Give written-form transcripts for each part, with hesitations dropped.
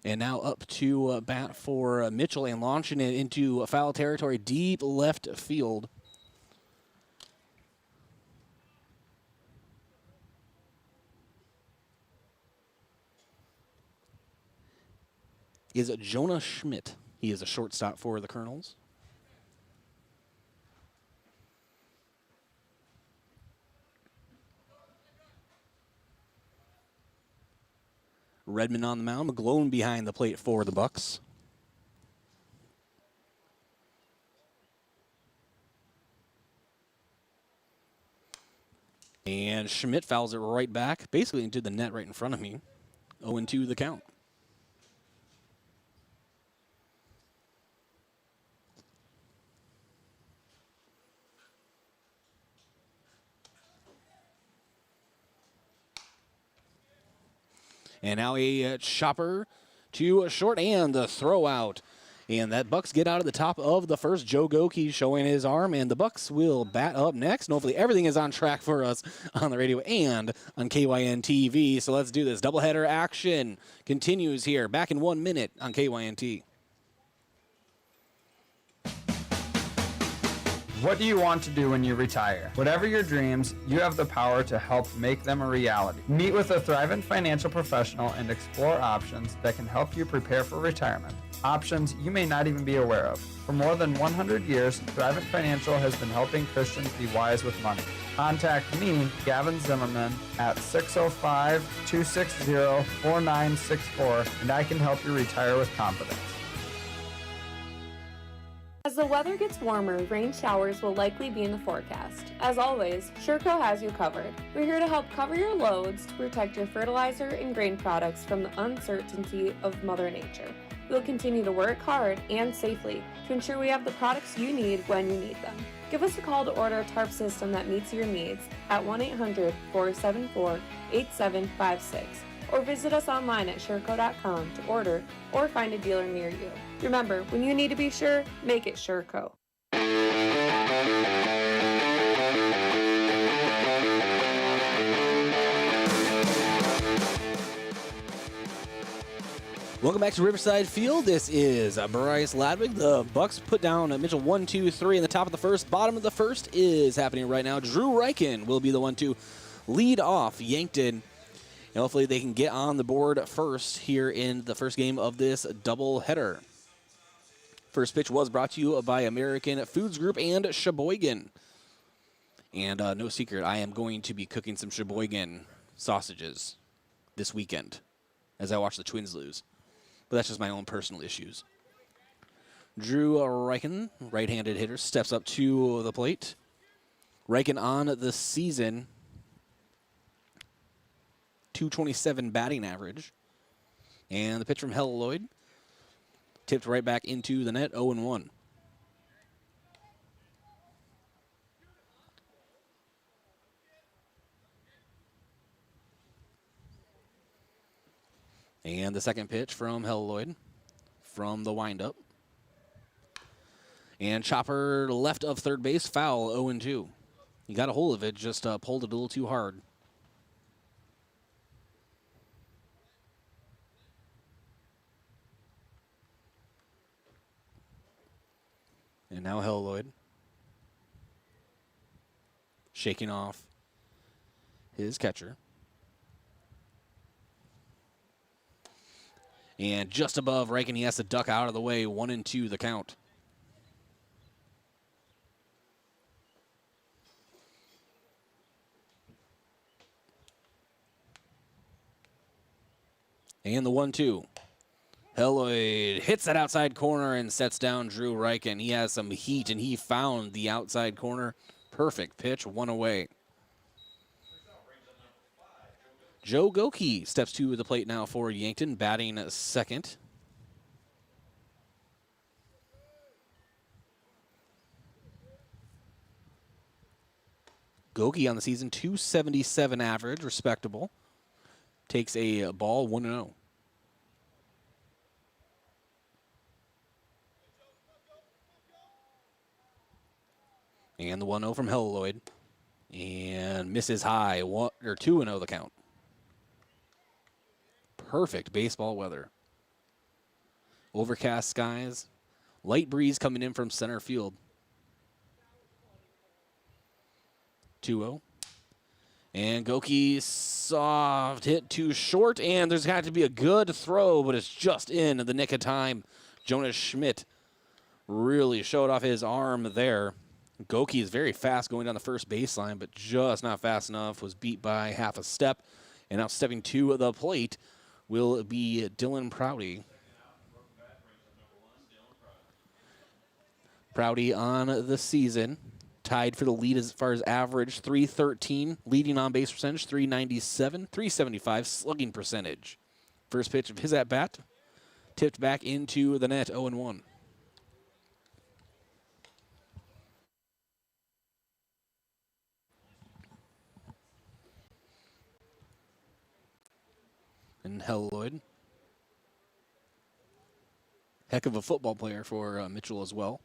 And now up to bat for Mitchell and launching it into foul territory, deep left field. Is Jonah Schmidt. He is a shortstop for the Colonels. Redmond on the mound, McGlone behind the plate for the Bucks. And Schmidt fouls it right back, basically into the net right in front of me. 0-2 the count. And now a chopper to a short and the throw out. And that Bucks get out of the top of the first. Joe Goki showing his arm, and the Bucks will bat up next. And hopefully everything is on track for us on the radio and on KYN TV. So let's do this. Doubleheader action continues here. Back in 1 minute on KYNT. What do you want to do when you retire? Whatever your dreams, you have the power to help make them a reality. Meet with a thrivent financial professional and explore options that can help you prepare for retirement. Options you may not even be aware of. For more than 100 years, Thrivent Financial has been helping Christians be wise with money. Contact me, Gavin Zimmerman, at 605-260-4964, and I can help you retire with confidence. As the weather gets warmer, rain showers will likely be in the forecast. As always, Teichroe has you covered. We're here to help cover your loads to protect your fertilizer and grain products from the uncertainty of Mother Nature. We'll continue to work hard and safely to ensure we have the products you need when you need them. Give us a call to order a tarp system that meets your needs at 1-800-474-8756 or visit us online at Teichroe.com to order or find a dealer near you. Remember, when you need to be sure, make it Teichroe. Welcome back to Riverside Field. This is Bryce Ladwig. The Bucks put down Mitchell 1-2-3 in the top of the first. Bottom of the first is happening right now. Drew Reichen will be the one to lead off Yankton. And hopefully they can get on the board first here in the first game of this doubleheader. First pitch was brought to you by American Foods Group and Sheboygan. And no secret, I am going to be cooking some Sheboygan sausages this weekend as I watch the Twins lose. But that's just my own personal issues. Drew Reichen, right-handed hitter, steps up to the plate. Reichen on the season, .227 batting average. And the pitch from Hell Lloyd tipped right back into the net, 0-1. And the second pitch from Hell Lloyd from the windup. And chopper left of third base, foul, 0-2. He got a hold of it, just pulled it a little too hard. And now Hell Lloyd shaking off his catcher. And just above Reichen, he has to duck out of the way. 1-2 the count. And the 1-2. Helloyd hits that outside corner and sets down Drew Reichen. He has some heat, and he found the outside corner. Perfect pitch, one away. Joe Goki steps to the plate now for Yankton, batting second. Goki on the season, .277 average, respectable. Takes a ball, 1-0. And the 1-0 from Hell Lloyd. And misses high, 2-0 the count. Perfect baseball weather. Overcast skies. Light breeze coming in from center field. 2-0. And Goki soft hit too short, and there's got to be a good throw, but it's just in the nick of time. Jonas Schmidt really showed off his arm there. Goki is very fast going down the first baseline, but just not fast enough. Was beat by half a step. And now stepping to the plate will be Dylan Prouty. Prouty on the season. Tied for the lead as far as average, 313. Leading on base percentage, 397. 375 slugging percentage. First pitch of his at-bat. Tipped back into the net, 0-1. And Helloyd. Heck of a football player for Mitchell as well.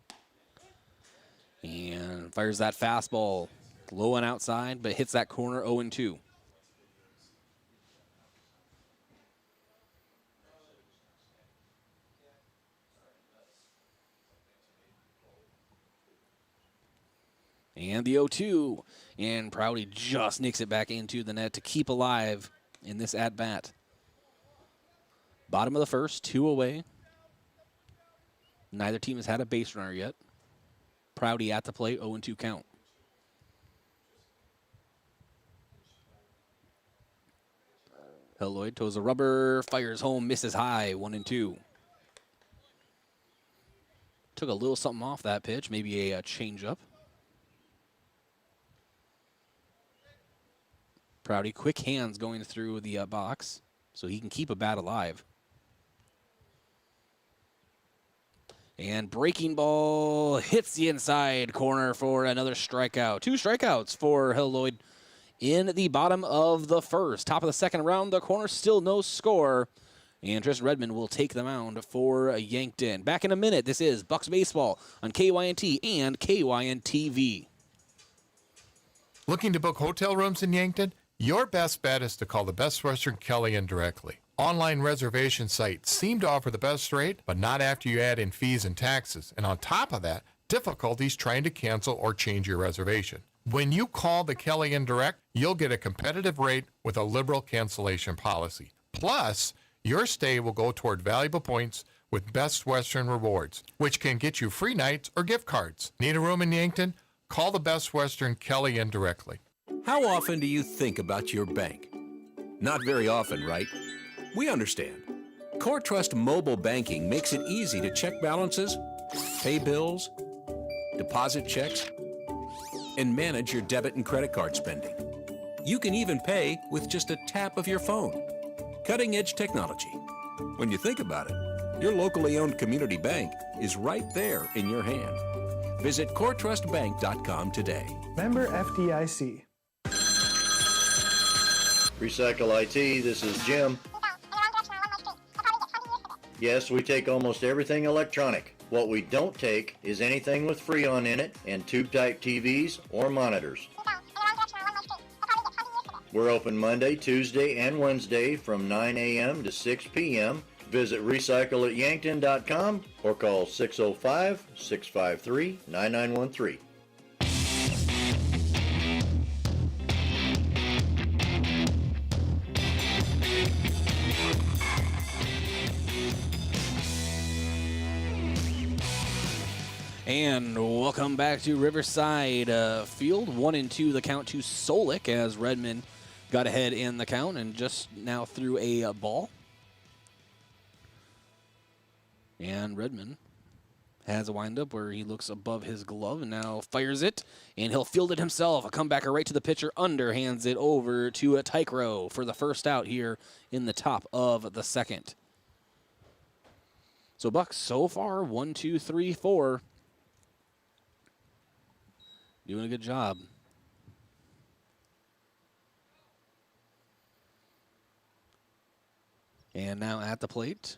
And fires that fastball low and outside, but hits that corner 0-2. And the 0-2. And Prouty just nicks it back into the net to keep alive in this at-bat. Bottom of the first, 2 away. Neither team has had a base runner yet. Prouty at the plate, 0-2 count. Helloyd toes a rubber, fires home, misses high, 1-2. Took a little something off that pitch, maybe a changeup. Prouty, quick hands going through the box, so he can keep a bat alive. And breaking ball hits the inside corner for another strikeout. 2 strikeouts for Helloyd in the bottom of the first. Top of the second round, the corner, still no score. And Tristan Redmond will take the mound for Yankton. Back in a minute, this is Bucks Baseball on KYNT and KYN-TV. Looking to book hotel rooms in Yankton? Your best bet is to call the Best Western Kellyan directly. Online reservation sites seem to offer the best rate, but not after you add in fees and taxes. And on top of that, difficulties trying to cancel or change your reservation. When you call the Kellyan Direct, you'll get a competitive rate with a liberal cancellation policy. Plus, your stay will go toward valuable points with Best Western Rewards, which can get you free nights or gift cards. Need a room in Yankton? Call the Best Western Kellyan directly. How often do you think about your bank? Not very often, right? We understand. Core Trust Mobile Banking makes it easy to check balances, pay bills, deposit checks, and manage your debit and credit card spending. You can even pay with just a tap of your phone. Cutting-edge technology. When you think about it, your locally owned community bank is right there in your hand. Visit coretrustbank.com today. Member FDIC. Recycle IT, this is Jim. Yes, we take almost everything electronic. What we don't take is anything with Freon in it and tube-type TVs or monitors. We're open Monday, Tuesday, and Wednesday from 9 a.m. to 6 p.m. Visit recycleatyankton.com or call 605-653-9913. And welcome back to Riverside Field. 1-2 the count to Solik as Redmond got ahead in the count and just now threw a ball. And Redmond has a windup where he looks above his glove and now fires it. And he'll field it himself. A comebacker right to the pitcher, underhands it over to Teichroe for the first out here in the top of the second. So Bucks so far, 1, 2, 3, 4. Doing a good job. And now at the plate,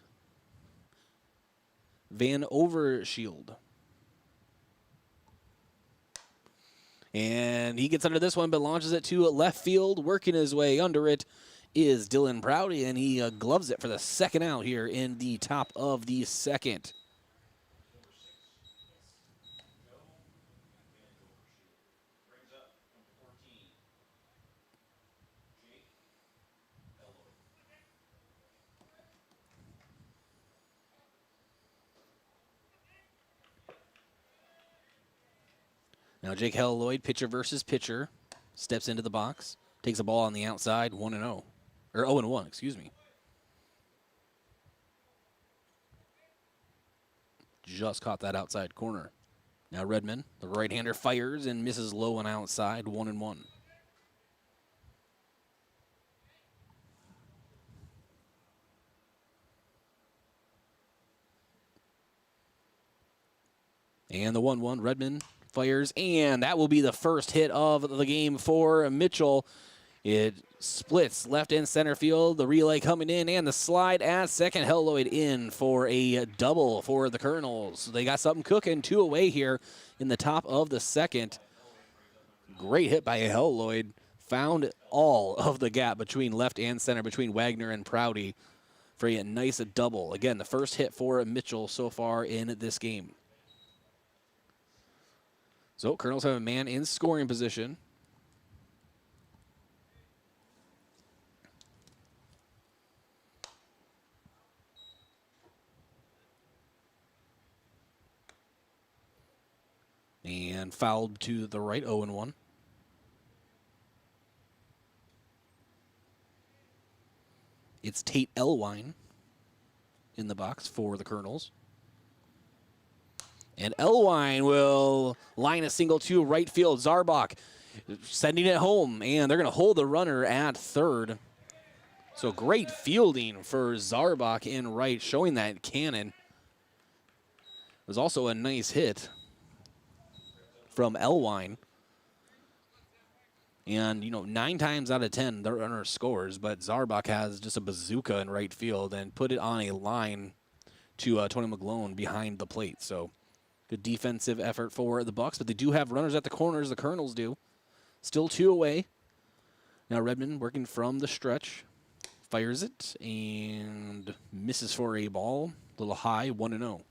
Van Overshield. And he gets under this one, but launches it to left field, working his way under it. is Dylan Prouty, and he gloves it for the second out here in the top of the second. Now Jake Helloyd, pitcher versus pitcher, steps into the box, takes a ball on the outside, 1-0. Or 0-1, excuse me. Just caught that outside corner. Now Redmond, the right-hander, fires and misses low and outside, 1-1. And the 1-1, Redmond fires, and that will be the first hit of the game for Mitchell. It splits left and center field, the relay coming in, and the slide at second. Helloyd in for a double for the Colonels. They got something cooking, 2 away here in the top of the second. Great hit by Helloyd. Found all of the gap between left and center, between Wagner and Prouty, for a nice double. Again, the first hit for Mitchell so far in this game. So Colonels have a man in scoring position. And fouled to the right, 0-1. It's Tate Elwine in the box for the Colonels. And Elwine will line a single to right field. Zarbach sending it home, and they're going to hold the runner at third. So great fielding for Zarbach in right, showing that cannon. It was also a nice hit from Elwine. And, 9 times out of 10, the runner scores, but Zarbach has just a bazooka in right field and put it on a line to Tony McGlone behind the plate. So good defensive effort for the Bucks, but they do have runners at the corners, the Colonels do. Still 2 away. Now Redmond working from the stretch. Fires it and misses for a ball. A little high, 1-0.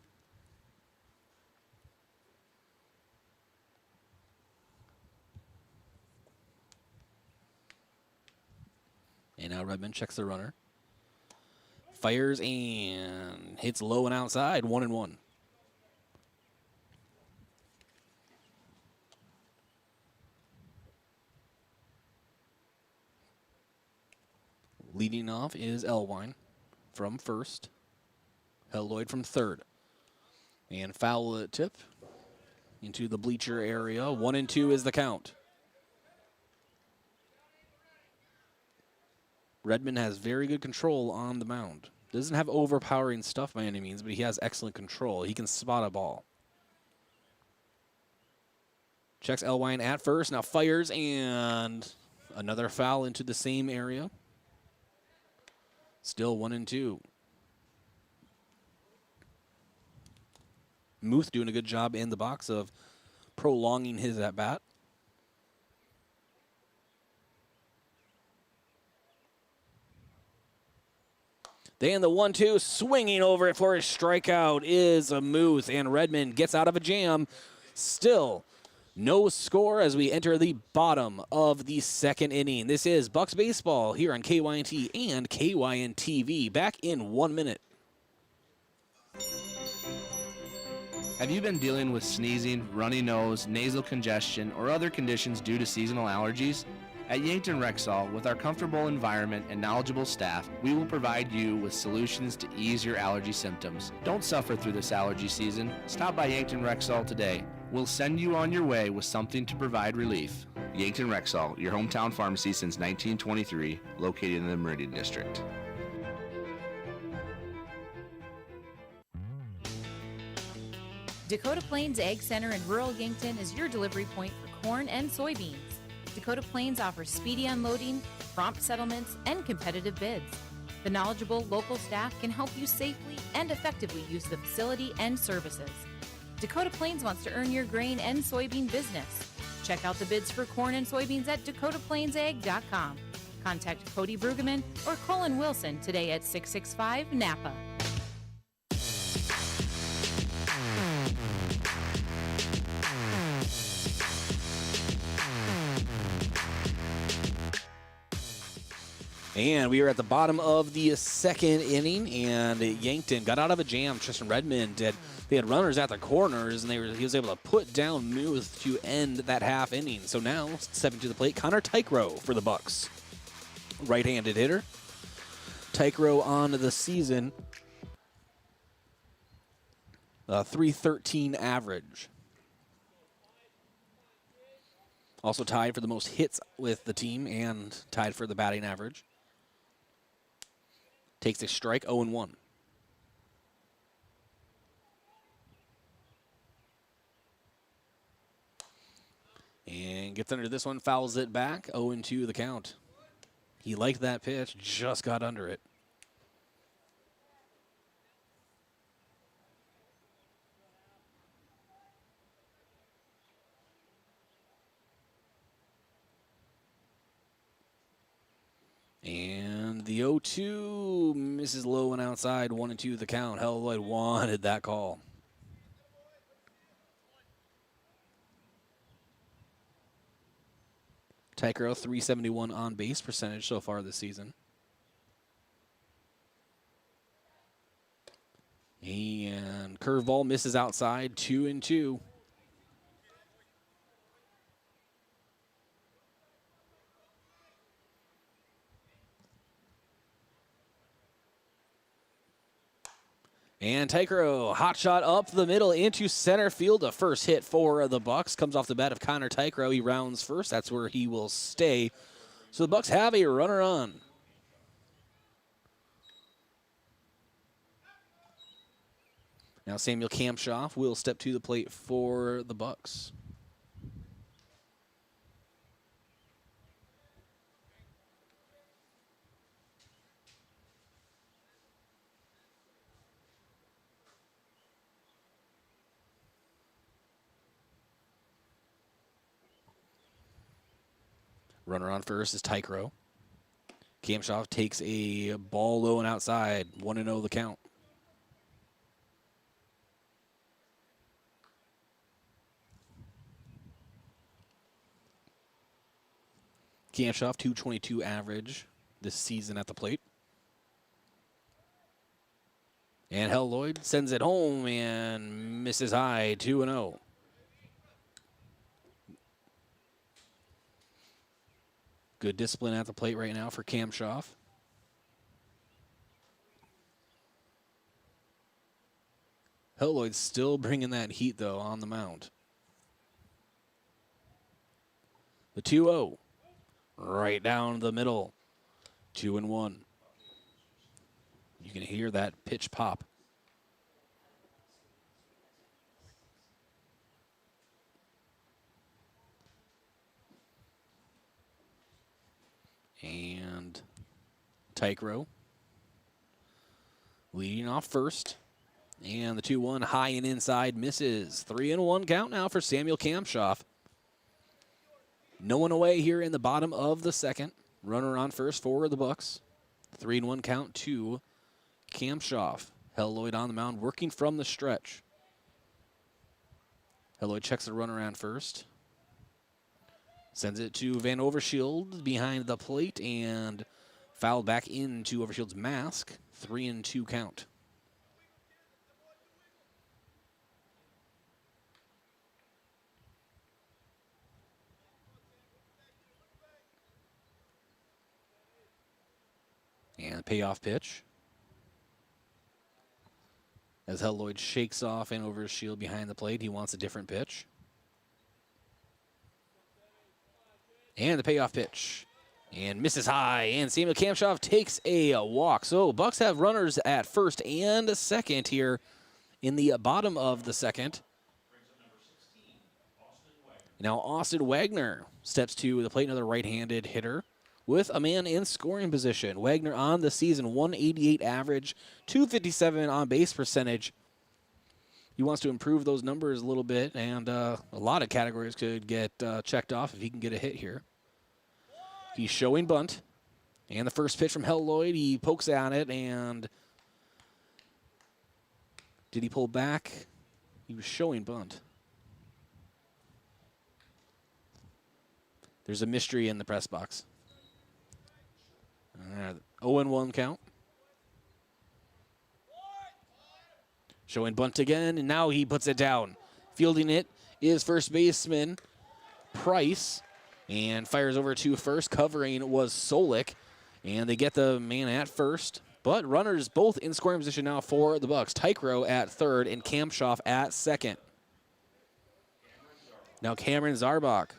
And now Redmond checks the runner. Fires and hits low and outside, 1-1. Leading off is Elwine from first. Helloyd from third. And foul tip into the bleacher area. 1-2 is the count. Redmond has very good control on the mound. Doesn't have overpowering stuff by any means, but he has excellent control. He can spot a ball. Checks Elwine at first, now fires, and another foul into the same area. Still 1-2. Muth doing a good job in the box of prolonging his at-bat. Then the 1-2, swinging over it for a strikeout is a Muth, and Redmond gets out of a jam. Still no score as we enter the bottom of the second inning. This is Bucks Baseball here on KYNT and KYN-TV. Back in 1 minute. Have you been dealing with sneezing, runny nose, nasal congestion, or other conditions due to seasonal allergies? At Yankton Rexall, with our comfortable environment and knowledgeable staff, we will provide you with solutions to ease your allergy symptoms. Don't suffer through this allergy season. Stop by Yankton Rexall today. We'll send you on your way with something to provide relief. Yankton Rexall, your hometown pharmacy since 1923, located in the Meridian District. Dakota Plains Ag Center in rural Yankton is your delivery point for corn and soybeans. Dakota Plains offers speedy unloading, prompt settlements, and competitive bids. The knowledgeable local staff can help you safely and effectively use the facility and services. Dakota Plains wants to earn your grain and soybean business. Check out the bids for corn and soybeans at dakotaplainsag.com. Contact Cody Brueggemann or Colin Wilson today at 665 Napa. And we are at the bottom of the second inning, and Yankton got out of a jam. Tristan Redmond did. They had runners at the corners, and he was able to put down Muth to end that half inning. So now, stepping to the plate, Connor Tychroe for the Bucks. Right-handed hitter. Teichroe on the season. 313 average. Also tied for the most hits with the team and tied for the batting average. Takes a strike, 0-1. And gets under this one, fouls it back, 0-2 the count. He liked that pitch, just got under it. And the 0-2 misses low and outside, 1-2 the count. Lloyd wanted that call. Tychro, 371 on base percentage so far this season. And curveball misses outside, 2-2. And Teichroe, hot shot up the middle into center field. A first hit for the Bucks comes off the bat of Connor Tychroe. He rounds first. That's where he will stay. So the Bucks have a runner on. Now Samuel Kampshoff will step to the plate for the Bucks. Runner on first is Tychroe. Kampshoff takes a ball low and outside. 1-0 the count. Kampshoff, 222 average this season at the plate. And Lloyd sends it home and misses high, 2-0. Good discipline at the plate right now for Kampshoff. Lloyd's still bringing that heat, though, on the mound. The 2-0. Right down the middle. 2-1. You can hear that pitch pop. And Tychroe leading off first. And the 2-1 high and inside misses. 3-1 count now for Samuel Kampshoff. No one away here in the bottom of the second. Runner on first for the Bucks. 3-1 count to Kampshoff. Lloyd on the mound working from the stretch. Lloyd checks the runner on first. Sends it to Van Overshield behind the plate and fouled back into Overshield's mask. 3-2 count. And payoff pitch. As Lloyd shakes off Van Overshield behind the plate, he wants a different pitch. And the payoff pitch. And misses high. And Samuel Kampshoff takes a walk. So Bucks have runners at first and second here in the bottom of the second. Now Austin Wagner steps to the plate, another right-handed hitter with a man in scoring position. Wagner on the season, 188 average, 257 on base percentage. He wants to improve those numbers a little bit, and a lot of categories could get checked off if he can get a hit here. He's showing bunt. And the first pitch from Hell Lloyd, he pokes at it, and did he pull back? He was showing bunt. There's a mystery in the press box. 0-1 count. Showing bunt again, and now he puts it down. Fielding it is first baseman Price, and fires over to first. Covering was Solik, and they get the man at first. But runners both in scoring position now for the Bucks. Tychroe at third and Kamshoff at second. Now Cameron Zarbach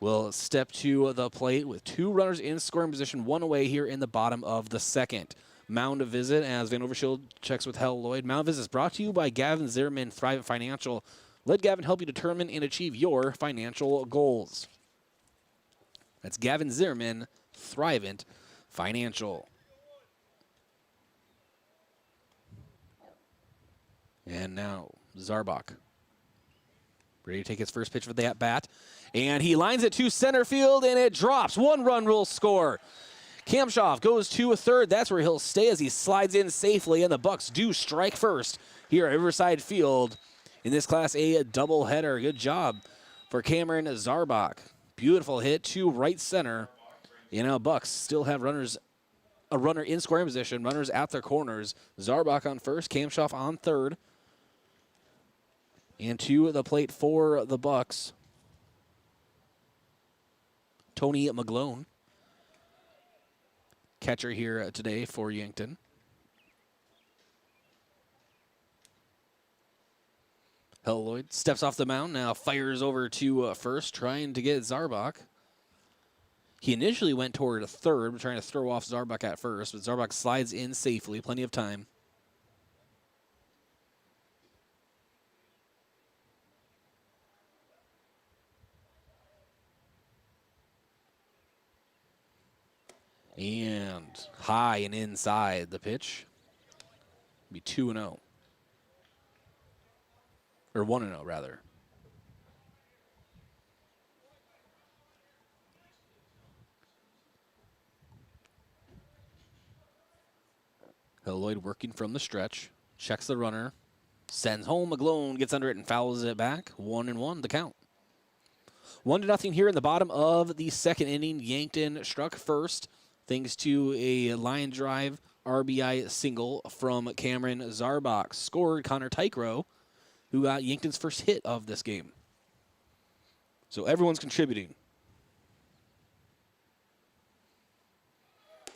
will step to the plate with 2 runners in scoring position, 1 away here in the bottom of the second. Mound visit as Van Overshield checks with Hell Lloyd. Mound visit is brought to you by Gavin Zimmerman, Thrivent Financial. Let Gavin help you determine and achieve your financial goals. That's Gavin Zimmerman, Thrivent Financial. And now Zarbach, ready to take his first pitch for the at-bat. And he lines it to center field, and it drops. 1-run rule score. Kamshoff goes to a third. That's where he'll stay as he slides in safely, and the Bucks do strike first here at Riverside Field in this Class A doubleheader. Good job for Cameron Zarbach. Beautiful hit to right center. You know, Bucks still have runners, a runner in scoring position, runners at their corners. Zarbach on first, Kamshoff on third. And to the plate for the Bucks, Tony McGlone, catcher here today for Yankton. Hell Lloyd steps off the mound, now fires over to first, trying to get Zarbach. He initially went toward a third, trying to throw off Zarbach at first, but Zarbach slides in safely, plenty of time. And high and inside the pitch. Be 2-0. Or 1-0, rather. Hell Lloyd working from the stretch. Checks the runner. Sends home. McGlone gets under it and fouls it back. 1-1 the count. 1-0 here in the bottom of the second inning. Yankton struck first, thanks to a line drive RBI single from Cameron Zarbach. Scored Connor Teichroe, who got Yankton's first hit of this game. So everyone's contributing.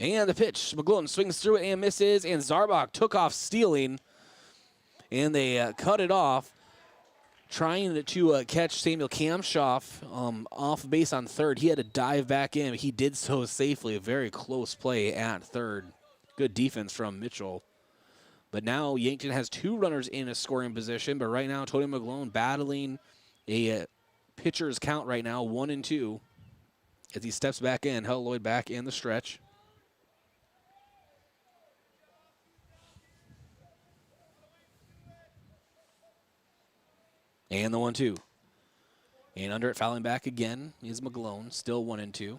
And the pitch. McGlone swings through it and misses, and Zarbach took off stealing, and they cut it off, trying to catch Samuel Kamshoff off base on third. He had to dive back in. He did so safely. A very close play at third. Good defense from Mitchell. But now Yankton has 2 runners in a scoring position. But right now, Tony McGlone battling a pitcher's count right now, 1-2. As he steps back in, Hell Lloyd back in the stretch. And the 1-2. And under it, fouling back again is McGlone, still 1-2.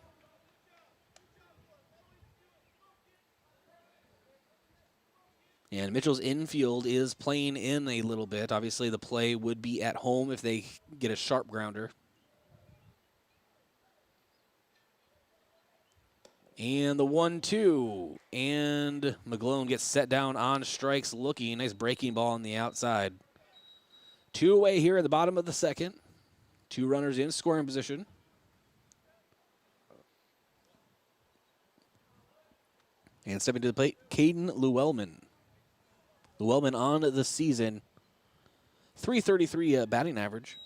And Mitchell's infield is playing in a little bit. Obviously, the play would be at home if they get a sharp grounder. And the 1-2. And McGlone gets set down on strikes looking. Nice breaking ball on the outside. 2 away here at the bottom of the second. 2 runners in scoring position. And stepping to the plate, Caden Llewellyn. Llewellyn on the season, .333 batting average.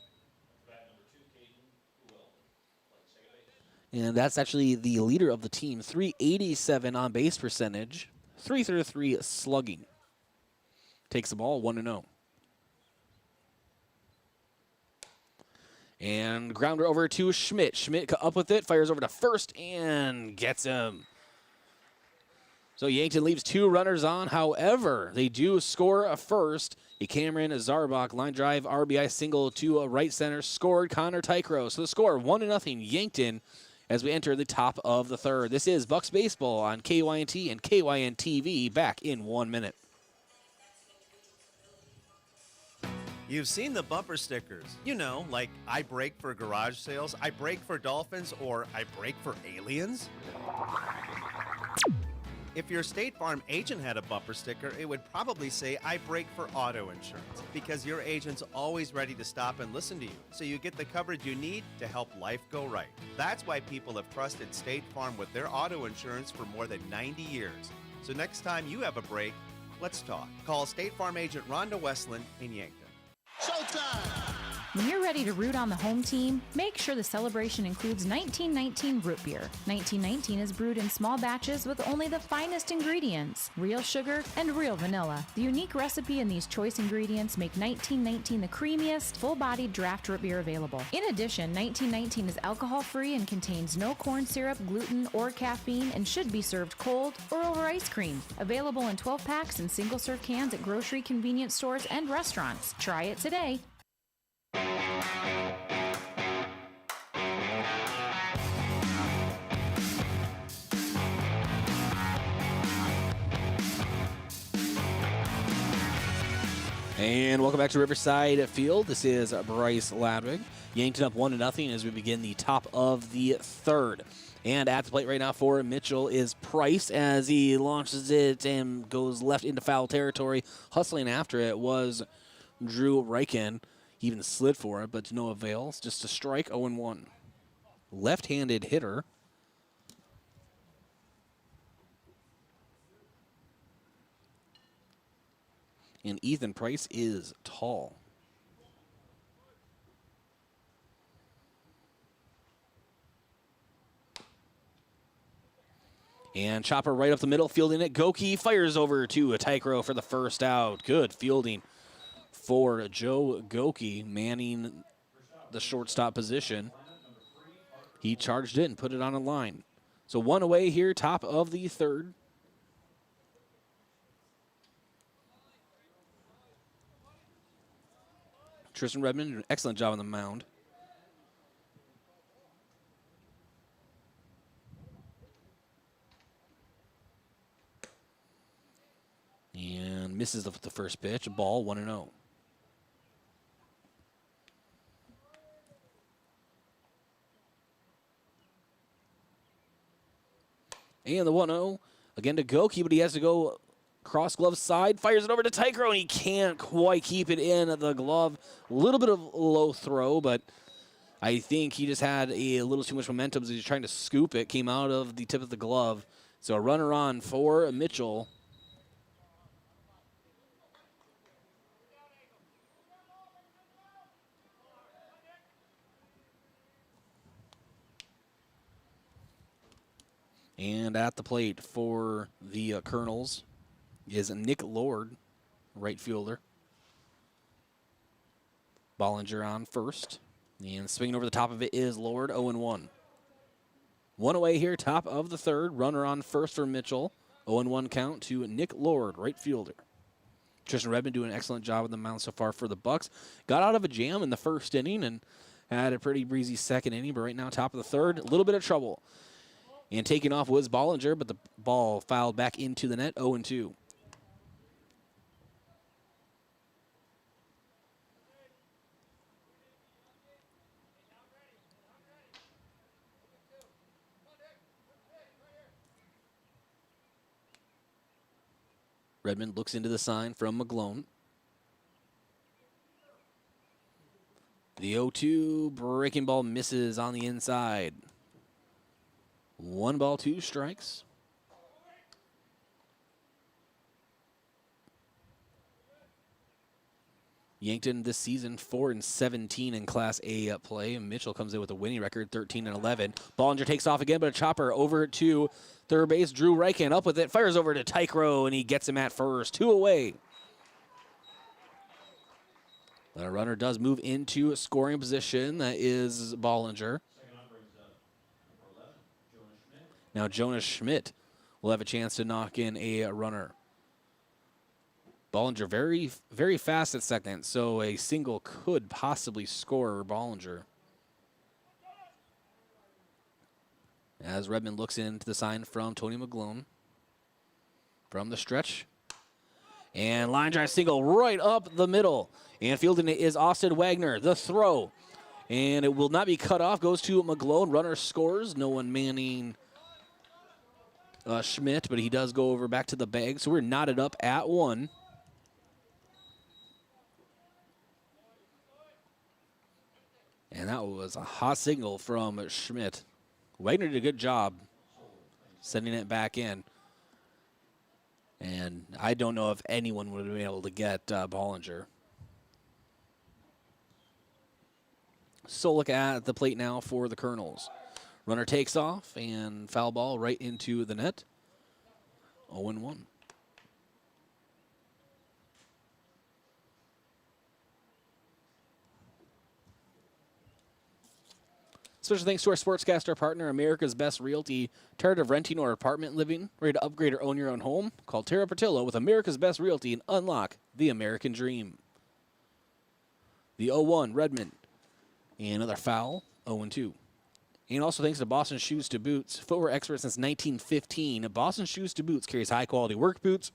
And that's actually the leader of the team, .387 on base percentage, .333 slugging. Takes the ball, 1-0. And grounder over to Schmidt. Schmidt up with it, fires over to first, and gets him. So Yankton leaves 2 runners on. However, they do score a first. A Cameron Zarbach line drive RBI single to a right center. Scored Connor Teichroe. So the score, 1-0 Yankton as we enter the top of the third. This is Bucks Baseball on KYNT and KYN TV. Back in 1 minute. You've seen the bumper stickers. You know, like I brake for garage sales, I brake for dolphins, or I brake for aliens. If your State Farm agent had a bumper sticker, it would probably say, I brake for auto insurance, because your agent's always ready to stop and listen to you, so you get the coverage you need to help life go right. That's why people have trusted State Farm with their auto insurance for more than 90 years. So next time you have a break, let's talk. Call State Farm agent Rhonda Westland in Yankton. Showtime! When you're ready to root on the home team, make sure the celebration includes 1919 root beer. 1919 is brewed in small batches with only the finest ingredients, real sugar and real vanilla. The unique recipe and these choice ingredients make 1919 the creamiest, full-bodied draft root beer available. In addition, 1919 is alcohol-free and contains no corn syrup, gluten, or caffeine and should be served cold or over ice cream. Available in 12 packs and single-serve cans at grocery, convenience stores, and restaurants. Try it today. And welcome back to Riverside Field. This is Bryce Ladwig. Yankton up 1-0 as we begin the top of the third. And at the plate right now for Mitchell is Price as he launches it and goes left into foul territory. Hustling after it was Drew Reichen. He even slid for it, but to no avail. It's just a strike, 0-1. Left-handed hitter. And Ethan Price is tall. And chopper right up the middle, fielding it. Goki fires over to Teichroe for the first out. Good fielding for Joe Goki, manning the shortstop position. He charged it and put it on a line. So one away here, top of the third. Tristan Redmond did an excellent job on the mound. And misses the first pitch. Ball 1-0. And the 1-0 again to Goki, but he has to go cross glove side, fires it over to Tychro, and he can't quite keep it in the glove. A little bit of low throw, but I think he just had a little too much momentum as he was trying to scoop it. Came out of the tip of the glove. So a runner on for Mitchell. And at the plate for the Colonels is Nick Lord, right fielder. Bollinger on first. And swinging over the top of it is Lord, 0-1. One away here, top of the third. Runner on first for Mitchell. 0-1 count to Nick Lord, right fielder. Tristan Redmond doing an excellent job on the mound so far for the Bucks. Got out of a jam in the first inning and had a pretty breezy second inning, but right now top of the third, a little bit of trouble. And taking off was Bollinger, but the ball fouled back into the net, 0-2. Redmond looks into the sign from McGlone. The 0-2 breaking ball misses on the inside. 1 ball, 2 strikes. Yankton this season 4-17 in Class A play. Mitchell comes in with a winning record, 13-11. Bollinger takes off again, but a chopper over to third base. Drew Reichen up with it, fires over to Tychro, and he gets him at first. 2 away. The runner does move into a scoring position. That is Bollinger. Now Jonas Schmidt will have a chance to knock in a runner. Bollinger very, very fast at second, so a single could possibly score Bollinger. As Redmond looks into the sign from Tony McGlone. From the stretch. And line drive single right up the middle. And fielding it is Austin Wagner. The throw. And it will not be cut off. Goes to McGlone. Runner scores. No one manning Schmidt, but he does go over back to the bag. So we're knotted up at 1. And that was a hot signal from Schmidt. Wagner did a good job sending it back in. And I don't know if anyone would have been able to get Bollinger. Solik at the plate now for the Colonels. Runner takes off and foul ball right into the net. 0-1. Special thanks to our sportscaster partner, America's Best Realty. Tired of renting or apartment living? Ready to upgrade or own your own home? Call Tara Portillo with America's Best Realty and unlock the American dream. The 0-1, Redmond. And another foul, 0-2. And also thanks to Boston Shoes to Boots, footwear expert since 1915. Boston Shoes to Boots carries high-quality work boots,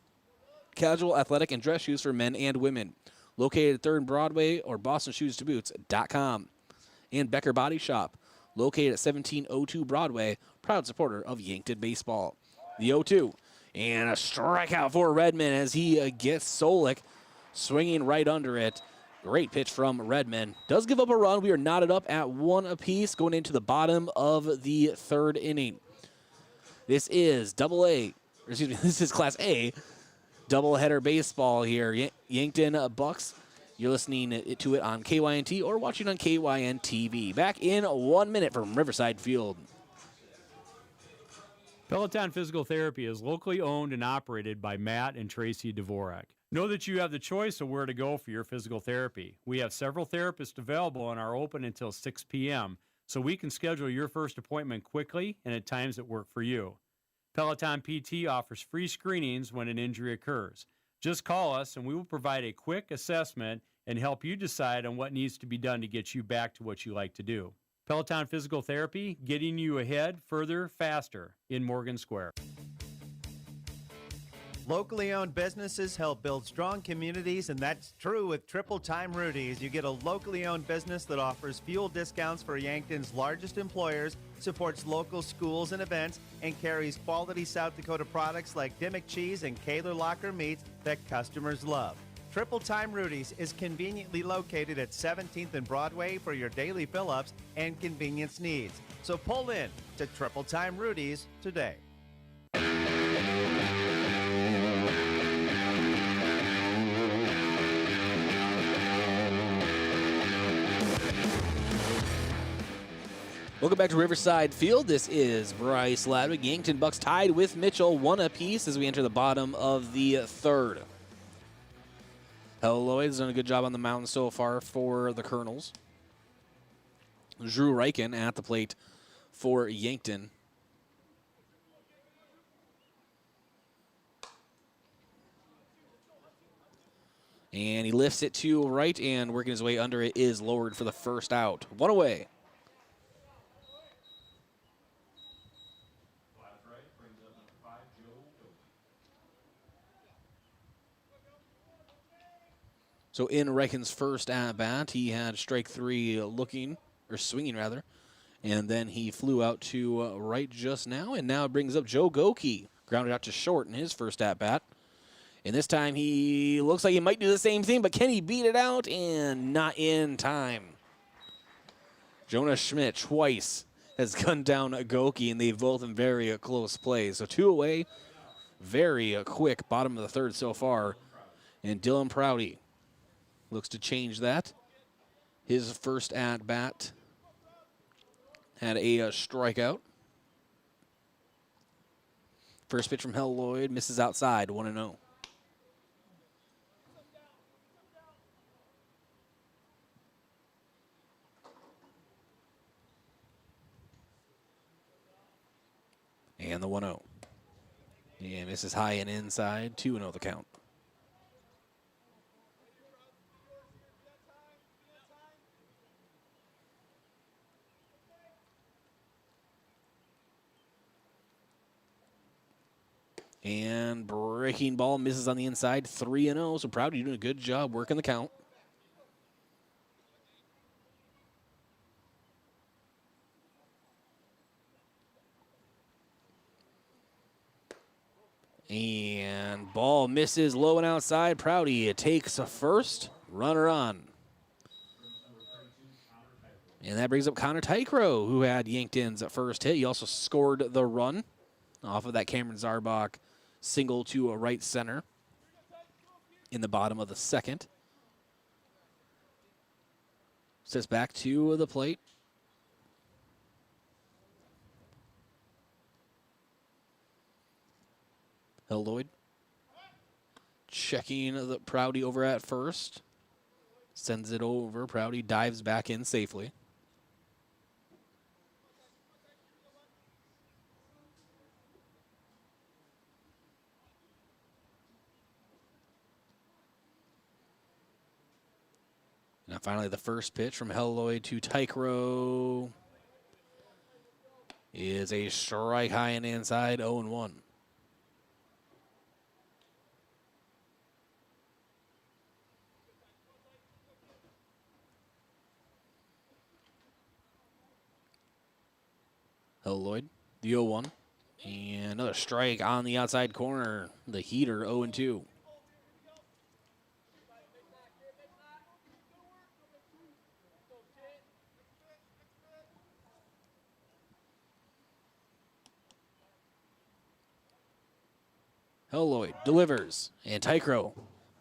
casual, athletic, and dress shoes for men and women. Located at 3rd Broadway or bostonshoestoboots.com. And Becker Body Shop, located at 1702 Broadway, proud supporter of Yankton baseball. The 0-2. And a strikeout for Redmond as he gets Solik swinging right under it. Great pitch from Redmond. Does give up a run. We are knotted up at 1 apiece going into the bottom of the 3rd inning. This is this is Class A doubleheader baseball here. Yankton Bucks. You're listening to it on KYNT or watching on KYN TV. Back in 1 minute from Riverside Field. Peloton Physical Therapy is locally owned and operated by Matt and Tracy Dvorak. Know that you have the choice of where to go for your physical therapy. We have several therapists available and are open until 6 p.m., so we can schedule your first appointment quickly and at times that work for you. Peloton PT offers free screenings when an injury occurs. Just call us and we will provide a quick assessment and help you decide on what needs to be done to get you back to what you like to do. Peloton Physical Therapy, getting you ahead, further, faster in Morgan Square. Locally owned businesses help build strong communities, and that's true with Triple Time Rudy's. You get a locally owned business that offers fuel discounts for Yankton's largest employers, supports local schools and events, and carries quality South Dakota products like Dimmock cheese and Kaler Locker meats that customers love. Triple Time Rudy's is conveniently located at 17th and Broadway for your daily fill-ups and convenience needs. So pull in to Triple Time Rudy's today. Welcome back to Riverside Field. This is Bryce Ladwig. Yankton Bucks tied with Mitchell, 1 apiece as we enter the bottom of the 3rd. Lloyd has done a good job on the mound so far for the Colonels. Drew Reichen at the plate for Yankton. And he lifts it to right, and working his way under it is lowered for the first out. 1 away. So in Reichen's first at-bat, he had strike 3 swinging rather. And then he flew out to right just now, and now it brings up Joe Goki. Grounded out to short in his first at-bat. And this time he looks like he might do the same thing, but can he beat it out? And not in time. Jonas Schmidt twice has gunned down Goki, and they've both in very close plays. So 2 away, very quick bottom of the 3rd so far. And Dylan Prouty looks to change that. His first at-bat had a strikeout. First pitch from Lloyd misses outside, 1-0. And the 1-0. And misses high and inside, 2-0 the count. And breaking ball misses on the inside, 3-0. So Prouty doing a good job working the count. And ball misses low and outside. Prouty takes a first. Runner on. And that brings up Connor Tychroe, who had Yankton's first hit. He also scored the run off of that Cameron Zarbach single to a right center in the bottom of the second. Sits back to the plate. Lloyd checking the Prouty over at first. Sends it over. Prouty dives back in safely. Now finally the first pitch from Lloyd to Teichroe is a strike high and inside, 0-1. Lloyd, the 0-1. And another strike on the outside corner. The heater, 0-2. Lloyd delivers, and Tychro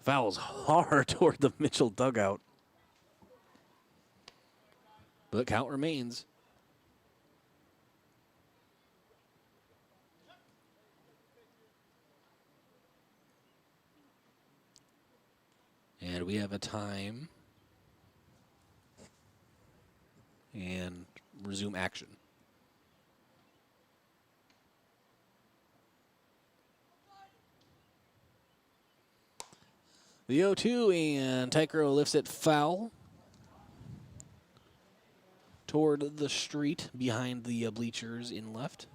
fouls hard toward the Mitchell dugout. But count remains. And we have a time and resume action. The 0-2, and Tychro lifts it foul toward the street behind the bleachers in left.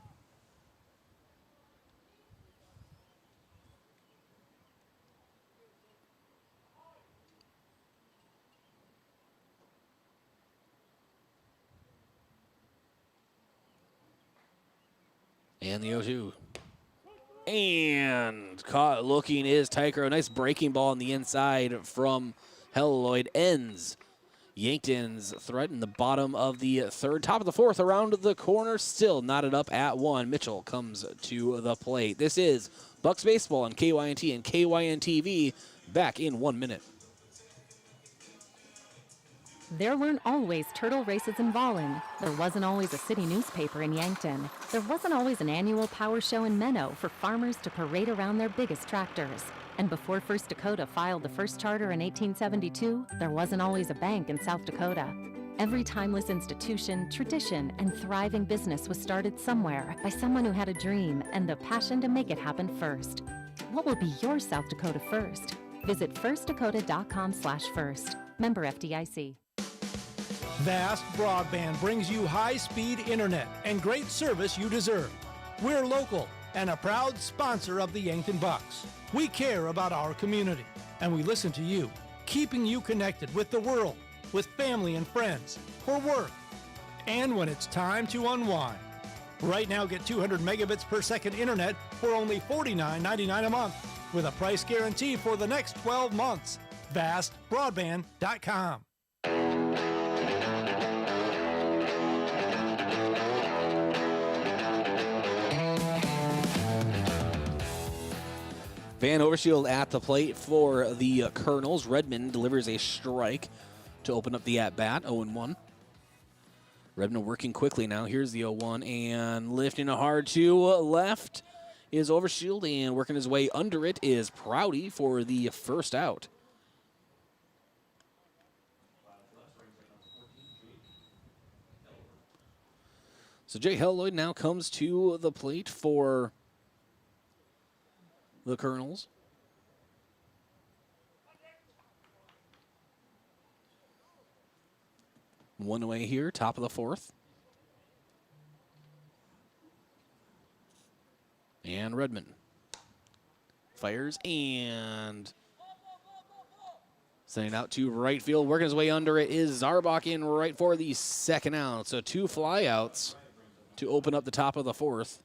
And the 0-2. And caught looking is Tychro. Nice breaking ball on the inside from Lloyd. Ends Yankton's threat in the bottom of the third. Top of the fourth, around the corner, still knotted up at 1. Mitchell comes to the plate. This is Bucks Baseball on KYNT and KYN-TV. Back in 1 minute. There weren't always turtle races in Volin. There wasn't always a city newspaper in Yankton. There wasn't always an annual power show in Menno for farmers to parade around their biggest tractors. And before First Dakota filed the first charter in 1872, there wasn't always a bank in South Dakota. Every timeless institution, tradition, and thriving business was started somewhere by someone who had a dream and the passion to make it happen first. What will be your South Dakota first? Visit firstdakota.com/first. Member FDIC. Vast Broadband brings you high-speed internet and great service you deserve. We're local and a proud sponsor of the Yankton Bucks. We care about our community, and we listen to you, keeping you connected with the world, with family and friends, for work, and when it's time to unwind. Right now, get 200 megabits per second internet for only $49.99 a month, with a price guarantee for the next 12 months. VastBroadband.com. Van Overshield at the plate for the Colonels. Redmond delivers a strike to open up the at-bat, 0-1. Redmond working quickly now. Here's the 0-1, and lifting it hard to left is Overshield, and working his way under it is Prouty for the first out. So Jake Lloyd now comes to the plate for the Colonels. One away here, top of the fourth. And Redmond Fires and sending out to right field. Working his way under it is Zarbach in right for the second out. So 2 flyouts to open up the top of the 4th.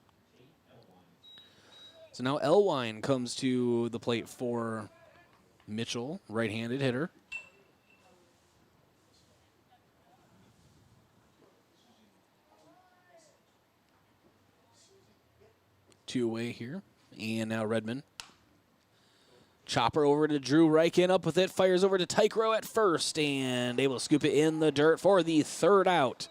So now Elwine comes to the plate for Mitchell, right-handed hitter. Two away here. And now Redmond. Chopper over to Drew Reichen, up with it, fires over to Tychroe at first, and able to scoop it in the dirt for the 3rd out.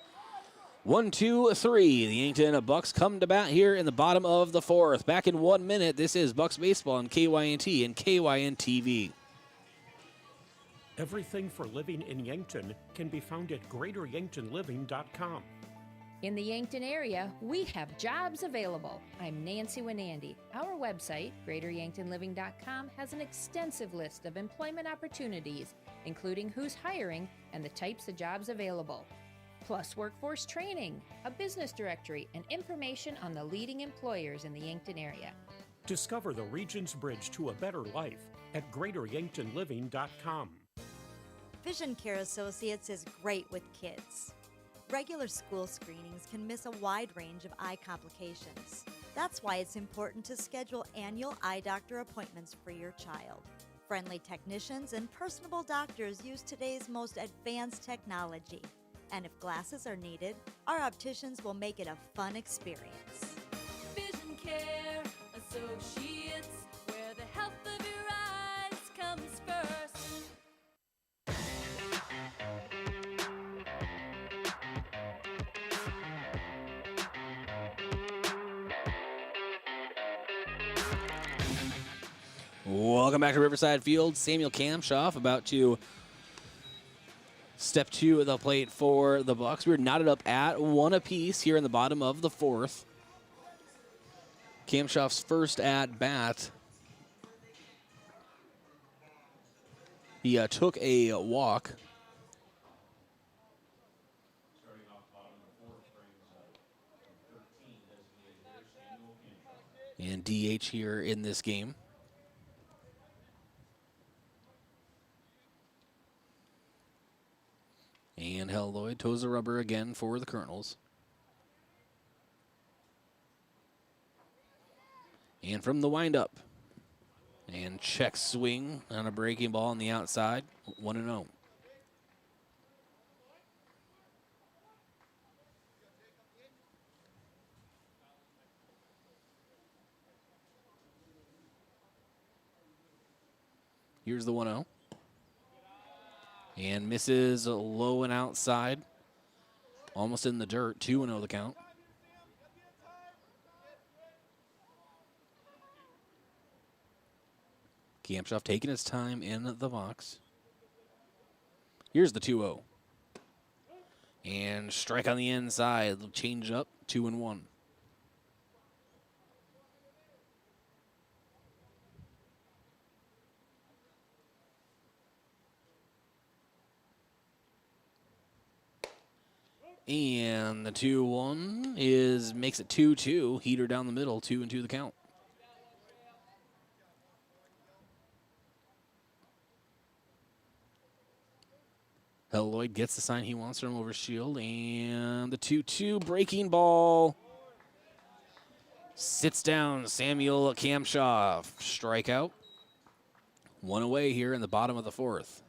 1, 2, 3. The Yankton Bucks come to bat here in the bottom of the 4th. Back in 1 minute, this is Bucks Baseball on KYNT and KYN-TV. Everything for living in Yankton can be found at greateryanktonliving.com. In the Yankton area, we have jobs available. I'm Nancy Winandy. Our website, greateryanktonliving.com, has an extensive list of employment opportunities, including who's hiring and the types of jobs available. Plus workforce training, a business directory, and information on the leading employers in the Yankton area. Discover the region's bridge to a better life at greateryanktonliving.com. Vision Care Associates is great with kids. Regular school screenings can miss a wide range of eye complications. That's why it's important to schedule annual eye doctor appointments for your child. Friendly technicians and personable doctors use today's most advanced technology. And if glasses are needed, our opticians will make it a fun experience. Vision Care Associates, where the health of your eyes comes first. Welcome back to Riverside Field. Samuel Kamshoff about to step to the plate for the Bucks. We're knotted up at 1 apiece here in the bottom of the 4th. Kamshoff's first at bat. He took a walk. And DH here in this game. And Hal Lloyd toes the rubber again for the Colonels. And from the windup. And check swing on a breaking ball on the outside. 1-0. Here's the 1-0. And misses low and outside. Almost in the dirt. 2-0 the count. Kamshoff taking his time in the box. Here's the 2-0. And strike on the inside. Change up. 2-1. And the 2-1 makes it 2-2. Heater down the middle, 2-2 the count. Hal Lloyd gets the sign he wants from over Shield, and the 2-2 breaking ball sits down. Samuel Kamshoff, strikeout. 1 away here in the bottom of the 4th.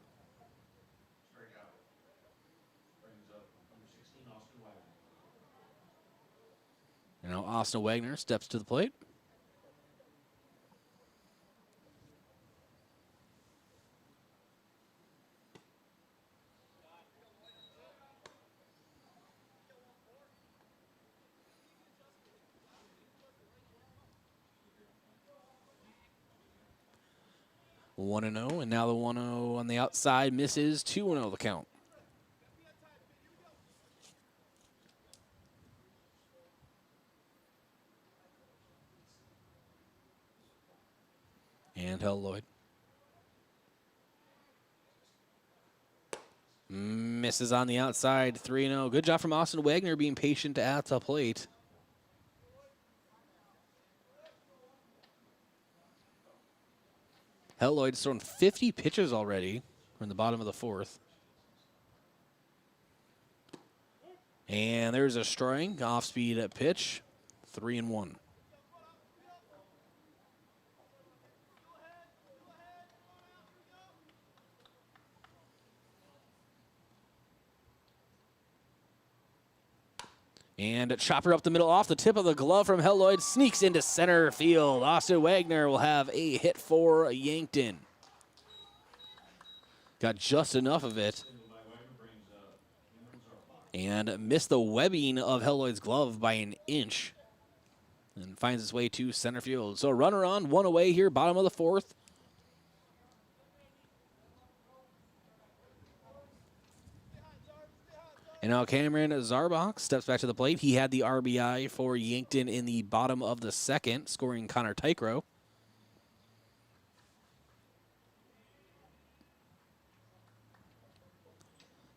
And now Austin Wagner steps to the plate. One and 0, and now the 1-0 on the outside misses. 2-0 the count. And Hal Lloyd. Misses on the outside, 3-0. Good job from Austin Wagner being patient at the plate. Helloyd's thrown 50 pitches already. We're in the bottom of the fourth. And there's a strike, off-speed pitch, 3-1. And a chopper up the middle off the tip of the glove from Helloyd, sneaks into center field. Austin Wagner will have a hit for Yankton. Got just enough of it. And missed the webbing of Helloyd's glove by an inch. And finds its way to center field. So a runner on, one away here, bottom of the fourth. And now Cameron Zarbach steps back to the plate. He had the RBI for Yankton in the bottom of the second, scoring Connor Tychroe.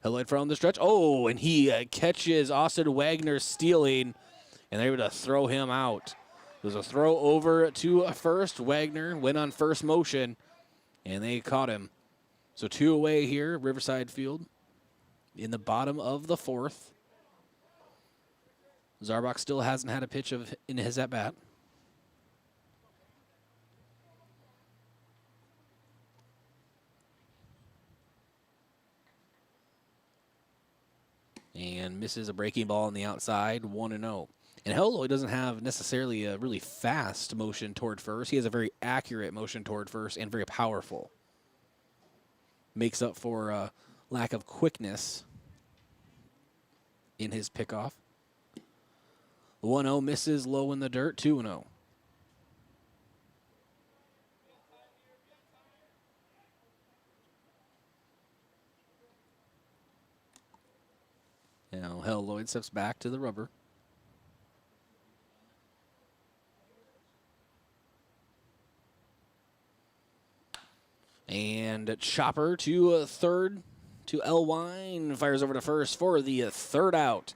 Helloyd from the stretch. Oh, and he catches Austin Wagner stealing, and they're able to throw him out. There's a throw over to first. Wagner went on first motion, and they caught him. So 2 away here, Riverside Field. In the bottom of the fourth. Zarbach still hasn't had a pitch in his at-bat. And misses a breaking ball on the outside, 1-0. And Helloyd doesn't have necessarily a really fast motion toward first. He has a very accurate motion toward first and very powerful. Makes up for lack of quickness in his pickoff. 1-0 misses low in the dirt, 2-0. Now Helloyd steps back to the rubber. And a chopper to third to Elwine. Fires over to first for the third out.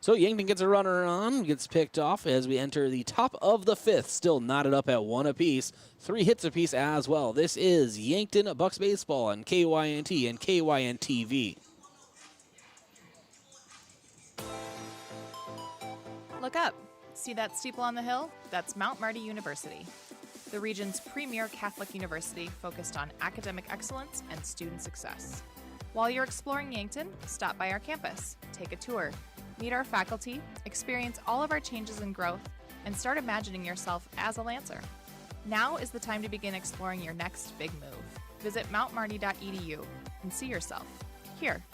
So Yankton gets a runner on, gets picked off as we enter the top of the fifth. Still knotted up at 1 apiece. 3 hits apiece as well. This is Yankton Bucks Baseball on KYNT and KYN-TV. Look up. See that steeple on the hill? That's Mount Marty University, the region's premier Catholic university focused on academic excellence and student success. While you're exploring Yankton, stop by our campus, take a tour, meet our faculty, experience all of our changes and growth, and start imagining yourself as a Lancer. Now is the time to begin exploring your next big move. Visit mountmarty.edu and see yourself here.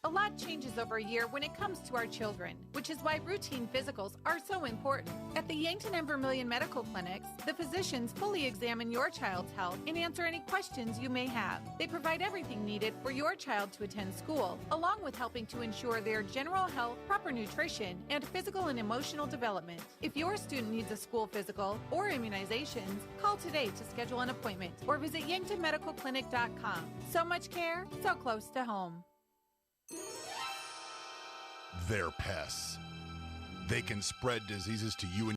A lot changes over a year when it comes to our children, which is why routine physicals are so important. At the Yankton and Vermilion Medical Clinics, the physicians fully examine your child's health and answer any questions you may have. They provide everything needed for your child to attend school, along with helping to ensure their general health, proper nutrition, and physical and emotional development. If your student needs a school physical or immunizations, call today to schedule an appointment or visit yanktonmedicalclinic.com. So much care, so close to home. They're pests. They can spread diseases to you and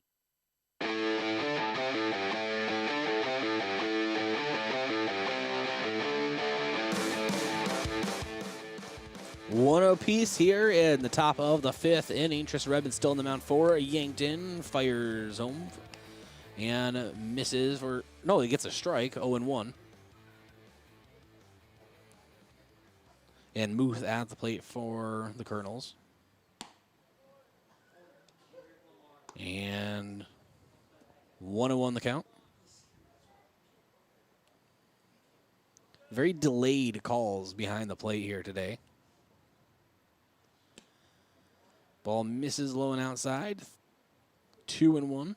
one apiece here in the top of the fifth inning. Tristan Redmond still in the mound for Yankton. Fires home and misses for, no, he gets a strike, 0-1. And Muth at the plate for the Colonels. And 1-1 the count. Very delayed calls behind the plate here today. Ball misses low and outside. 2-1.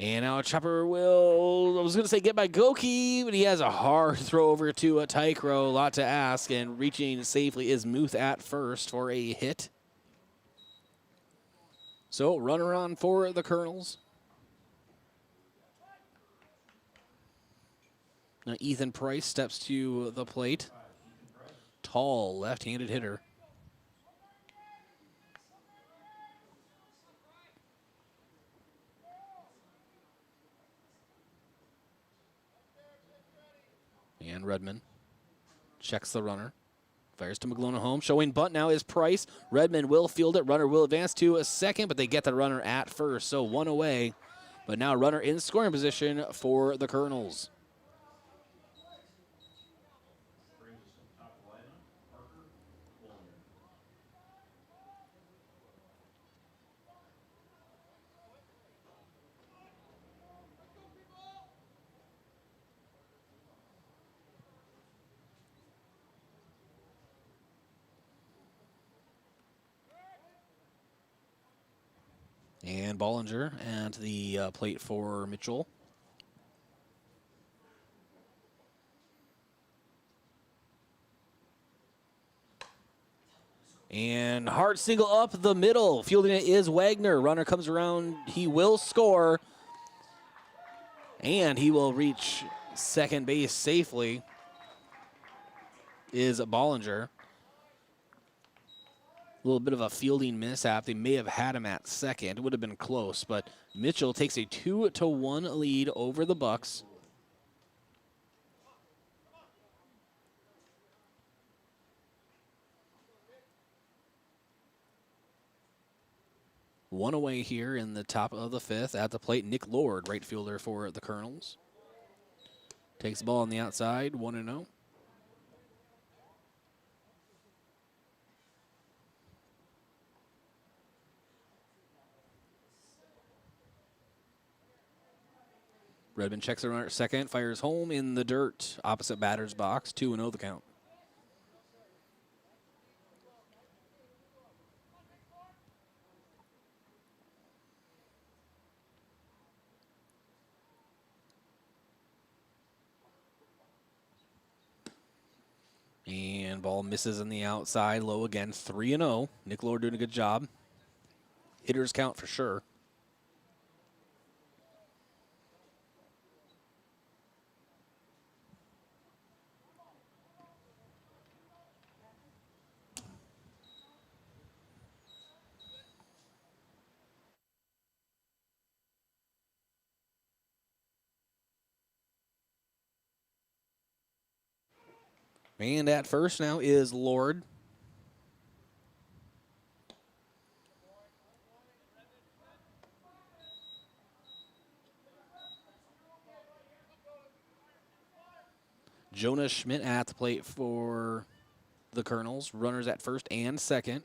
And now Chopper will, I was going to say get by Goki, but he has a hard throw over to a Tychro. A lot to ask, and reaching safely is Muth at first for a hit. So runner on for the Colonels. Now Ethan Price steps to the plate. tall left-handed hitter. And Redmond checks the runner. Fires to McGlone at home. Showing bunt now is Price. Redmond will field it. Runner will advance to a second, but they get the runner at first. So one away. But now runner in scoring position for the Colonels. And Bollinger at the plate for Mitchell. And hard single up the middle. Fielding it is Wagner. Runner comes around. He will score. And he will reach second base safely. Is Bollinger. A little bit of a fielding mishap. They may have had him at second. It would have been close, but Mitchell takes a 2-1 lead over the Bucks. One away here in the top of the fifth. At the plate, Nick Lord, right fielder for the Colonels. Takes the ball on the outside, 1-0. Redmond checks the runner at second, fires home in the dirt, opposite batter's box, 2-0 the count. And ball misses on the outside, low again, 3-0. Nick Lord doing a good job. Hitters count for sure. And at first now is Lord. Jonas Schmidt at the plate for the Colonels. Runners at first and second.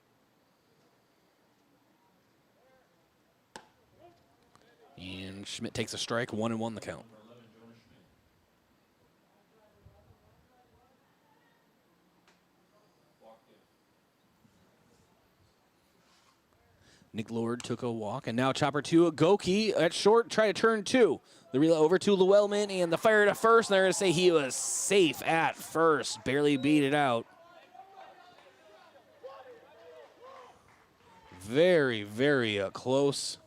And Schmidt takes a strike, 1-1 the count. Nick Lord took a walk, and now chopper to Goki at short, try to turn two. The relay over to Llewellyn, and the fire to first, and they're going to say he was safe at first. Barely beat it out. Very, very close.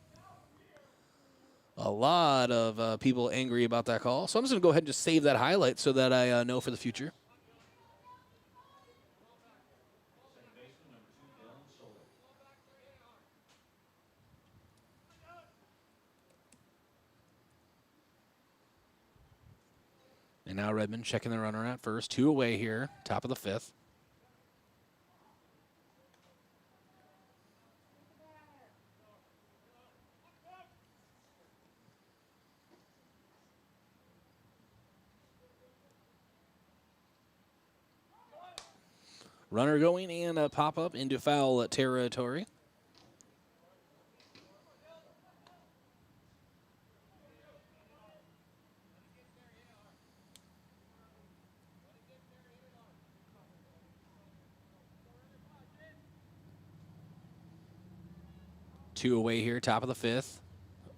A lot of people angry about that call. So I'm just going to go ahead and just save that highlight so that I know for the future. And now Redmond checking the runner at first. Two away here, top of the fifth. Runner going and a pop-up into foul territory. Two away here, top of the fifth.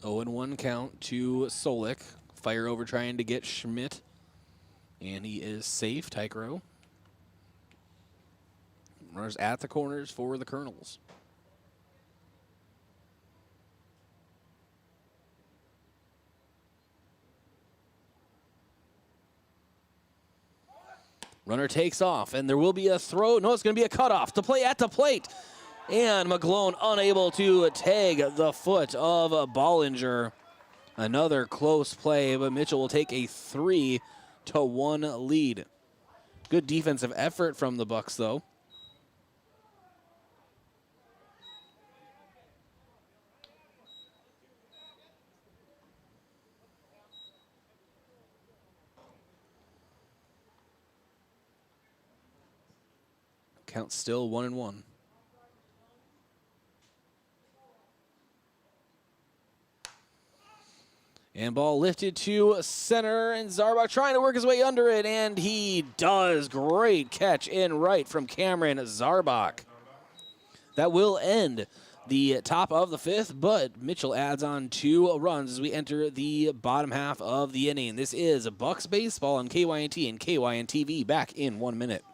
0-1 count to Solik. Fire over trying to get Schmidt. And he is safe, Teichroe. Runners at the corners for the Colonels. Runner takes off, and there will be a throw. No, it's going to be a cutoff to play at the plate. And McGlone unable to tag the foot of Bollinger. Another close play, but Mitchell will take a 3-1 lead. Good defensive effort from the Bucks, though. Count still 1-1. And ball lifted to center, and Zarbach trying to work his way under it, and he does. Great catch in right from Cameron Zarbach. That will end the top of the fifth, but Mitchell adds on 2 runs as we enter the bottom half of the inning. This is Bucks baseball on KYNT and KYNTV. Back in 1 minute.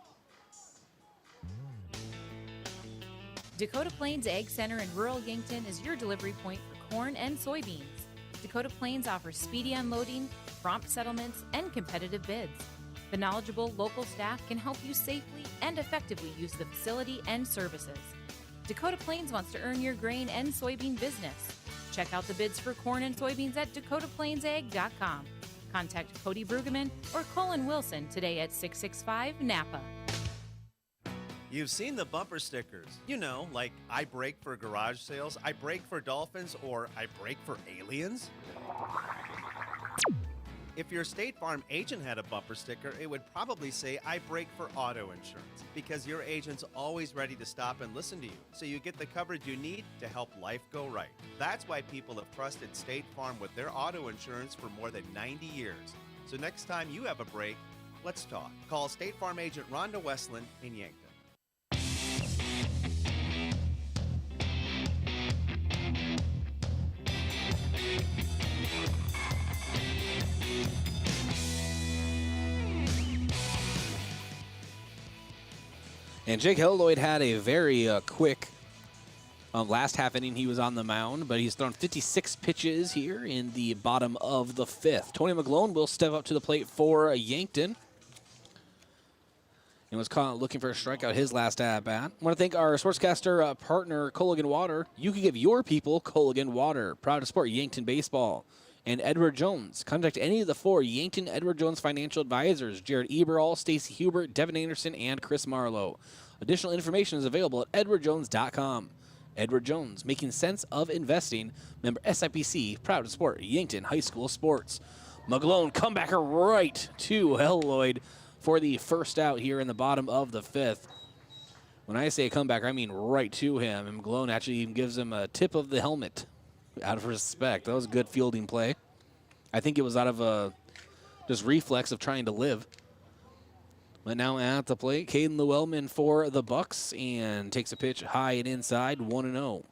Dakota Plains Ag Center in rural Yankton is your delivery point for corn and soybeans. Dakota Plains offers speedy unloading, prompt settlements, and competitive bids. The knowledgeable local staff can help you safely and effectively use the facility and services. Dakota Plains wants to earn your grain and soybean business. Check out the bids for corn and soybeans at dakotaplainsag.com. Contact Cody Brueggemann or Colin Wilson today at 665 Napa. You've seen the bumper stickers. You know, like I brake for garage sales, I brake for dolphins, or I brake for aliens. If your State Farm agent had a bumper sticker, it would probably say, I brake for auto insurance, because your agent's always ready to stop and listen to you, so you get the coverage you need to help life go right. That's why people have trusted State Farm with their auto insurance for more than 90 years. So next time you have a break, let's talk. Call State Farm agent Rhonda Westland in Yankton. And Jake Helloyd had a very quick last half inning. He was on the mound, but he's thrown 56 pitches here in the bottom of the fifth. Tony McGlone will step up to the plate for Yankton. And was caught looking for a strikeout his last at-bat. I want to thank our sportscaster partner, Culligan Water. You can give your people Culligan Water. Proud to support Yankton baseball. And Edward Jones. Contact any of the 4 Yankton Edward Jones financial advisors: Jared Eberall, Stacy Hubert, Devin Anderson, and Chris Marlowe. Additional information is available at edwardjones.com. Edward Jones, making sense of investing. Member SIPC, proud to support Yankton High School sports. McGlone, comebacker right to Helloyd for the first out here in the bottom of the fifth. When I say comebacker, I mean right to him. And McGlone actually even gives him a tip of the helmet out of respect. That was a good fielding play. I think it was out of a just reflex of trying to live. But now at the plate, Caden Llewellyn for the Bucks, and takes a pitch high and inside, 1-0.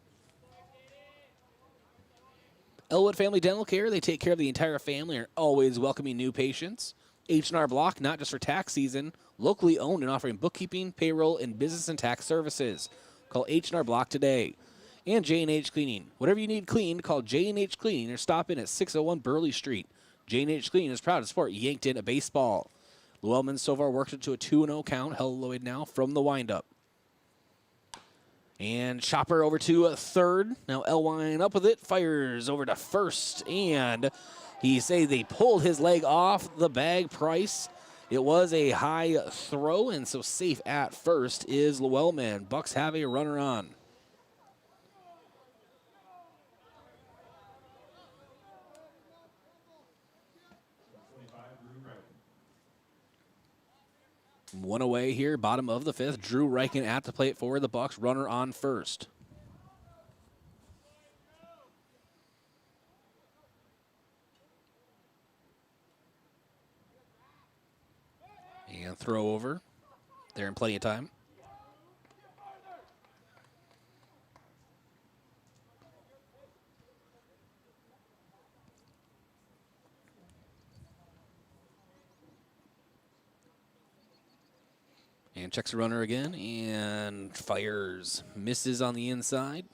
Elwood Family Dental Care, they take care of the entire family, are always welcoming new patients. H&R Block, not just for tax season, locally owned and offering bookkeeping, payroll, and business and tax services. Call H&R Block today. And J&H Cleaning. Whatever you need cleaned, call J&H Cleaning or stop in at 601 Burley Street. J&H Cleaning is proud to support Yankton baseball. Llewellyn so far worked it to a 2-0 count. Helloyd now from the windup. And Chopper over to third. Now Elwine up with it. Fires over to first. And he say they pulled his leg off the bag. Price. It was a high throw, and so safe at first is Llewellyn. Bucks have a runner on. One away here, bottom of the fifth. Drew Reichen at the plate for the Bucks. Runner on first. And throw over. They're in plenty of time. And checks the runner again and fires. Misses on the inside.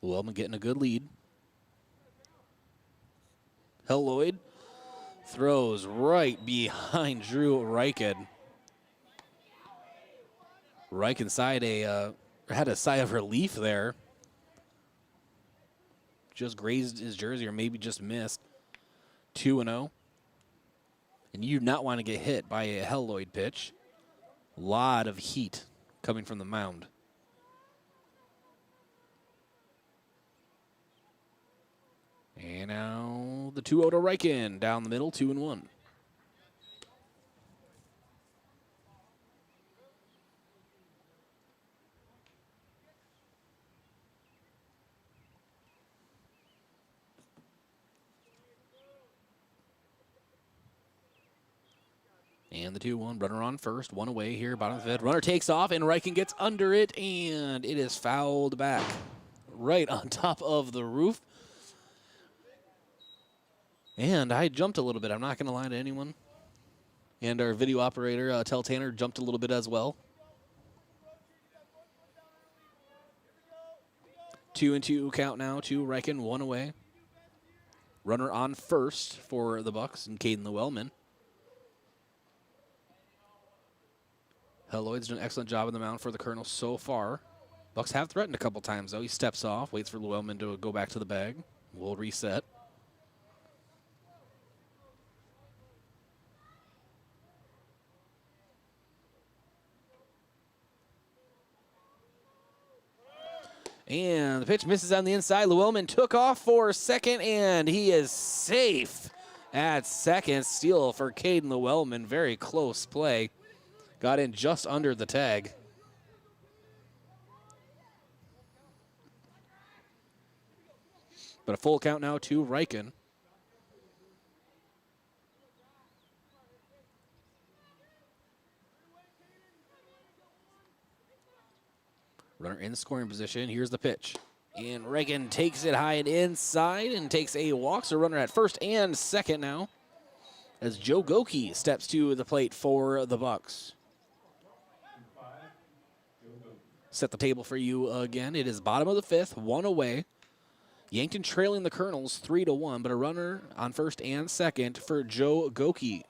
Llewellyn getting a good lead. Lloyd throws right behind Drew Reichen. Reichen had a sigh of relief there. Just grazed his jersey or maybe just missed. 2-0. And you do not want to get hit by a Lloyd pitch. A lot of heat coming from the mound. And now the 2-0 to Reichen down the middle, 2-1. And the 2-1, runner on first, one away here, bottom of the fifth. Runner takes off, and Reichen gets under it, and it is fouled back right on top of the roof. And I jumped a little bit. I'm not going to lie to anyone. And our video operator, Tell Tanner, jumped a little bit as well. 2-2 count now to Reichen, one away. Runner on first for the Bucks and Caden Llewellyn. Lloyd's done an excellent job on the mound for the Colonels so far. Bucks have threatened a couple times, though. He steps off, waits for Llewellyn to go back to the bag. We'll reset. And the pitch misses on the inside. Llewellyn took off for second, and he is safe at second. Steal for Caden Llewellyn. Very close play. Got in just under the tag. But a full count now to Reichen. Runner in scoring position. Here's the pitch. And Reichen takes it high and inside and takes a walk. So runner at first and second now as Joe Goki steps to the plate for the Bucks. Set the table for you again. It is bottom of the fifth, one away. Yankton trailing the Colonels 3-1, but a runner on first and second for Joe Goki.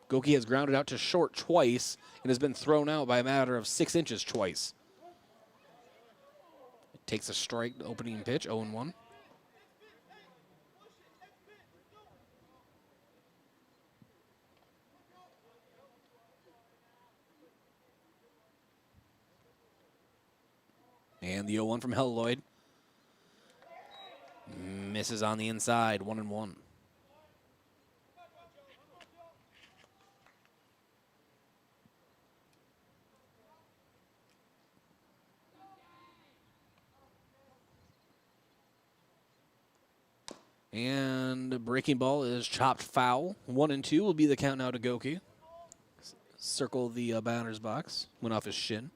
Goki has grounded out to short twice and has been thrown out by a matter of 6 inches twice. Takes a strike, opening pitch, 0-1. And the 0-1 from Lloyd. Misses on the inside, 1-1. And breaking ball is chopped foul. 1-2 will be the count now to Goki. Circle the batter's box. Went off his shin.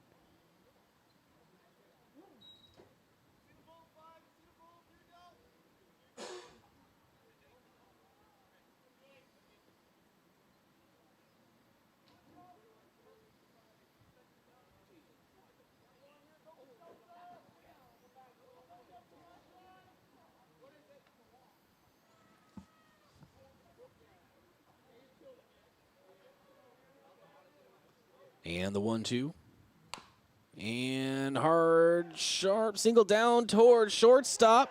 And the 1-2. And hard, sharp, single down towards shortstop.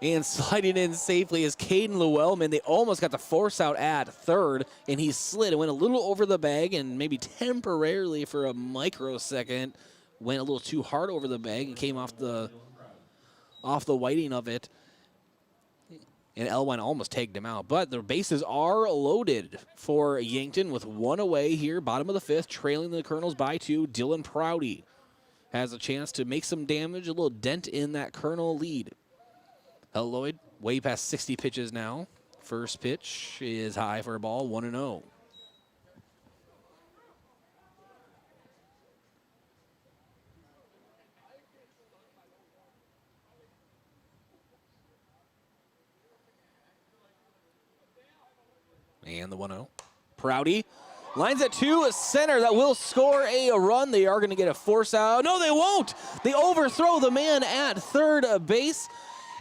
And sliding in safely is Caden Llewellyn. They almost got the force out at third, and he slid and went a little over the bag and maybe temporarily for a microsecond went a little too hard over the bag and came off the whiting of it. And Elwine almost tagged him out. But the bases are loaded for Yankton with one away here, bottom of the fifth, trailing the Colonels by 2. Dylan Prouty has a chance to make some damage, a little dent in that Colonel lead. Lloyd, way past 60 pitches now. First pitch is high for a ball, 1-0. And the 1-0. Prouty Lines at 2, center, that will score a run. They are going to get a force out. No, they won't. They overthrow the man at third base.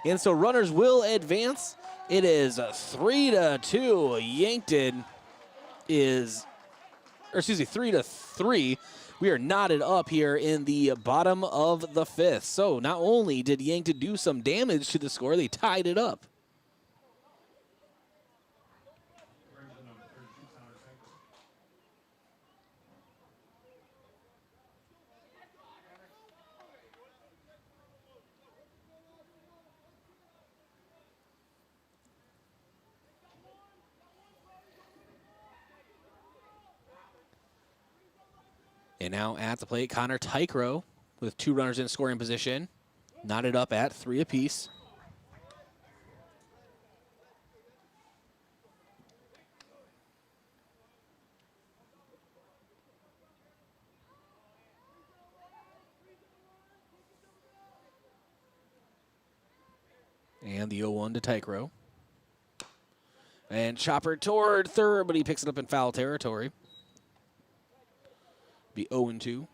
And so runners will advance. It is 3-2. Yankton is, or excuse me, 3-3. We are knotted up here in the bottom of the 5th. So not only did Yankton do some damage to the score, they tied it up. And now at the plate, Connor Tychroe with 2 runners in scoring position. Knotted up at 3 apiece. And the 0-1 to Tychroe. And chopper toward third, but he picks it up in foul territory. Be 0-2.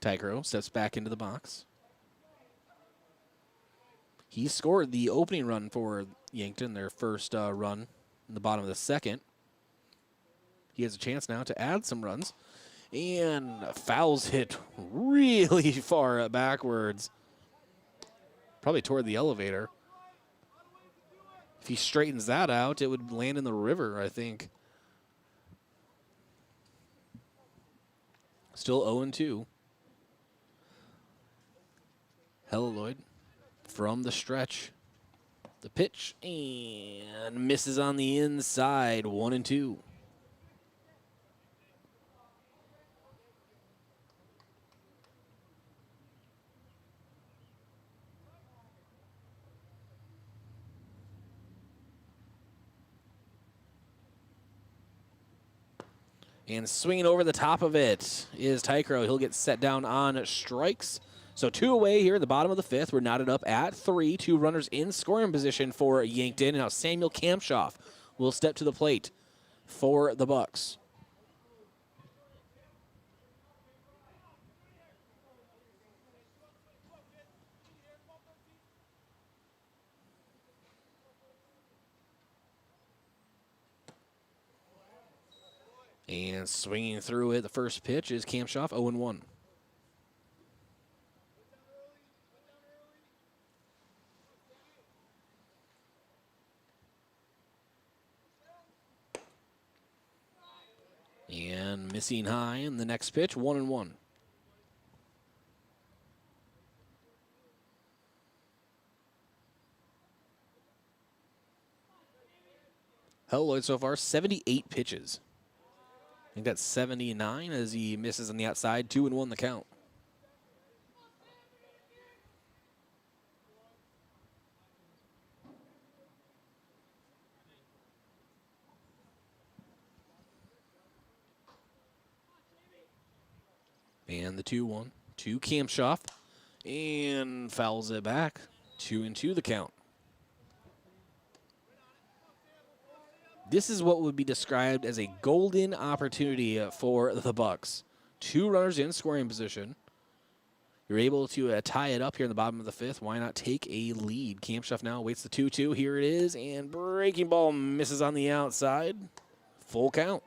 Tychroe steps back into the box. He scored the opening run for Yankton, their first run in the bottom of the 2nd. He has a chance now to add some runs. And fouls hit really far backwards. Probably toward the elevator. If he straightens that out, it would land in the river, I think. Still 0-2. Helloyd from the stretch. The pitch and misses on the inside. 1-2. And swinging over the top of it is Tychroe. He'll get set down on strikes. So 2 away here at the bottom of the 5th. We're knotted up at 3. 2 runners in scoring position for Yankton. And now Samuel Kamshoff will step to the plate for the Bucks. And swinging through it, the first pitch is Kamshoff, 0-1. And missing high in the next pitch, 1-1. Helloyd so far, 78 pitches. I think that's 79 as he misses on the outside. 2-1 the count. And the 2-1 to Kamshoff. And fouls it back. 2-2 the count. This is what would be described as a golden opportunity for the Bucks. 2 runners in scoring position. You're able to tie it up here in the bottom of the 5th. Why not take a lead? Kamshoff now waits the 2-2. Here it is, and breaking ball misses on the outside. Full count.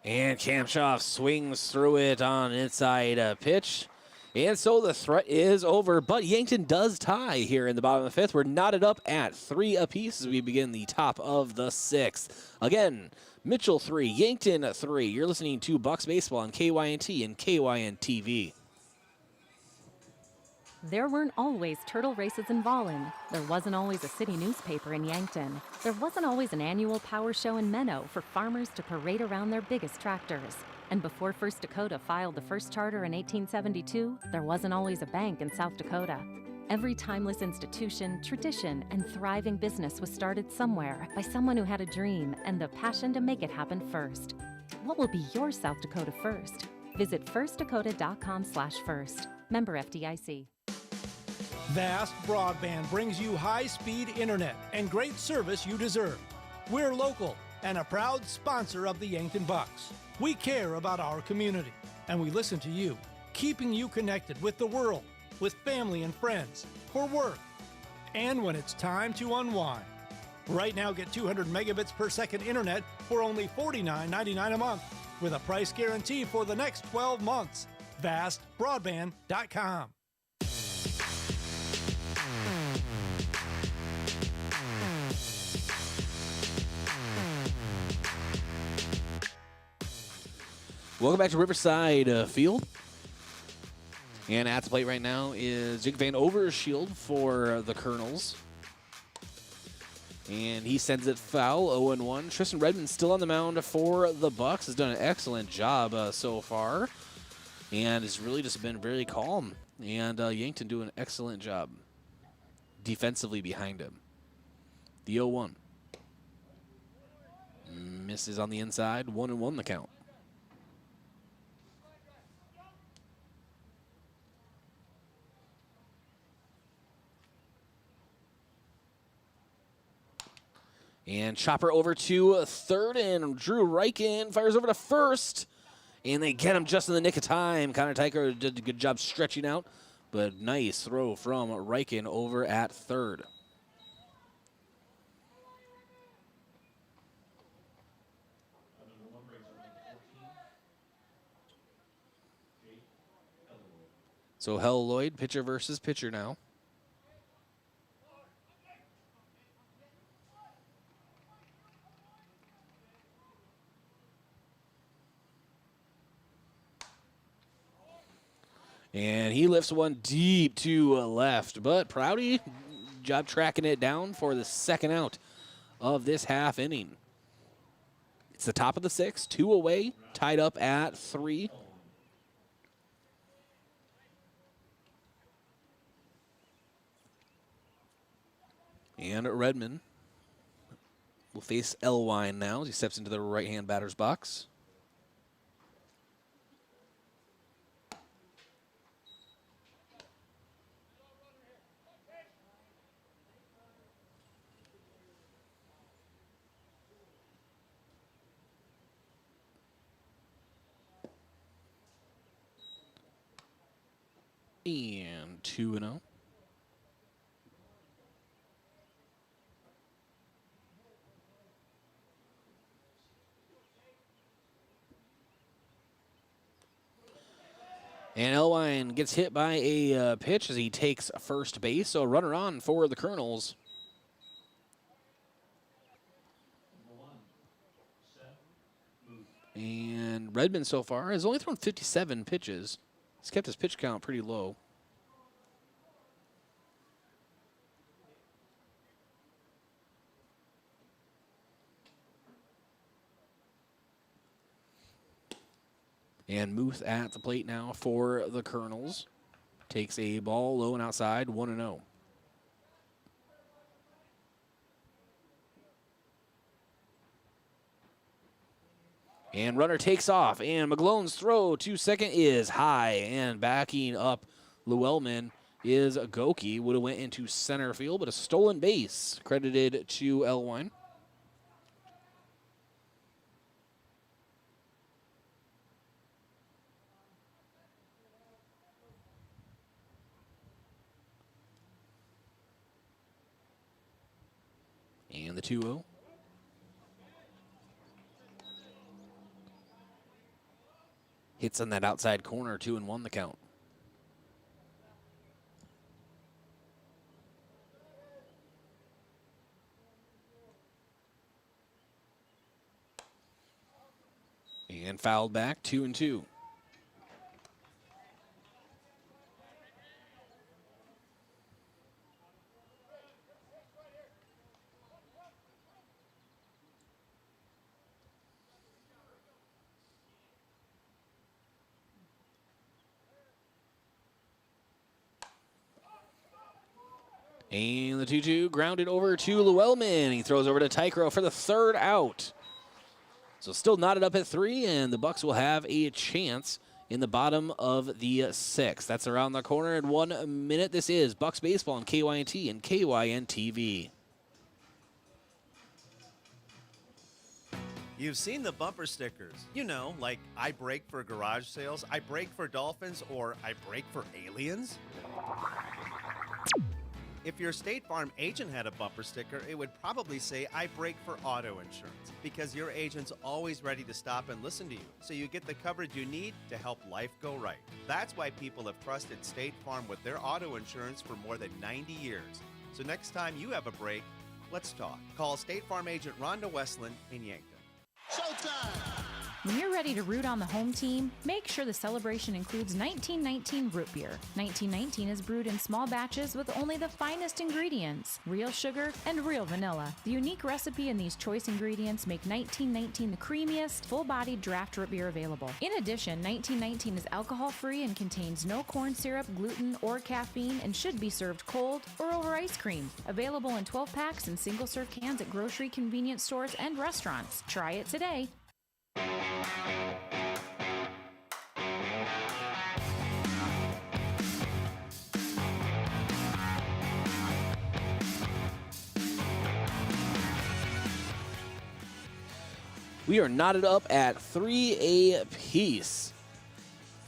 And Kamshoff swings through it on an inside pitch. And so the threat is over, but Yankton does tie here in the bottom of the 5th. We're knotted up at 3 apiece as we begin the top of the 6th. Again, Mitchell 3, Yankton 3. You're listening to Bucks Baseball on KYNT and KYN-TV. There weren't always turtle races in Volin. There wasn't always a city newspaper in Yankton. There wasn't always an annual power show in Menno for farmers to parade around their biggest tractors. And before First Dakota filed the first charter in 1872, there wasn't always a bank in South Dakota. Every timeless institution, tradition, and thriving business was started somewhere by someone who had a dream and the passion to make it happen first. What will be your South Dakota first? Visit firstdakota.com/first. Member FDIC. Vast Broadband brings you high-speed internet and great service you deserve. We're local and a proud sponsor of the Yankton Bucks. We care about our community, and we listen to you, keeping you connected with the world, with family and friends, for work, and when it's time to unwind. Right now, get 200 megabits per second internet for only $49.99 a month, with a price guarantee for the next 12 months. VastBroadband.com. Welcome back to Riverside Field. And at the plate right now is Jake Van Overshield for the Colonels. And he sends it foul, 0-1. Tristan Redmond still on the mound for the Bucks. Has done an excellent job so far. And has really just been very calm. And Yankton doing an excellent job defensively behind him. The 0-1. Misses on the inside, 1-1 the count. And chopper over to third, and Drew Reichen fires over to first. And they get him just in the nick of time. Connor Tychro did a good job stretching out, but nice throw from Reichen over at third. So Hell Lloyd, pitcher versus pitcher now. And he lifts one deep to left, but Prouty, job tracking it down for the second out of this half inning. It's the top of the sixth, 2 away, tied up at 3. And Redmond will face Elwine now as he steps into the right-hand batter's box. And 2-0. And Elwine gets hit by a pitch as he takes first base. So a runner on for the Colonels. And Redmond so far has only thrown 57 pitches. He's kept his pitch count pretty low. And Muth at the plate now for the Colonels. Takes a ball low and outside, 1-0. And runner takes off, and McGlone's throw to second is high, and backing up Llewellyn is Goki. Would have went into center field, but a stolen base credited to Elwine. And the 2-0. Hits on that outside corner, 2-1 the count. And fouled back, 2-2. And the 2-2 grounded over to Llewellyn. He throws over to Tychro for the third out. So still knotted up at 3, and the Bucks will have a chance in the bottom of the 6th. That's around the corner in 1 minute. This is Bucks Baseball on KYNT and KYN-TV. You've seen the bumper stickers. You know, like I brake for garage sales, I brake for dolphins, or I brake for aliens. If your State Farm agent had a bumper sticker, it would probably say, I brake for auto insurance, because your agent's always ready to stop and listen to you, so you get the coverage you need to help life go right. That's why people have trusted State Farm with their auto insurance for more than 90 years. So next time you have a break, let's talk. Call State Farm agent Rhonda Westland in Yankton. When you're ready to root on the home team, make sure the celebration includes 1919 root beer. 1919 is brewed in small batches with only the finest ingredients, real sugar and real vanilla. The unique recipe and these choice ingredients make 1919 the creamiest, full-bodied draft root beer available. In addition, 1919 is alcohol-free and contains no corn syrup, gluten, or caffeine, and should be served cold or over ice cream. Available in 12-packs and single-serve cans at grocery, convenience stores, and restaurants. Try it today. We are knotted up at 3 apiece.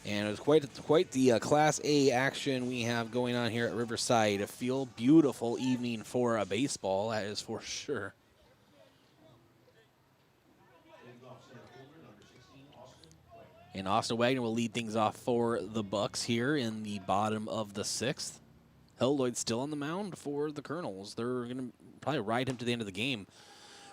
And it was quite the Class A action we have going on here at Riverside. A beautiful evening for baseball, that is for sure. And Austin Wagner will lead things off for the Bucks here in the bottom of the 6th. Lloyd's still on the mound for the Colonels. They're going to probably ride him to the end of the game.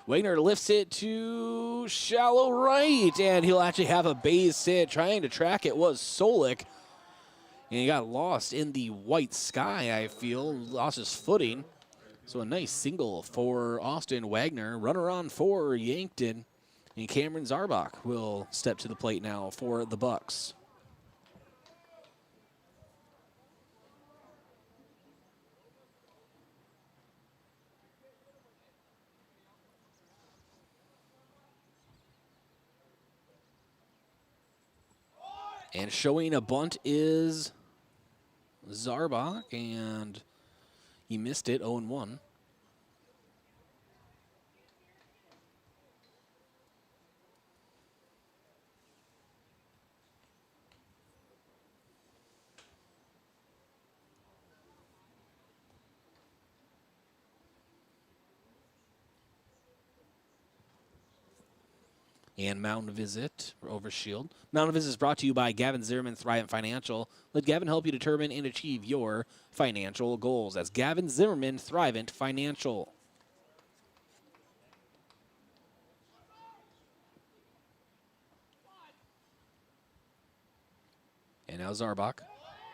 Wagner lifts it to shallow right, and he'll actually have a base hit. Trying to track it was Solik, and he got lost in the white sky, I feel. Lost his footing. So a nice single for Austin Wagner. Runner on for Yankton. And Cameron Zarbach will step to the plate now for the Bucks. And showing a bunt is Zarbach, and he missed it, 0-1. And Mountain Visit over Shield. Mountain Visit is brought to you by Gavin Zimmerman, Thrivent Financial. Let Gavin help you determine and achieve your financial goals. That's Gavin Zimmerman, Thrivent Financial. And now Zarbach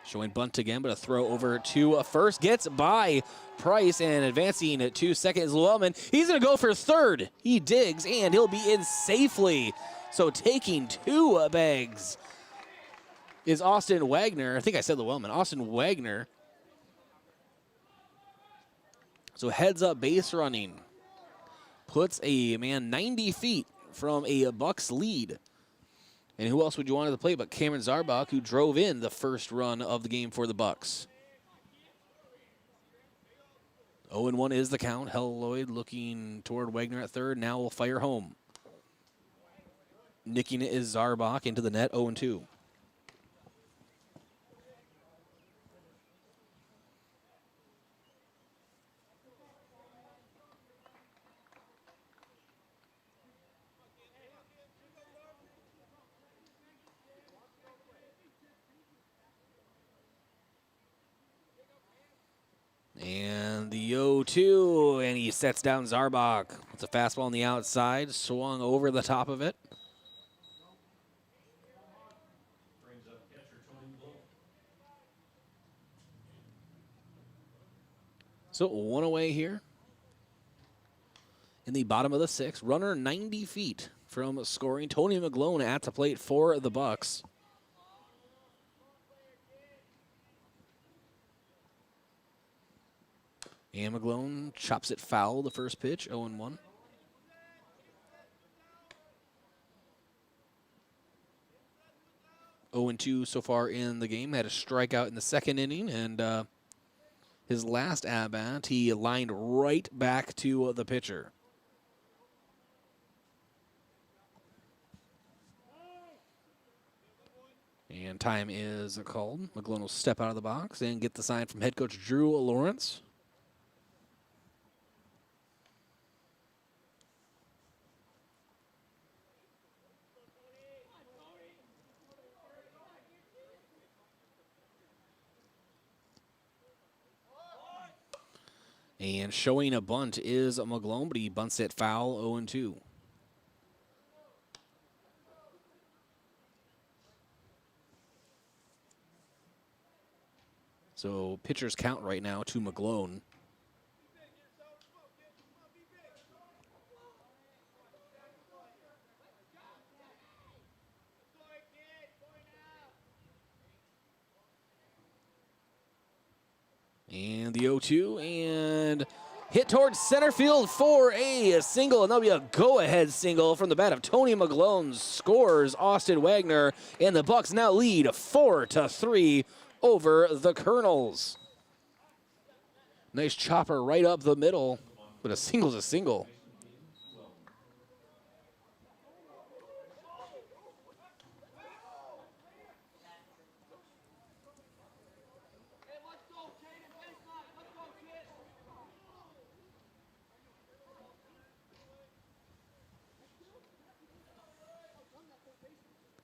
showing bunt again, but a throw over to first. Gets by Price, and advancing to second is Llewellyn. He's going to go for third. He digs, and he'll be in safely. So taking 2 bags is Austin Wagner. I think I said Llewellyn. Austin Wagner. So heads up base running. Puts a man 90 feet from a Bucks lead. And who else would you want at the plate but Cameron Zarbach, who drove in the first run of the game for the Bucks. 0-1 is the count. Lloyd looking toward Wagner at third. Now will fire home. Nicking it is Zarbach into the net, 0-2. And the 0-2, and he sets down Zarbach. It's a fastball on the outside, swung over the top of it. So 1 away here in the bottom of the 6th. Runner 90 feet from scoring. Tony McGlone at the plate for the Bucks. And McGlone chops it foul the first pitch, 0-1. And 2 so far in the game. Had a strikeout in the second inning, and his last at-bat, he lined right back to the pitcher. And time is called. McGlone will step out of the box and get the sign from head coach Drew Lawrence. And showing a bunt is McGlone, but he bunts it foul, 0-2. So pitcher's count right now to McGlone. And the 0-2, and hit towards center field for a single, and that'll be a go-ahead single from the bat of Tony McGlone. Scores Austin Wagner, and the Bucks now lead 4-3 over the Colonels. Nice chopper right up the middle, but a single's a single.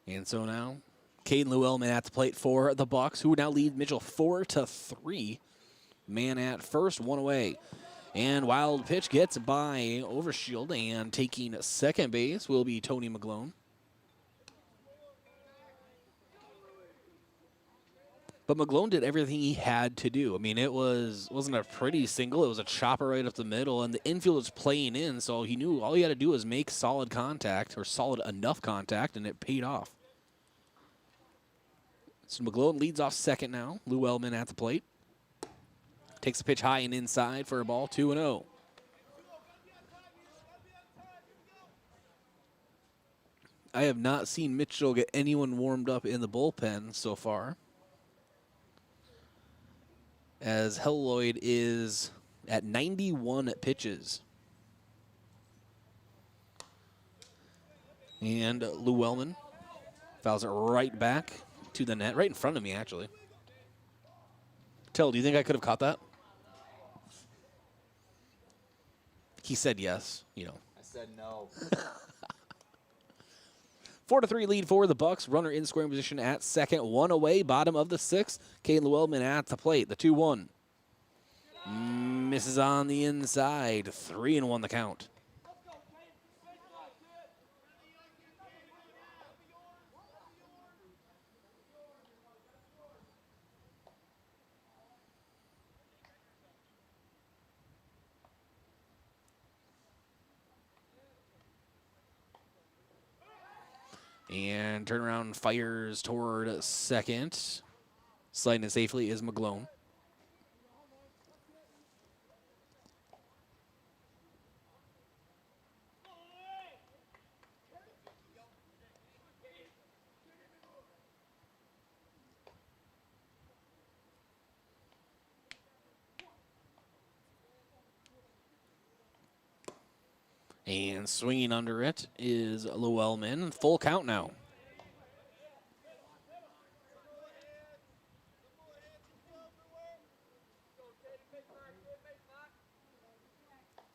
And so now, Caden Llewellyn at the plate for the Bucks, who now lead Mitchell 4-3. Man at first, one away. And wild pitch gets by Overshield, and taking second base will be Tony McGlone. But McGlone did everything he had to do. I mean, it wasn't a pretty single. It was a chopper right up the middle, and the infield was playing in, so he knew all he had to do was make solid contact, or solid enough contact, and it paid off. So McGlone leads off second now. Llewellyn at the plate. Takes the pitch high and inside for a ball, 2-0. I have not seen Mitchell get anyone warmed up in the bullpen so far, as Helloyd is at 91 pitches. And Llewellyn fouls it right back to the net, right in front of me, actually. Tell, do you think I could have caught that? He said yes, you know. I said no. 4-3 lead for the Bucks. Runner in scoring position at second. One away, bottom of the sixth. Caden Llewellyn at the plate. The 2-1. Misses on the inside. 3-1 the count. And turnaround fires toward second. Sliding it safely is McGlone. And swinging under it is Llewellyn. Full count now.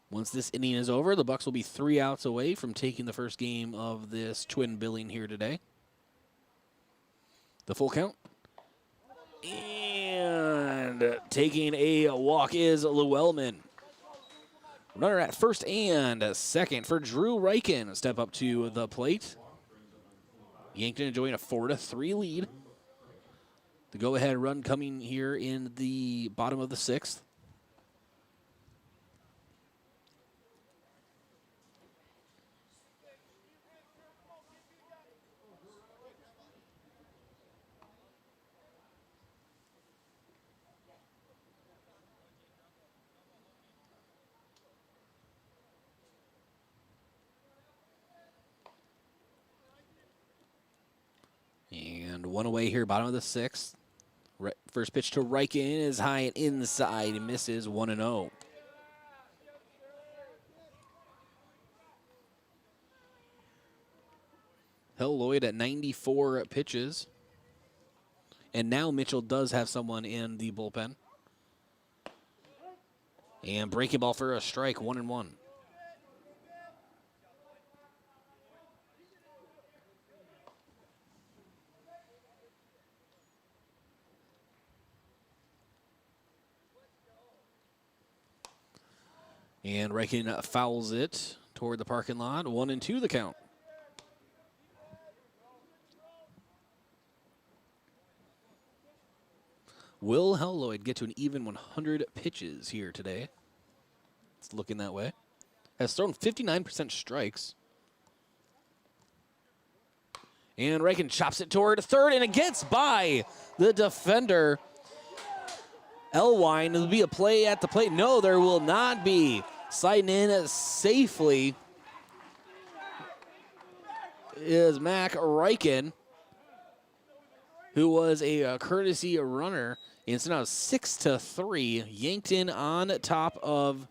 Once this inning is over, the Bucks will be 3 outs away from taking the first game of this twin billing here today. The full count. And taking a walk is Llewellyn. Runner at first and second for Drew Reichen. Step up to the plate. Yankton enjoying a 4-3 lead. The go-ahead run coming here in the bottom of the sixth. And one away here, bottom of the sixth. First pitch to Reichen is high and inside. He misses 1-0. Hill Lloyd at 94 pitches. And now Mitchell does have someone in the bullpen. And breaking ball for a strike, 1-1. And Reichen fouls it toward the parking lot. 1-2 the count. Will Helloyd get to an even 100 pitches here today? It's looking that way. Has thrown 59% strikes. And Reichen chops it toward third, and it gets by the defender. Elwine, will be a play at the plate. No, there will not be. Sliding in safely is Mac Reichen, who was a courtesy runner. And so now 6-3. Yankton on top of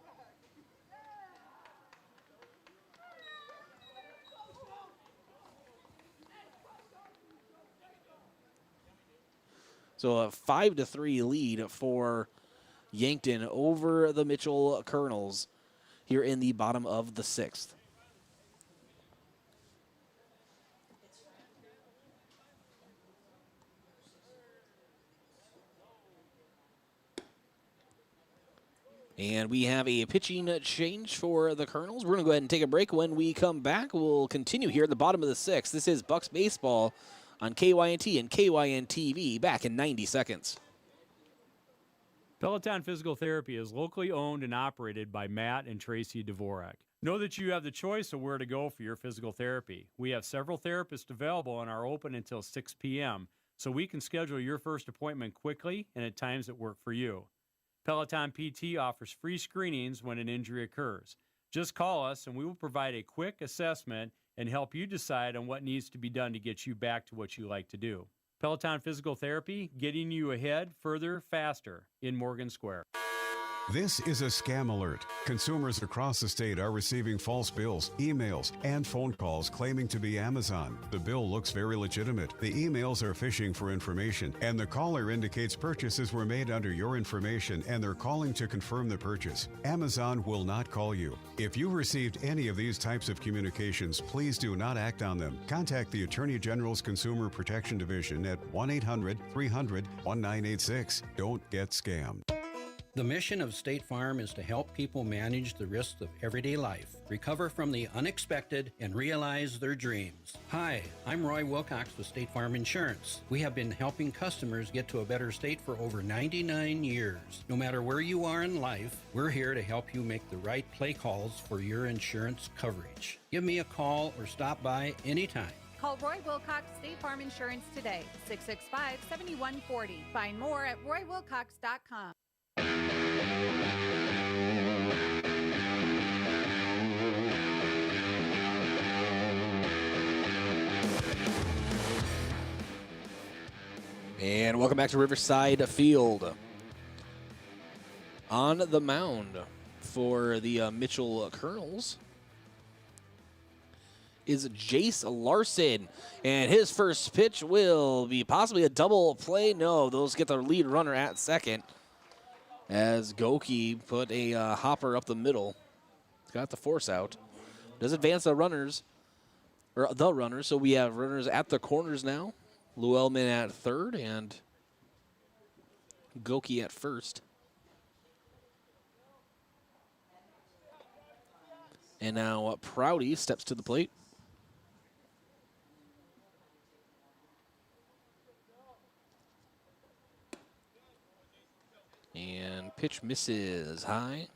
so a 5-3 lead for Yankton over the Mitchell Colonels here in the bottom of the sixth. And we have a pitching change for the Colonels. We're going to go ahead and take a break. When we come back, we'll continue here at the bottom of the sixth. This is Bucks Baseball on KYNT and KYN TV. Back in 90 seconds. Peloton Physical Therapy is locally owned and operated by Matt and Tracy Dvorak. Know that you have the choice of where to go for your physical therapy. We have several therapists available and are open until 6 p.m., so we can schedule your first appointment quickly and at times that work for you. Peloton PT offers free screenings when an injury occurs. Just call us and we will provide a quick assessment and help you decide on what needs to be done to get you back to what you like to do. Peloton Physical Therapy, getting you ahead, further, faster in Morgan Square. This is a scam alert. Consumers across the state are receiving false bills, emails, and phone calls claiming to be Amazon. The bill looks very legitimate. The emails are phishing for information, and the caller indicates purchases were made under your information and they're calling to confirm the purchase. Amazon will not call you. If you received any of these types of communications, please do not act on them. Contact the Attorney General's Consumer Protection Division at 1-800-300-1986. Don't get scammed. The mission of State Farm is to help people manage the risks of everyday life, recover from the unexpected, and realize their dreams. Hi, I'm Roy Wilcox with State Farm Insurance. We have been helping customers get to a better state for over 99 years. No matter where you are in life, we're here to help you make the right play calls for your insurance coverage. Give me a call or stop by anytime. Call Roy Wilcox State Farm Insurance today, 665-7140. Find more at roywilcox.com. And welcome back to Riverside Field. On the mound for the Mitchell Colonels is Jace Larson. And his first pitch will be possibly a double play. No, those get the lead runner at second, as Goki put a hopper up the middle. Got the force out. Does advance the runners, so we have runners at the corners now. Llewellyn at third and Goki at first. And now Prouty steps to the plate. And pitch misses high.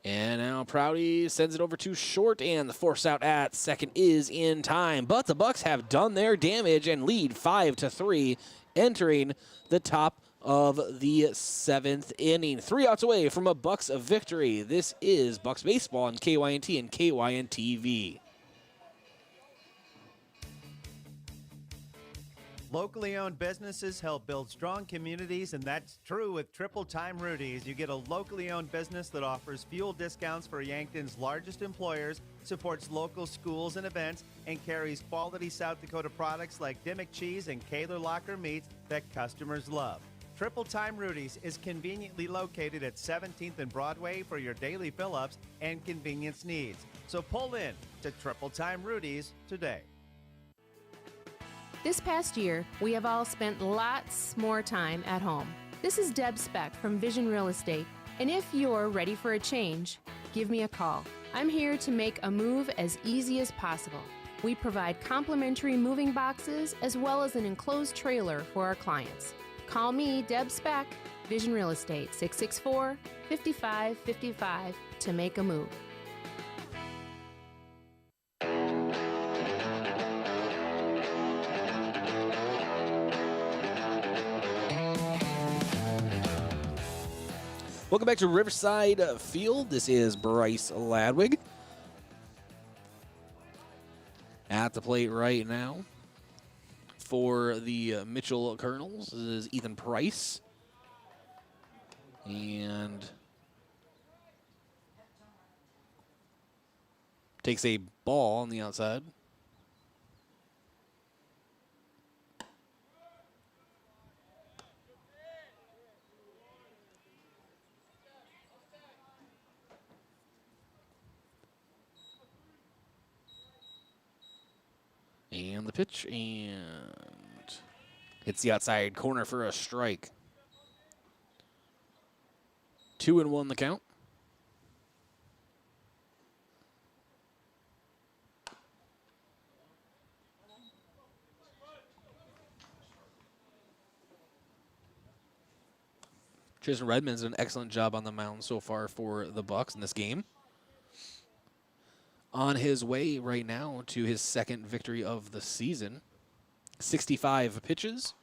And now Prouty sends it over to short, and the force out at second is in time. But the Bucks have done their damage and lead 5-3, entering the top of the 7th inning. 3 outs away from a Bucks victory. This is Bucks Baseball on KYNT and KYN-TV. Locally owned businesses help build strong communities, and that's true with Triple Time Rudy's. You get a locally owned business that offers fuel discounts for Yankton's largest employers, supports local schools and events, and carries quality South Dakota products like Dimmock cheese and Kaler Locker meats that customers love. Triple Time Rudy's is conveniently located at 17th and Broadway for your daily fill-ups and convenience needs. So pull in to Triple Time Rudy's today. This past year, we have all spent lots more time at home. This is Deb Speck from Vision Real Estate, and if you're ready for a change, give me a call. I'm here to make a move as easy as possible. We provide complimentary moving boxes as well as an enclosed trailer for our clients. Call me, Deb Speck, Vision Real Estate, 664-5555 to make a move. Welcome back to Riverside Field. This is Bryce Ladwig at the plate right now. For the Mitchell Colonels, this is Ethan Price. And takes a ball on the outside. And the pitch, and hits the outside corner for a strike. 2-1 the count. Tristan Redmond's done an excellent job on the mound so far for the Bucks in this game. On his way right now to his second victory of the season. 65 pitches.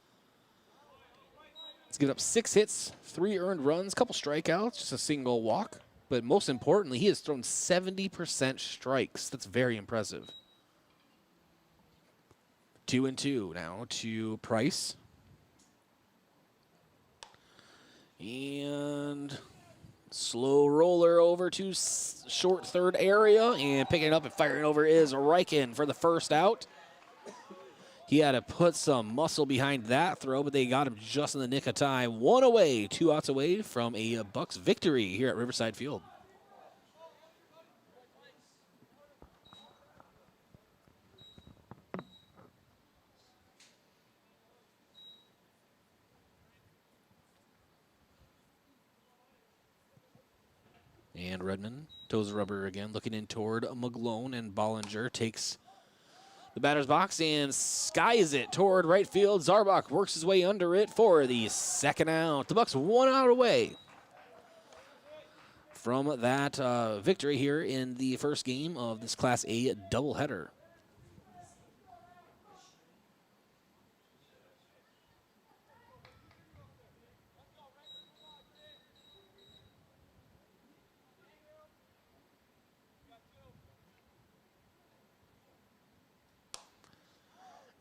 He's given up 6 hits, 3 earned runs, couple strikeouts, just a single walk. But most importantly, he has thrown 70% strikes. That's very impressive. 2-2 now to Price. And slow roller over to short third area, and picking it up and firing over is Reichen for the first out. He had to put some muscle behind that throw, but they got him just in the nick of time. 1 away, 2 outs away from a Bucks victory here at Riverside Field. And Redmond toes the rubber again, looking in toward McGlone, and Bollinger takes the batter's box and skies it toward right field. Zarbach works his way under it for the second out. The Bucks 1 out away from that victory here in the first game of this Class A doubleheader.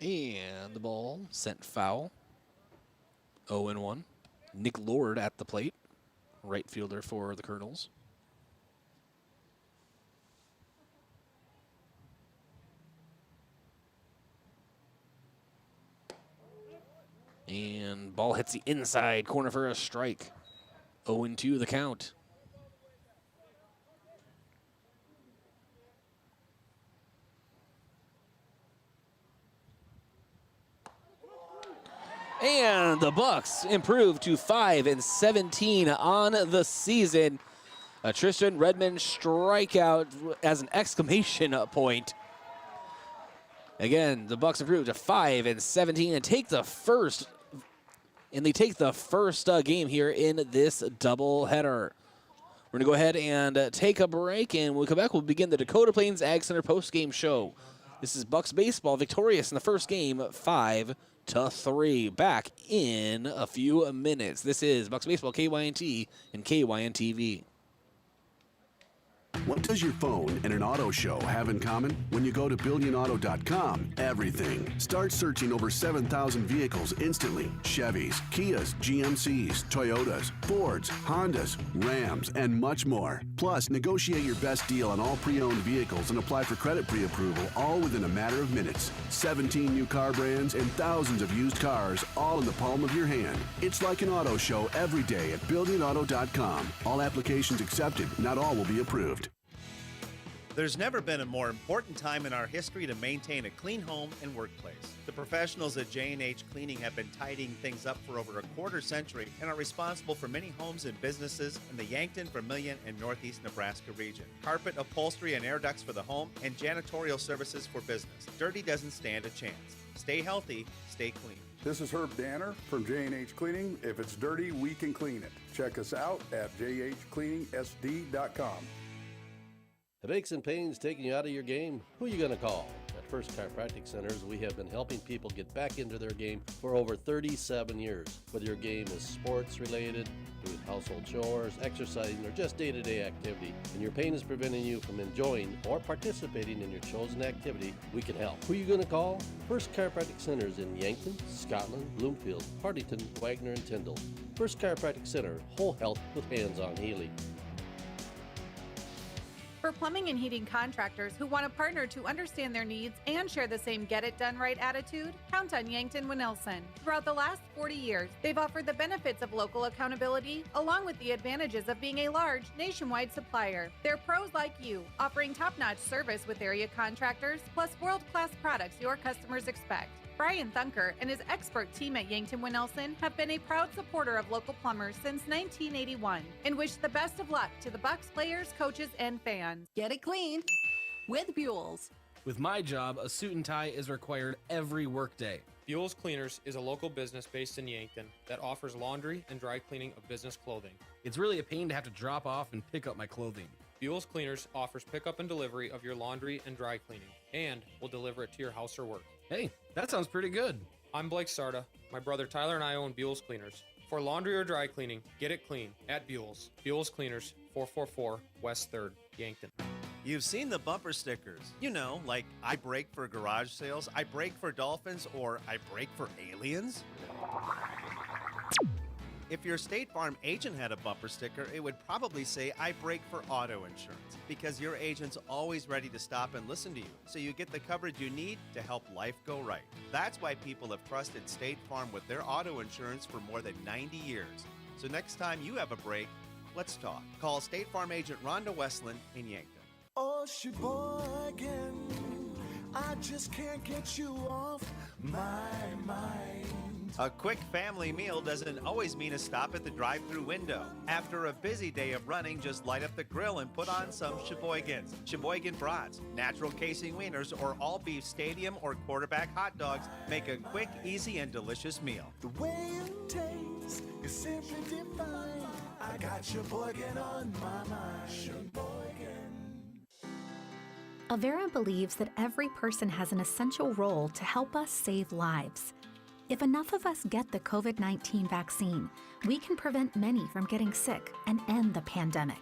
And the ball sent foul. 0-1. Nick Lord at the plate, right fielder for the Colonels. And ball hits the inside corner for a strike. 0-2 the count. And the Bucks improve to 5-17 on the season. A Tristan Redmond strikeout as an exclamation point. Again, the Bucks improve to 5-17 and take the first. And they take the first game here in this doubleheader. We're going to go ahead and take a break, and when we come back, we'll begin the Dakota Plains Ag Center postgame show. This is Bucks baseball victorious in the first game, 5-2. 7-3. Back in a few minutes. This is Bucks Baseball, KYNT and KYN-TV. What does your phone and an auto show have in common? When you go to BillionAuto.com, everything. Start searching over 7,000 vehicles instantly. Chevys, Kias, GMCs, Toyotas, Fords, Hondas, Rams, and much more. Plus, negotiate your best deal on all pre-owned vehicles and apply for credit pre-approval, all within a matter of minutes. 17 new car brands and thousands of used cars, all in the palm of your hand. It's like an auto show every day at BillionAuto.com. All applications accepted. Not all will be approved. There's never been a more important time in our history to maintain a clean home and workplace. The professionals at J&H Cleaning have been tidying things up for over a quarter century and are responsible for many homes and businesses in the Yankton, Vermilion, and Northeast Nebraska region. Carpet, upholstery, and air ducts for the home, and janitorial services for business. Dirty doesn't stand a chance. Stay healthy, stay clean. This is Herb Danner from J&H Cleaning. If it's dirty, we can clean it. Check us out at jhcleaningsd.com. Have aches and pains taking you out of your game? Who are you going to call? At First Chiropractic Centers, we have been helping people get back into their game for over 37 years. Whether your game is sports related, doing household chores, exercising, or just day-to-day activity, and your pain is preventing you from enjoying or participating in your chosen activity, we can help. Who are you going to call? First Chiropractic Centers in Yankton, Scotland, Bloomfield, Hartington, Wagner, and Tyndall. First Chiropractic Center, whole health with hands-on healing. For plumbing and heating contractors who want a partner to understand their needs and share the same get-it-done-right attitude, count on Yankton Winelson. Throughout the last 40 years, they've offered the benefits of local accountability, along with the advantages of being a large, nationwide supplier. They're pros like you, offering top-notch service with area contractors, plus world-class products your customers expect. Brian Thunker and his expert team at Yankton Winelson have been a proud supporter of local plumbers since 1981 and wish the best of luck to the Bucks players, coaches, and fans. Get it clean with Buell's. With my job, a suit and tie is required every workday. Buell's Cleaners is a local business based in Yankton that offers laundry and dry cleaning of business clothing. It's really a pain to have to drop off and pick up my clothing. Buell's Cleaners offers pickup and delivery of your laundry and dry cleaning and will deliver it to your house or work. Hey, that sounds pretty good. I'm Blake Sarda. My brother Tyler and I own Buell's Cleaners. For laundry or dry cleaning, get it clean at Buell's. Buell's Cleaners, 444 West 3rd, Yankton. You've seen the bumper stickers. You know, like I brake for garage sales, I brake for dolphins, or I brake for aliens. If your State Farm agent had a bumper sticker, it would probably say, I brake for auto insurance, because your agent's always ready to stop and listen to you, so you get the coverage you need to help life go right. That's why people have trusted State Farm with their auto insurance for more than 90 years. So next time you have a break, let's talk. Call State Farm agent Rhonda Westland in Yankton. Oh, sheboygan, I just can't get you off my mind. A quick family meal doesn't always mean a stop at the drive-thru window. After a busy day of running, just light up the grill and put on some Sheboygans. Sheboygan brats, natural casing wieners, or all-beef stadium or quarterback hot dogs make a quick, easy, and delicious meal. The way it tastes is simply divine. I got Sheboygan on my mind. Sheboygan. Avera believes that every person has an essential role to help us save lives. If enough of us get the COVID-19 vaccine, we can prevent many from getting sick and end the pandemic.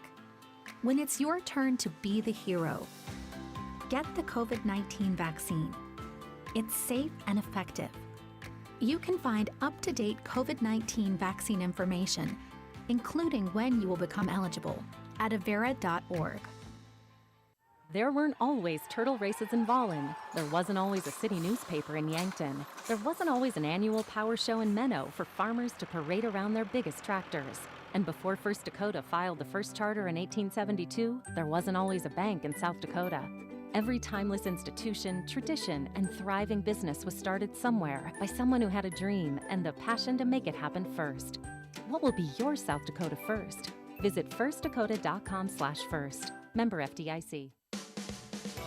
When it's your turn to be the hero, get the COVID-19 vaccine. It's safe and effective. You can find up-to-date COVID-19 vaccine information, including when you will become eligible, at avera.org. There weren't always turtle races in Volin. There wasn't always a city newspaper in Yankton. There wasn't always an annual power show in Menno for farmers to parade around their biggest tractors. And before First Dakota filed the first charter in 1872, there wasn't always a bank in South Dakota. Every timeless institution, tradition, and thriving business was started somewhere by someone who had a dream and the passion to make it happen first. What will be your South Dakota first? Visit firstdakota.com/first. Member FDIC.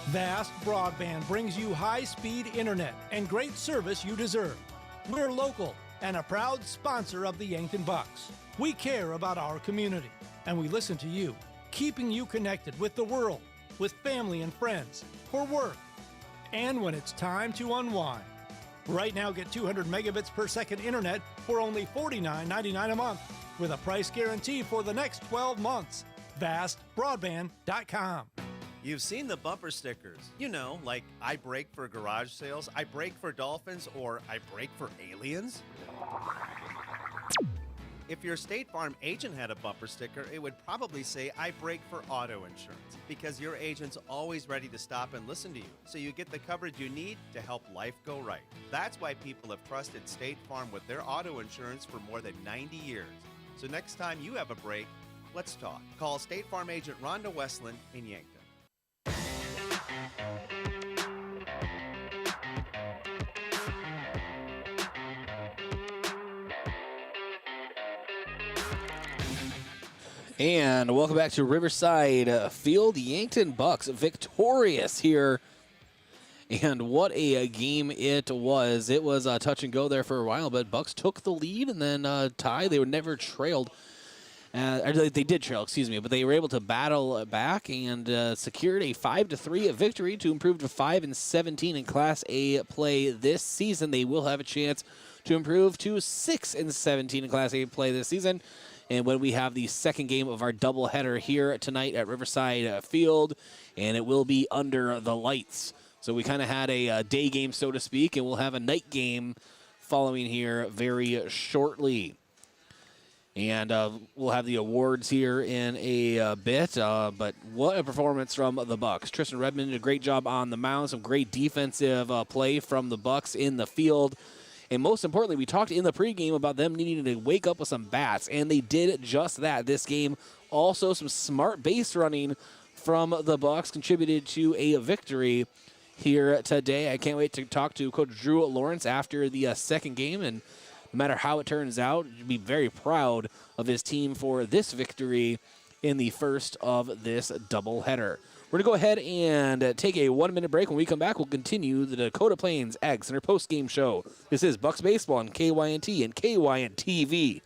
Vast Broadband brings you high-speed internet and great service you deserve. We're local and a proud sponsor of the Yankton Bucks. We care about our community, and we listen to you, keeping you connected with the world, with family and friends, for work, and when it's time to unwind. Right now, get 200 megabits per second internet for only $49.99 a month with a price guarantee for the next 12 months. VastBroadband.com. You've seen the bumper stickers. You know, like I brake for garage sales, I brake for dolphins, or I brake for aliens. If your State Farm agent had a bumper sticker, it would probably say, I brake for auto insurance, because your agent's always ready to stop and listen to you, so you get the coverage you need to help life go right. That's why people have trusted State Farm with their auto insurance for more than 90 years. So next time you have a break, let's talk. Call State Farm agent Rhonda Westland in Yankton. And welcome back to Riverside Field. The Yankton Bucks victorious here. And what a game it was. It was a touch and go there for a while, but Bucks took the lead and then tied. They were never trailed. They did trail, excuse me, but they were able to battle back and secured a 5-3 victory to improve to 5-17 in Class A play this season. They will have a chance to improve to 6-17 in Class A play this season. And when we have the second game of our doubleheader here tonight at Riverside Field, and it will be under the lights. So we kind of had a day game, so to speak, and we'll have a night game following here very shortly. And we'll have the awards here in a bit. But what a performance from the Bucks. Tristan Redmond did a great job on the mound. Some great defensive play from the Bucks in the field. And most importantly, we talked in the pregame about them needing to wake up with some bats, and they did just that. This game, also some smart base running from the Bucks contributed to a victory here today. I can't wait to talk to Coach Drew Lawrence after the second game, and no matter how it turns out, he'll be very proud of his team for this victory in the first of this doubleheader. We're going to go ahead and take a 1-minute break. When we come back, we'll continue the Dakota Plains Ag Center post-game show. This is Bucks Baseball on KYNT and KYNT-TV.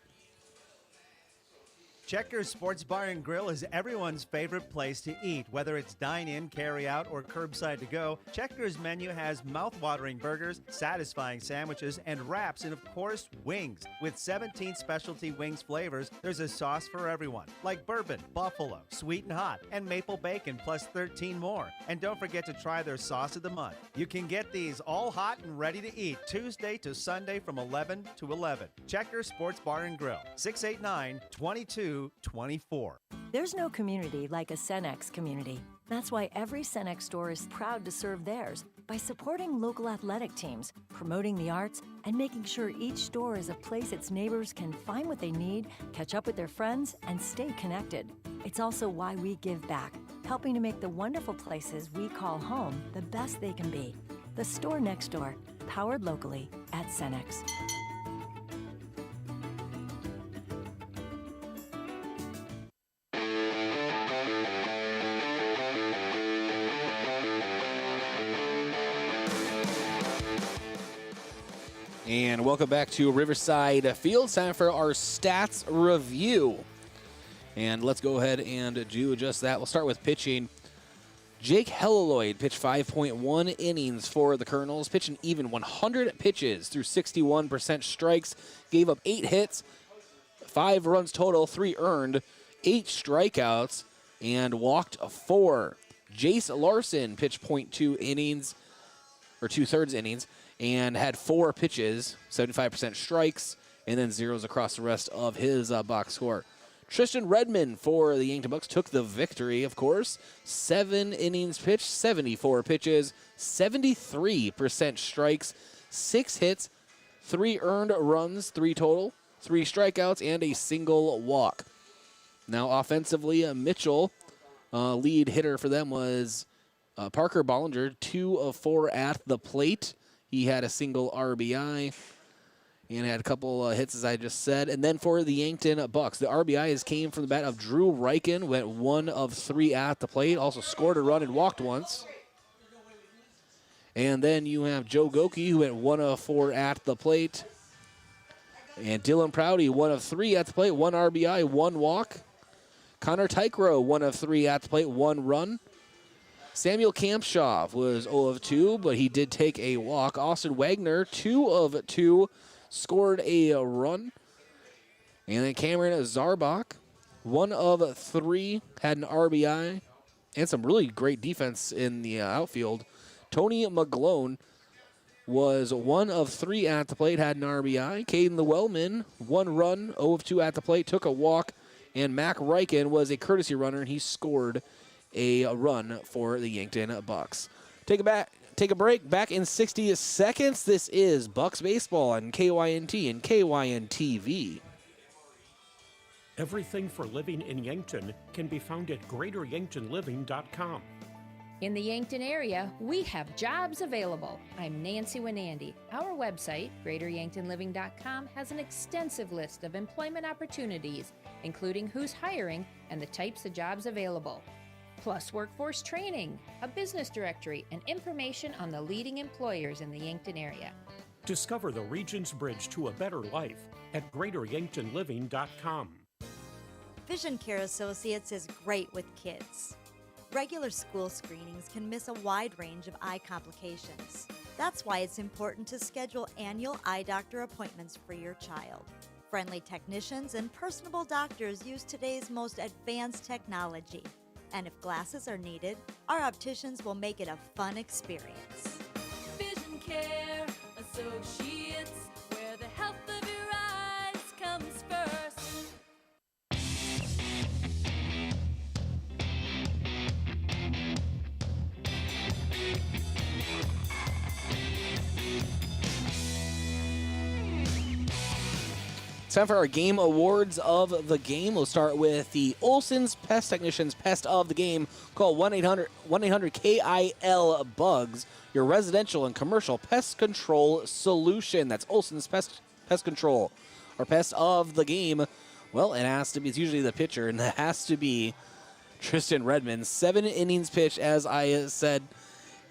Checkers Sports Bar and Grill is everyone's favorite place to eat. Whether it's dine-in, carry-out, or curbside to go, Checkers' menu has mouth-watering burgers, satisfying sandwiches, and wraps, and of course, wings. With 17 specialty wings flavors, there's a sauce for everyone, like bourbon, buffalo, sweet and hot, and maple bacon, plus 13 more. And don't forget to try their sauce of the month. You can get these all hot and ready to eat Tuesday to Sunday from 11 to 11. Checkers Sports Bar and Grill, 689-2224. There's no community like a Cenex community. That's why every Cenex store is proud to serve theirs by supporting local athletic teams, promoting the arts, and making sure each store is a place its neighbors can find what they need, catch up with their friends, and stay connected. It's also why we give back, helping to make the wonderful places we call home the best they can be. The store next door, powered locally at Cenex. And welcome back to Riverside Field. Time for our stats review. And let's go ahead and do just that. We'll start with pitching. Jake Helleloyd pitched 5.1 innings for the Colonels, pitching even 100 pitches through 61% strikes, gave up 8 hits, 5 runs total, 3 earned, 8 strikeouts, and walked 4. Jace Larson pitched 0.2 innings, or 2/3 innings, and had 4 pitches, 75% strikes, and then zeros across the rest of his box score. Tristan Redmond for the Yankton Bucks took the victory, of course. 7 innings pitched, 74 pitches, 73% strikes, 6 hits, 3 earned runs, 3 total, 3 strikeouts, and a single walk. Now, offensively, Mitchell, lead hitter for them was Parker Bollinger, 2 of 4 at the plate. He had a single RBI and had a couple hits, as I just said. And then for the Yankton Bucks, the RBIs came from the bat of Drew Reichen, went 1 of 3 at the plate, also scored a run and walked once. And then you have Joe Goki, who went 1 of 4 at the plate. And Dylan Prouty, 1 of 3 at the plate, 1 RBI, 1 walk. Connor Tychroe, 1 of 3 at the plate, 1 run. Samuel Kampshoff was 0 of 2, but he did take a walk. Austin Wagner, 2 of 2, scored a run. And then Cameron Zarbach, 1 of 3, had an RBI. And some really great defense in the outfield. Tony McGlone was 1 of 3 at the plate, had an RBI. Caden Llewellyn, 1 run, 0 of 2 at the plate, took a walk. And Mac Reichen was a courtesy runner, and he scored a run for the Yankton Bucks. Take a break. Back in 60 seconds. This is Bucks Baseball on KYNT and KYN-TV. Everything for living in Yankton can be found at GreaterYanktonLiving.com. In the Yankton area, we have jobs available. I'm Nancy Winandy. Our website, GreaterYanktonLiving.com, has an extensive list of employment opportunities, including who's hiring and the types of jobs available. Plus workforce training, a business directory, and information on the leading employers in the Yankton area. Discover the region's bridge to a better life at GreaterYanktonLiving.com. Vision Care Associates is great with kids. Regular school screenings can miss a wide range of eye complications. That's why it's important to schedule annual eye doctor appointments for your child. Friendly technicians and personable doctors use today's most advanced technology. And if glasses are needed, our opticians will make it a fun experience. Vision Care Associates, where the health of your eyes comes first. Time for our game awards of the game. We'll start with the Olson's Pest Technicians Pest of the Game. Call 1-800-KIL-BUGS, your residential and commercial pest control solution. That's Olson's Pest Control. Our Pest of the Game, well, it has to be, it's usually the pitcher, and it has to be Tristan Redmond. 7 innings pitched, as I said,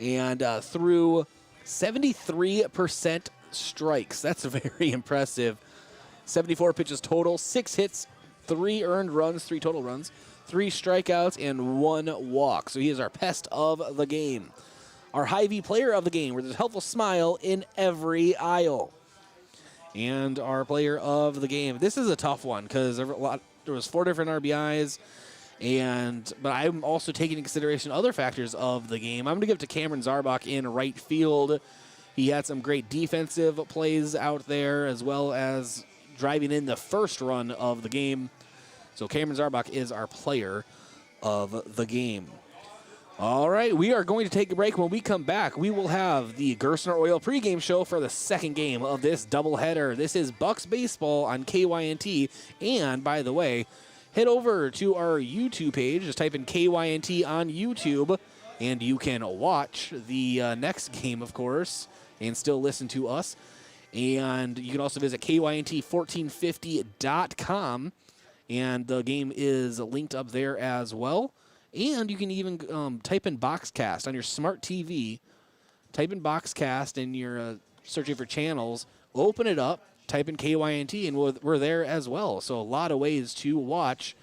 and threw 73% strikes. That's very impressive. 74 pitches total, 6 hits, 3 earned runs, 3 total runs, 3 strikeouts, and 1 walk. So he is our Pest of the Game. Our Hy-Vee Player of the Game, where there's a helpful smile in every aisle. And our Player of the Game. This is a tough one because there was 4 different RBIs, but I'm also taking into consideration other factors of the game. I'm going to give it to Cameron Zarbach in right field. He had some great defensive plays out there, as well as driving in the first run of the game. So Cameron Zarbach is our Player of the Game. All right, we are going to take a break. When we come back, we will have the Gersner Oil pregame show for the second game of this doubleheader. This is Bucks Baseball on KYNT. And, by the way, head over to our YouTube page. Just type in KYNT on YouTube, and you can watch the next game, of course, and still listen to us. And you can also visit KYNT1450.com, and the game is linked up there as well. And you can even type in Boxcast on your smart TV. Type in Boxcast and you're searching for channels. Open it up, type in KYNT, and we're there as well. So a lot of ways to watch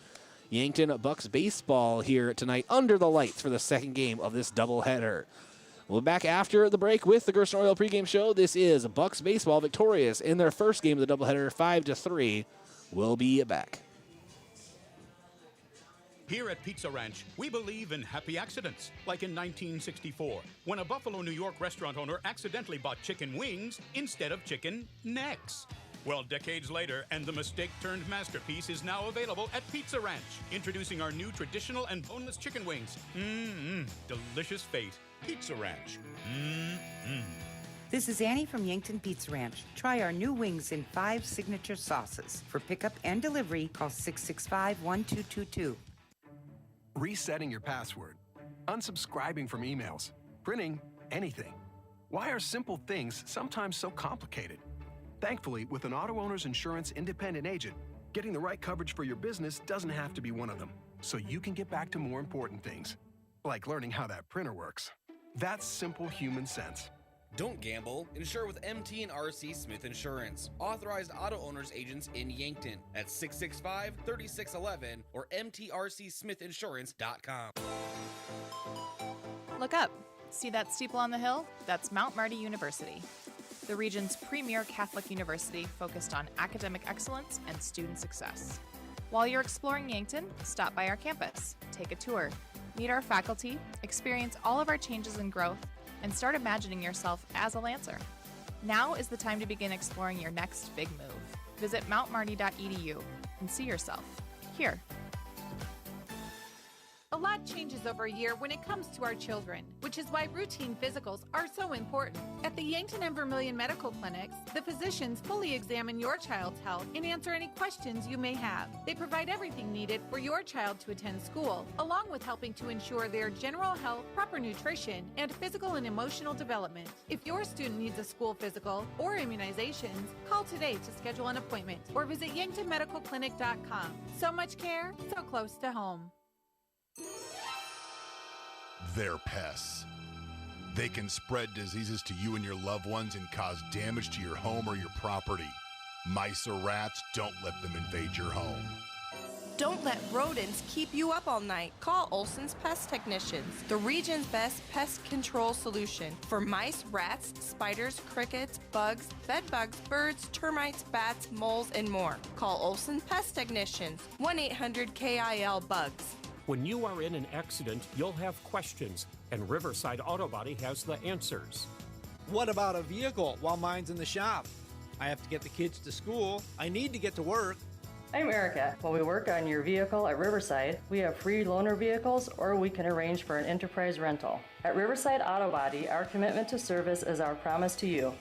Yankton Bucks baseball here tonight under the lights for the second game of this doubleheader. We'll be back after the break with the Gersner Oil pregame show. This is Bucks baseball victorious in their first game of the doubleheader, 5-3. We'll be back. Here at Pizza Ranch, we believe in happy accidents, like in 1964, when a Buffalo, New York restaurant owner accidentally bought chicken wings instead of chicken necks. Well, decades later, and the mistake-turned masterpiece is now available at Pizza Ranch, introducing our new traditional and boneless chicken wings. Delicious fate. Pizza Ranch. This is Annie from Yankton Pizza Ranch. Try our new wings in 5 signature sauces. For pickup and delivery, call 665-1222. Resetting your password, unsubscribing from emails, printing anything. Why are simple things sometimes so complicated? Thankfully, with an auto owner's insurance independent agent, getting the right coverage for your business doesn't have to be one of them, so you can get back to more important things, like learning how that printer works. That's simple human sense. Don't gamble. Insure with MT and RC Smith Insurance. Authorized auto owners agents in Yankton at 665-3611 or mtrcsmithinsurance.com. look up. See that steeple on the hill? That's Mount Marty University, the region's premier Catholic university focused on academic excellence and student success. While you're exploring Yankton, stop by our campus, take a tour, meet our faculty, experience all of our changes and growth, and start imagining yourself as a Lancer. Now is the time to begin exploring your next big move. Visit mountmarty.edu and see yourself here. A lot changes over a year when it comes to our children, which is why routine physicals are so important. At the Yankton and Vermilion Medical Clinics, the physicians fully examine your child's health and answer any questions you may have. They provide everything needed for your child to attend school, along with helping to ensure their general health, proper nutrition, and physical and emotional development. If your student needs a school physical or immunizations, call today to schedule an appointment or visit yanktonmedicalclinic.com. So much care, so close to home. They're pests. They can spread diseases to you and your loved ones and cause damage to your home or your property. Mice or rats, don't let them invade your home. Don't let rodents keep you up all night. Call Olson's Pest Technicians, the region's best pest control solution for mice, rats, spiders, crickets, bugs, bed bugs, birds, termites, bats, moles, and more. Call Olson's Pest Technicians, 1-800-KIL-BUGS. When you are in an accident, you'll have questions, and Riverside Auto Body has the answers. What about a vehicle while mine's in the shop? I have to get the kids to school. I need to get to work. I'm Erica. While we work on your vehicle at Riverside, we have free loaner vehicles, or we can arrange for an enterprise rental. At Riverside Auto Body, our commitment to service is our promise to you.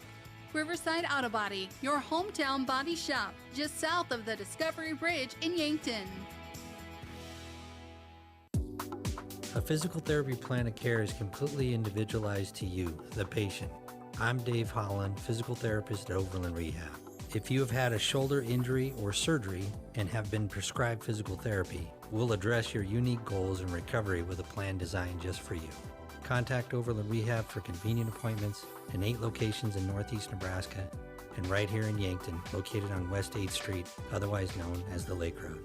Riverside Auto Body, your hometown body shop, just south of the Discovery Bridge in Yankton. A physical therapy plan of care is completely individualized to you, the patient. I'm Dave Holland, physical therapist at Overland Rehab. If you have had a shoulder injury or surgery and have been prescribed physical therapy, we'll address your unique goals and recovery with a plan designed just for you. Contact Overland Rehab for convenient appointments in 8 locations in Northeast Nebraska and right here in Yankton, located on West 8th Street, otherwise known as the Lake Road.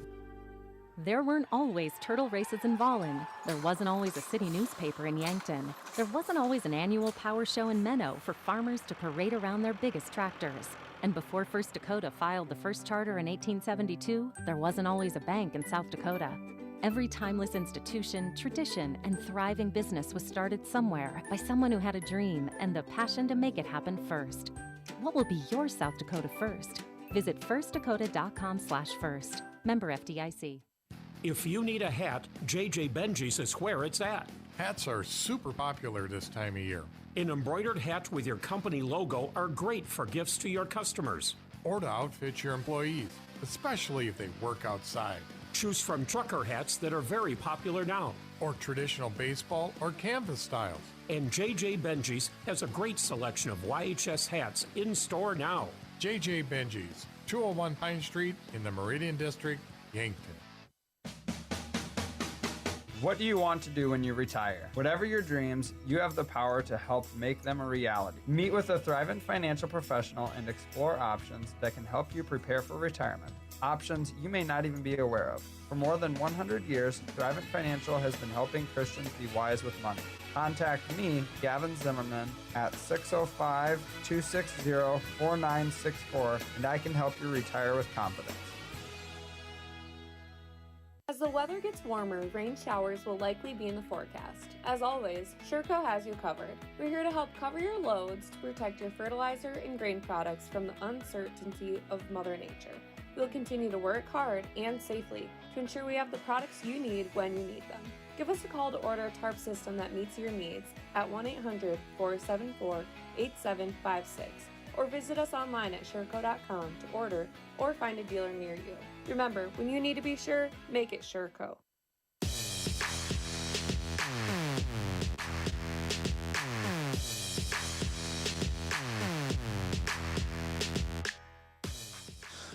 There weren't always turtle races in Volland. There wasn't always a city newspaper in Yankton. There wasn't always an annual power show in Menno for farmers to parade around their biggest tractors. And before First Dakota filed the first charter in 1872, there wasn't always a bank in South Dakota. Every timeless institution, tradition, and thriving business was started somewhere by someone who had a dream and the passion to make it happen first. What will be your South Dakota first? Visit firstdakota.com/first. Member FDIC. If you need a hat, JJ Benji's is where it's at. Hats are super popular this time of year. An embroidered hat with your company logo are great for gifts to your customers. Or to outfit your employees, especially if they work outside. Choose from trucker hats that are very popular now. Or traditional baseball or canvas styles. And JJ Benji's has a great selection of YHS hats in store now. JJ Benji's, 201 Pine Street in the Meridian District, Yankton. What do you want to do when you retire? Whatever your dreams, you have the power to help make them a reality. Meet with a Thrivent financial professional and explore options that can help you prepare for retirement. Options you may not even be aware of. For more than 100 years, Thrivent Financial has been helping Christians be wise with money. Contact me, Gavin Zimmerman, at 605-260-4964, and I can help you retire with confidence. As the weather gets warmer, rain showers will likely be in the forecast. As always, Sureco has you covered. We're here to help cover your loads to protect your fertilizer and grain products from the uncertainty of Mother Nature. We'll continue to work hard and safely to ensure we have the products you need when you need them. Give us a call to order a tarp system that meets your needs at 1-800-474-8756 or visit us online at sureco.com to order or find a dealer near you. Remember, when you need to be sure, make it Sureco.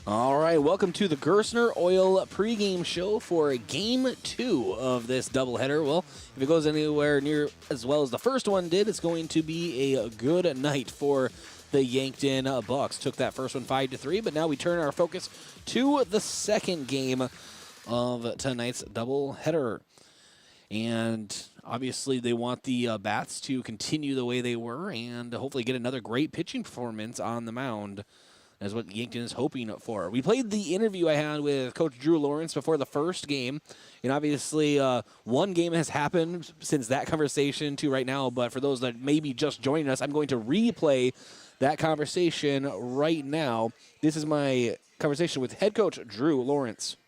All right, welcome to the Gerstner Oil pregame show for Game 2 of this doubleheader. Well, if it goes anywhere near as well as the first one did, it's going to be a good night for the Yankton Bucks. Took that first one 5-3, but now we turn our focus to the second game of tonight's doubleheader. And Obviously, they want the Bats to continue the way they were and hopefully get another great pitching performance on the mound. That's what Yankton is hoping for. We played the interview I had with Coach Drew Lawrence before the first game, and obviously one game has happened since that conversation to right now, but for those that may be just joining us, I'm going to replay that conversation right now. This is my conversation with head coach Drew Lawrence.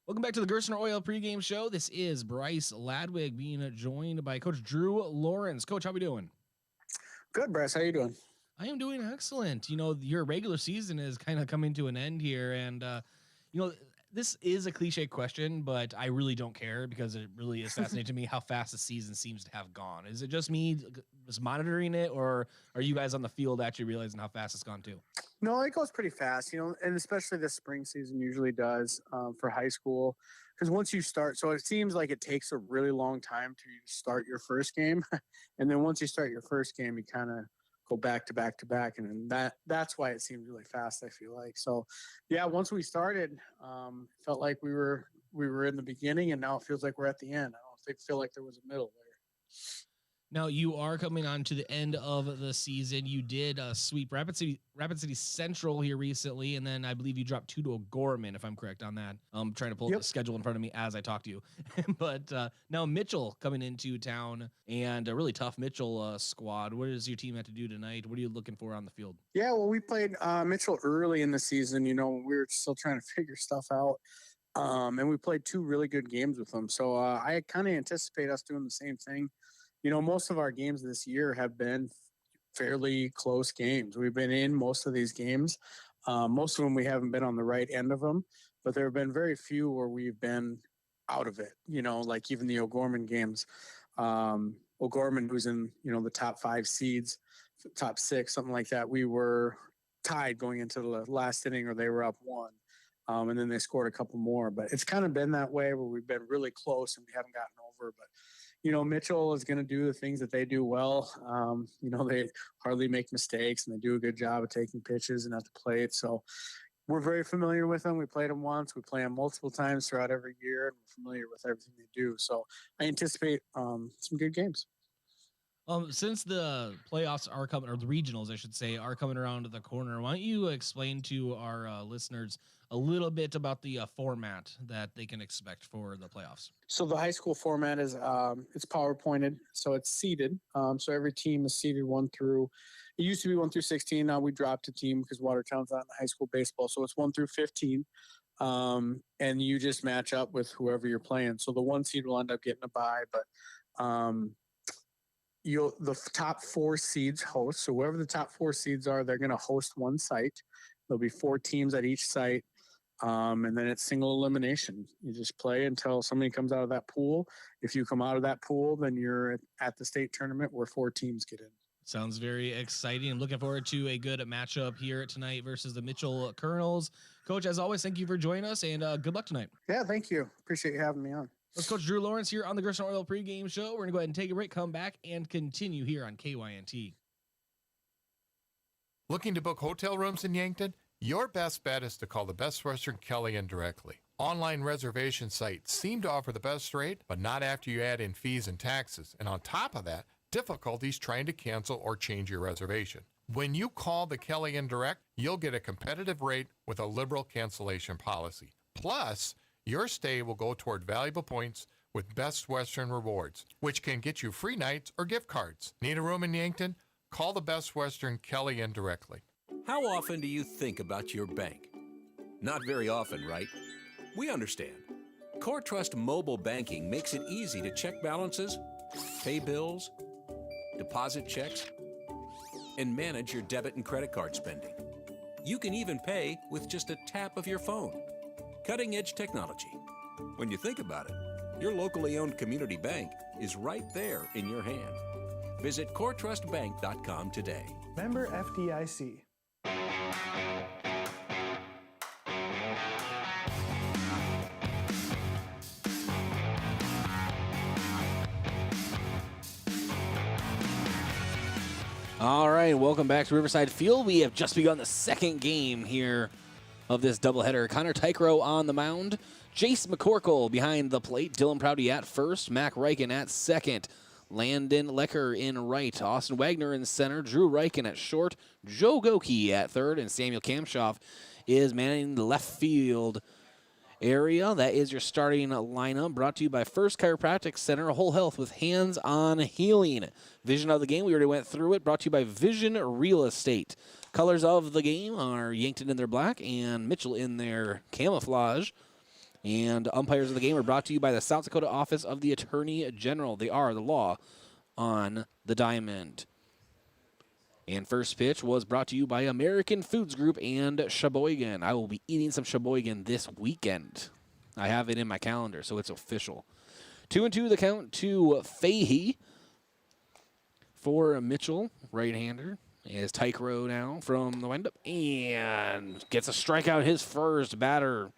Welcome back to the Gerstner Oil pregame show. This is Bryce Ladwig being joined by Coach Drew Lawrence. Coach, how we doing? Good, Bryce. How you doing? I am doing excellent. You know, your regular season is kind of coming to an end here, and you know, this is a cliche question, but I really don't care because it really is fascinating to me how fast the season seems to have gone. Is it just me just monitoring it, or are you guys on the field actually realizing how fast it's gone too? No, it goes pretty fast, you know, and especially this spring season usually does for high school. Because once you start, so it seems like it takes a really long time to start your first game. And then once you start your first game, you kind of go back to back to back. And then that's why it seems really fast, I feel like. So, yeah, once we started, felt like we were in the beginning, and now it feels like we're at the end. I don't feel like there was a middle there. Now, you are coming on to the end of the season. You did sweep Rapid City Central here recently, and then I believe you dropped 2 to O'Gorman, if I'm correct on that. I'm trying to pull up the schedule in front of me as I talk to you. But now Mitchell coming into town, and a really tough Mitchell squad. What does your team have to do tonight? What are you looking for on the field? Yeah, well, we played Mitchell early in the season. You know, we were still trying to figure stuff out. And we played 2 really good games with them. So I kind of anticipate us doing the same thing. You know, most of our games this year have been fairly close games. We've been in most of these games. Most of them we haven't been on the right end of them, but there have been very few where we've been out of it. You know, like even the O'Gorman games. O'Gorman, who's in, you know, the top 5 seeds, top 6, something like that. We were tied going into the last inning, or they were up 1. And then they scored a couple more. But it's kind of been that way where we've been really close and we haven't gotten over. But you know, Mitchell is going to do the things that they do well. You know, they hardly make mistakes, and they do a good job of taking pitches and at the plate. So we're very familiar with them. We played them once. We play them multiple times throughout every year, and we're familiar with everything they do. So I anticipate some good games. Since the playoffs are coming, or the regionals, I should say, are coming around the corner, why don't you explain to our listeners a little bit about the format that they can expect for the playoffs? So the high school format is it's power pointed, so it's seeded. So every team is seeded 1 through. It used to be 1 through 16. Now we dropped a team because Watertown's not in high school baseball, so it's 1 through 15. And you just match up with whoever you're playing. So the 1 seed will end up getting a bye, but the top 4 seeds host. So whoever the top 4 seeds are, they're going to host 1 site. There'll be 4 teams at each site. And then it's single elimination. You just play until somebody comes out of that pool. If you come out of that pool, then you're at the state tournament where 4 teams get in. Sounds very exciting. I'm looking forward to a good matchup here tonight versus the Mitchell Colonels. Coach, as always, thank you for joining us, and good luck tonight. Yeah, thank you. Appreciate you having me on. That's Coach Drew Lawrence here on the Gerstner Oil pregame show. We're going to go ahead and take a break, come back, and continue here on KYNT. Looking to book hotel rooms in Yankton? Your best bet is to call the Best Western Kellyan directly. Online reservation sites seem to offer the best rate, but not after you add in fees and taxes. And on top of that, difficulties trying to cancel or change your reservation. When you call the Kellyan Direct, you'll get a competitive rate with a liberal cancellation policy. Plus, your stay will go toward valuable points with Best Western Rewards, which can get you free nights or gift cards. Need a room in Yankton? Call the Best Western Kellyan directly. How often do you think about your bank? Not very often, right? We understand. Core Trust Mobile Banking makes it easy to check balances, pay bills, deposit checks, and manage your debit and credit card spending. You can even pay with just a tap of your phone. Cutting-edge technology. When you think about it, your locally owned community bank is right there in your hand. Visit coretrustbank.com today. Member FDIC. All right, welcome back to Riverside Field. We have just begun the second game here of this doubleheader. Connor Teichroe on the mound. Jace McCorkle behind the plate. Dylan Prouty at first. Mac Reichen at second. Landon Lecker in right. Austin Wagner in center. Drew Reichen at short. Joe Goki at third. And Samuel Kamshoff is manning the left field area. That is your starting lineup, brought to you by First Chiropractic Center, Whole Health with hands-on healing. Vision of the game, we already went through it, brought to you by Vision Real Estate. Colors of the game are Yankton in their black and Mitchell in their camouflage. And umpires of the game are brought to you by the South Dakota Office of the Attorney General. They are the law on the diamond. And first pitch was brought to you by American Foods Group and Sheboygan. I will be eating some Sheboygan this weekend. I have it in my calendar, so it's official. 2-2 the count to Fahey for Mitchell, right-hander. Is Teichroe now from the windup and gets a strikeout. His first batter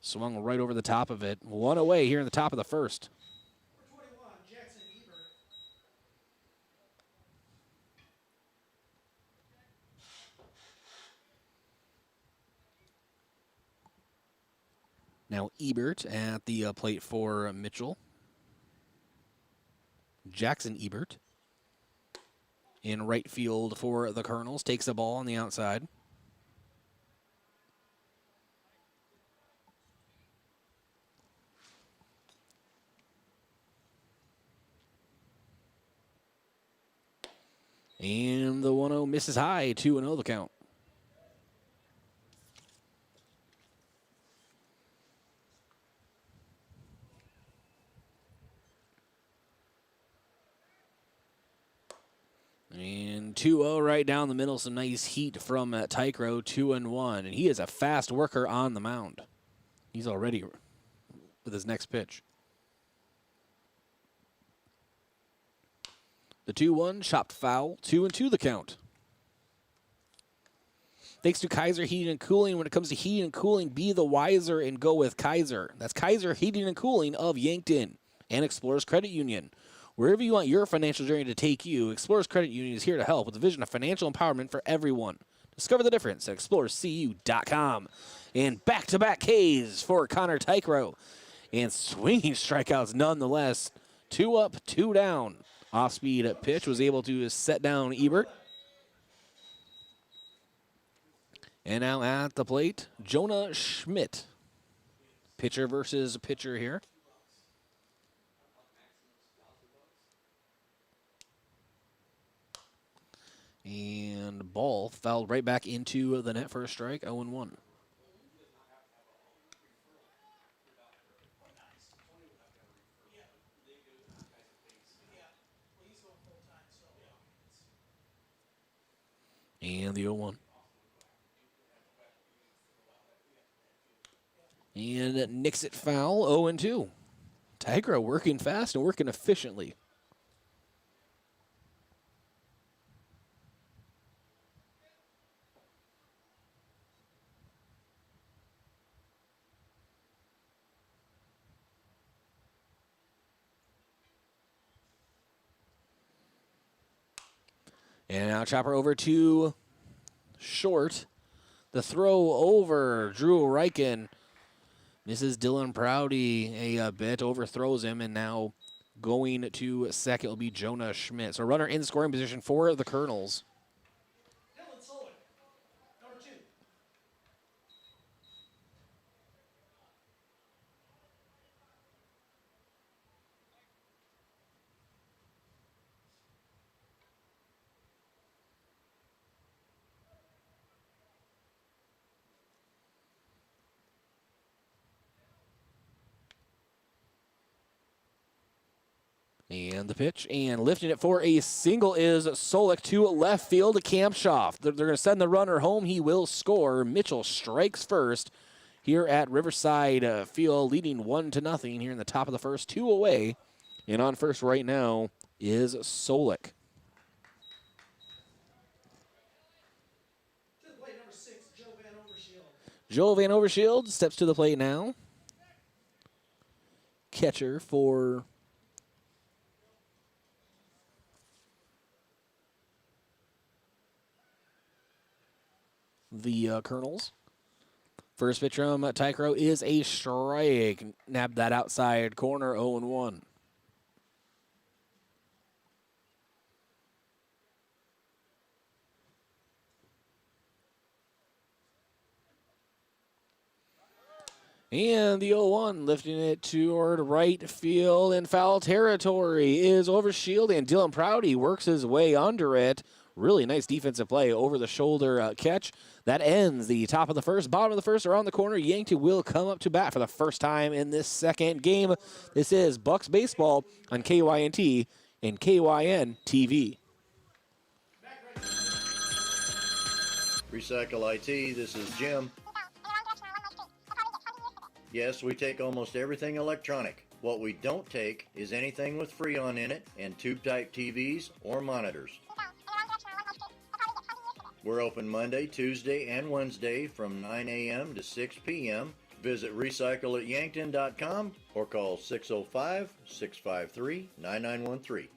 swung right over the top of it. One away here in the top of the first. Now Ebert at the plate for Mitchell. Jackson Ebert in right field for the Colonels. Takes the ball on the outside. And the 1-0 misses high. 2-0 the count. And 2-0 right down the middle. Some nice heat from Tychro, 2-1. And he is a fast worker on the mound. He's already with his next pitch. The 2-1, chopped foul, 2-2 the count. Thanks to Kaiser Heating and Cooling. When it comes to heating and cooling, be the wiser and go with Kaiser. That's Kaiser Heating and Cooling of Yankton and Explorers Credit Union. Wherever you want your financial journey to take you, Explorers Credit Union is here to help with the vision of financial empowerment for everyone. Discover the difference at explorerscu.com. And back-to-back Ks for Connor Teichroe. And swinging strikeouts nonetheless. 2 up, 2 down. Off-speed pitch was able to set down Ebert. And now at the plate, Jonah Schmidt. Pitcher versus pitcher here. And ball fouled right back into the net for a strike, 0-1. And the 0-1. And nicks it foul, 0-2. Tychro working fast and working efficiently. And now chopper over to short. The throw over Drew Reichen. Misses Dylan Prouty a bit, overthrows him, and now going to second will be Jonah Schmidt. So runner in scoring position for the Colonels. And the pitch, and lifting it for a single is Solik to left field to Kamshoff. They're going to send the runner home. He will score. Mitchell strikes first here at Riverside Field, leading 1-0 here in the top of the first. 2 away, and on first right now is Solik. Joe Van Overshield steps to the plate now. Catcher for the Colonels. First pitch from Tychro is a strike. Nabbed that outside corner, 0-1. And the 0-1, lifting it toward right field in foul territory, is over shield, and Dylan Prouty works his way under it. Really nice defensive play, over the shoulder catch. That ends the top of the first. Bottom of the first, around the corner, Yankton will come up to bat for the first time in this second game. This is Bucks Baseball on KYNT and KYN TV. Recycle IT, this is Jim. Yes, we take almost everything electronic. What we don't take is anything with Freon in it and tube-type TVs or monitors. We're open Monday, Tuesday, and Wednesday from 9 a.m. to 6 p.m. Visit recycleatyankton.com or call 605-653-9913.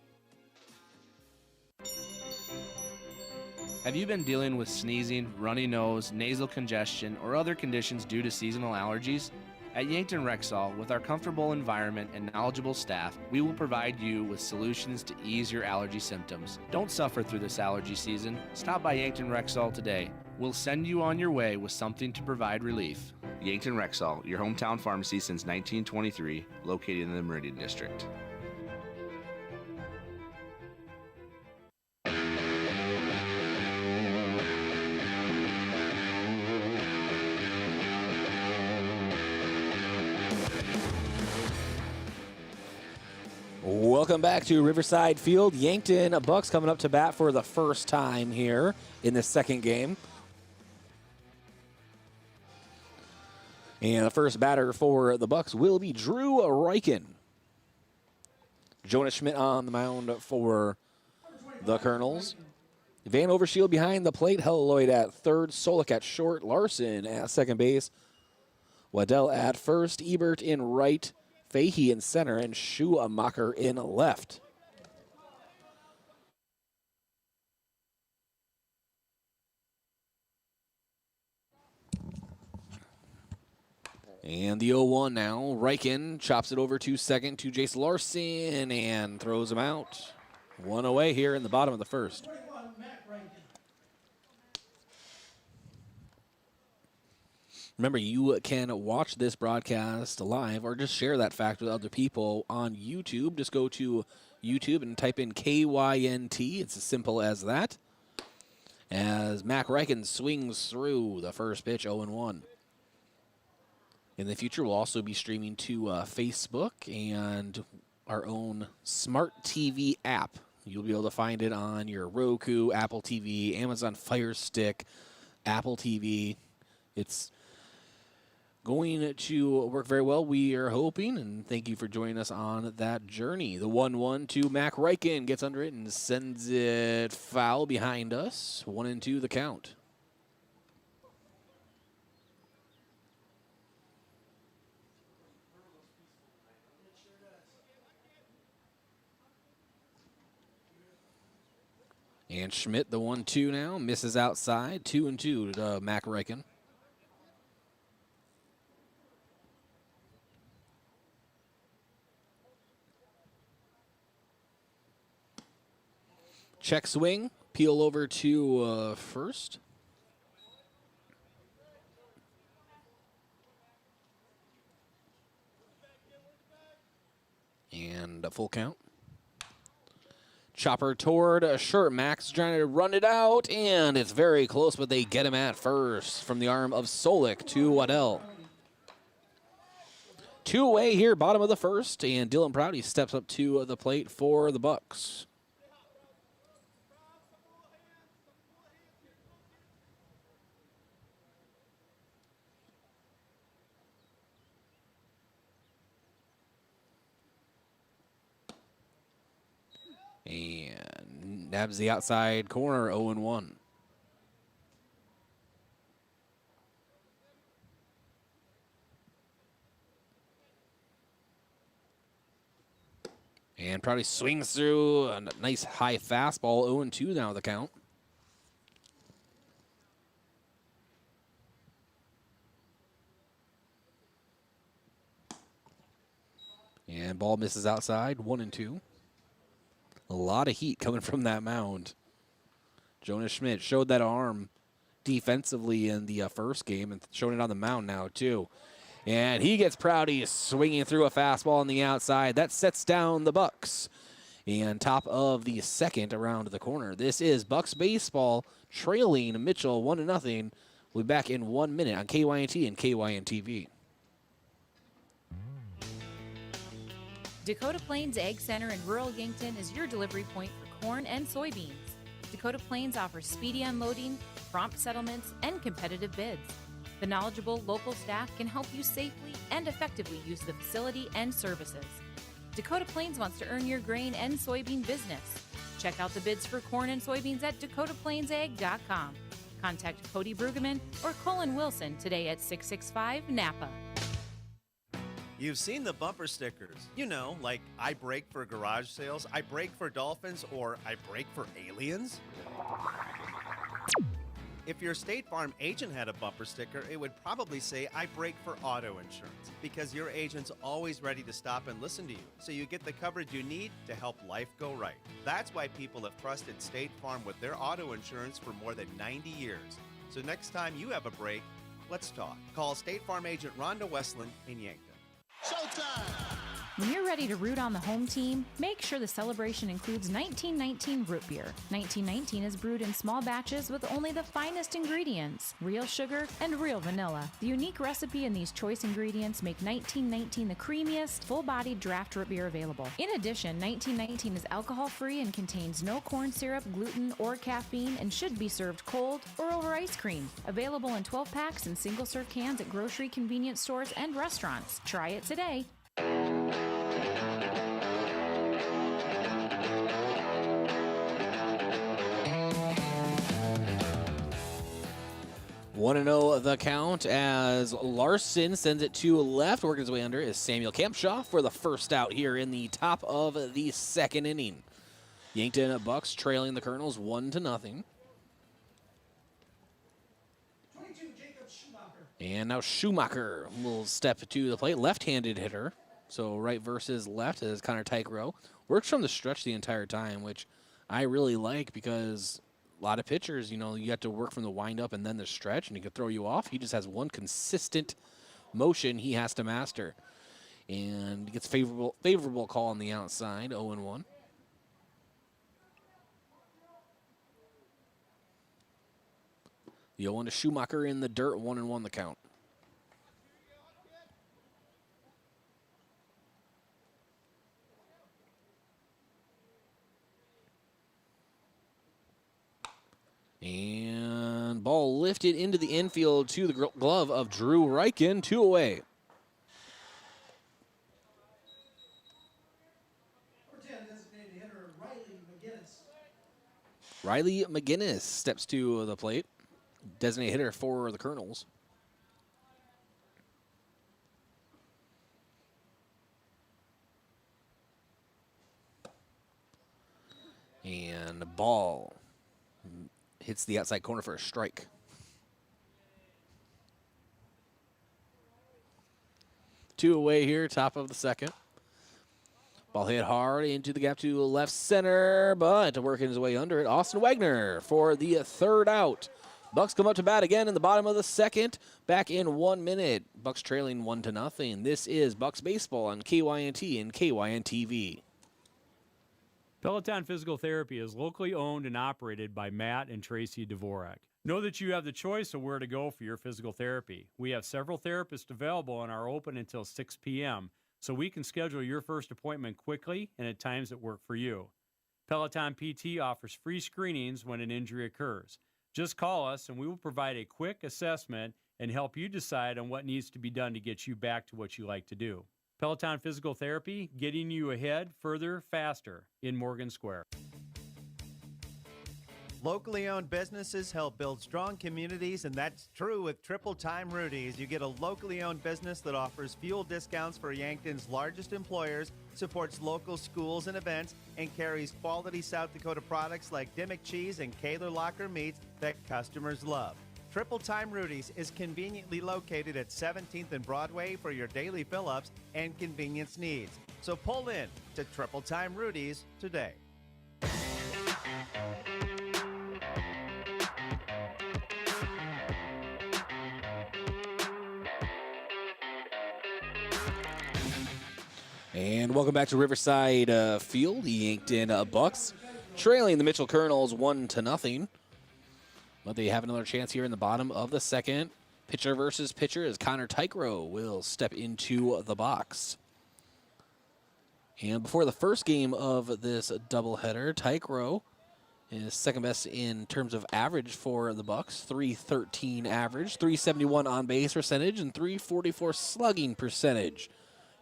Have you been dealing with sneezing, runny nose, nasal congestion, or other conditions due to seasonal allergies? At Yankton Rexall, with our comfortable environment and knowledgeable staff, we will provide you with solutions to ease your allergy symptoms. Don't suffer through this allergy season. Stop by Yankton Rexall today. We'll send you on your way with something to provide relief. Yankton Rexall, your hometown pharmacy since 1923, located in the Meridian District. Welcome back to Riverside Field. Yankton Bucks coming up to bat for the first time here in this second game. And the first batter for the Bucks will be Drew Reichen. Jonas Schmidt on the mound for the Colonels. Van Overshield behind the plate. Helloyd at third. Solik at short. Larson at second base. Waddell at first. Ebert in right. Fahey in center, and Schumacher in left. And the 0-1 now. Reichen chops it over to second to Jace Larson and throws him out. One away here in the bottom of the first. Remember, you can watch this broadcast live or just share that fact with other people on YouTube. Just go to YouTube and type in KYNT. It's as simple as that. As Mac Reichen swings through the first pitch, 0-1. In the future, we'll also be streaming to Facebook and our own smart TV app. You'll be able to find it on your Roku, Apple TV, Amazon Fire Stick, Apple TV. It's going to work very well, we are hoping, and thank you for joining us on that journey. The 1-1 to Mac Reichen gets under it and sends it foul behind us. 1-2 the count. And Schmidt, the 1-2 now, misses outside. 2-2 to Mac Reichen. Check swing, peel over to first. And a full count. Chopper toward short. Max trying to run it out, and it's very close, but they get him at first from the arm of Solik to Waddell. Two away here, bottom of the first, and Dylan Prouty steps up to the plate for the Bucks. And nabs the outside corner, 0-1. And Prouty swings through a nice high fastball, 0-2 now the count. And ball misses outside, 1-2. A lot of heat coming from that mound. Jonas Schmidt showed that arm defensively in the first game and showing it on the mound now too. And he gets proud. He's swinging through a fastball on the outside. That sets down the Bucks. And top of the second around the corner. This is Bucks baseball trailing Mitchell 1-0. We'll be back in 1 minute on KYNT and KYNTV. Dakota Plains Ag Center in rural Yankton is your delivery point for corn and soybeans. Dakota Plains offers speedy unloading, prompt settlements, and competitive bids. The knowledgeable local staff can help you safely and effectively use the facility and services. Dakota Plains wants to earn your grain and soybean business. Check out the bids for corn and soybeans at dakotaplainsag.com. Contact Cody Brueggemann or Colin Wilson today at 665-NAPA. You've seen the bumper stickers. You know, like I brake for garage sales, I brake for dolphins, or I brake for aliens. If your State Farm agent had a bumper sticker, it would probably say, I brake for auto insurance, because your agent's always ready to stop and listen to you, so you get the coverage you need to help life go right. That's why people have trusted State Farm with their auto insurance for more than 90 years. So next time you have a break, let's talk. Call State Farm agent Rhonda Westland in Yankton. When you're ready to root on the home team, make sure the celebration includes 1919 root beer. 1919 is brewed in small batches with only the finest ingredients, real sugar and real vanilla. The unique recipe and these choice ingredients make 1919 the creamiest, full-bodied draft root beer available. In addition, 1919 is alcohol-free and contains no corn syrup, gluten, or caffeine and should be served cold or over ice cream. Available in 12-packs and single-serve cans at grocery, convenience stores, and restaurants. Try it today. 1-0 the count as Larson sends it to left. Working his way under is Samuel Campshaw for the first out here in the top of the second inning. Yankton Bucks trailing the Colonels 1-0. And now Schumacher will step to the plate. Left-handed hitter. So right versus left is Connor Teichroe. Works from the stretch the entire time, which I really like because a lot of pitchers, you know, you have to work from the windup and then the stretch, and he can throw you off. He just has one consistent motion he has to master. And he gets favorable call on the outside, 0-1. The 0-1 to Schumacher in the dirt, 1-1 the count. And ball lifted into the infield to the glove of Drew Reichen, 2 away. Riley McGinnis steps to the plate. Designated hitter for the Colonels. And the ball hits the outside corner for a strike. Two away here, top of the second. Ball hit hard into the gap to left center, but working his way under it, Austin Wagner for the third out. Bucks come up to bat again in the bottom of the second, back in 1 minute. Bucks trailing 1-0. This is Bucks baseball on KYNT and KYNTV. Peloton Physical Therapy is locally owned and operated by Matt and Tracy Dvorak. Know that you have the choice of where to go for your physical therapy. We have several therapists available and are open until 6 p.m., so we can schedule your first appointment quickly and at times that work for you. Peloton PT offers free screenings when an injury occurs. Just call us and we will provide a quick assessment and help you decide on what needs to be done to get you back to what you like to do. Peloton Physical Therapy, getting you ahead, further, faster in Morgan Square. Locally owned businesses help build strong communities, and that's true with Triple Time Rudy's. You get a locally owned business that offers fuel discounts for Yankton's largest employers, supports local schools and events, and carries quality South Dakota products like Dimmick cheese and Kaler Locker meats that customers love. Triple Time Rudy's is conveniently located at 17th and Broadway for your daily fill-ups and convenience needs. So pull in to Triple Time Rudy's today. And welcome back to Riverside Field. The Yankton Bucks trailing the Mitchell Colonels 1-0. But they have another chance here in the bottom of the second. Pitcher versus pitcher as Connor Tychroe will step into the box. And before the first game of this doubleheader, Tychroe is second best in terms of average for the Bucks. .313 average, .371 on base percentage, and .344 slugging percentage.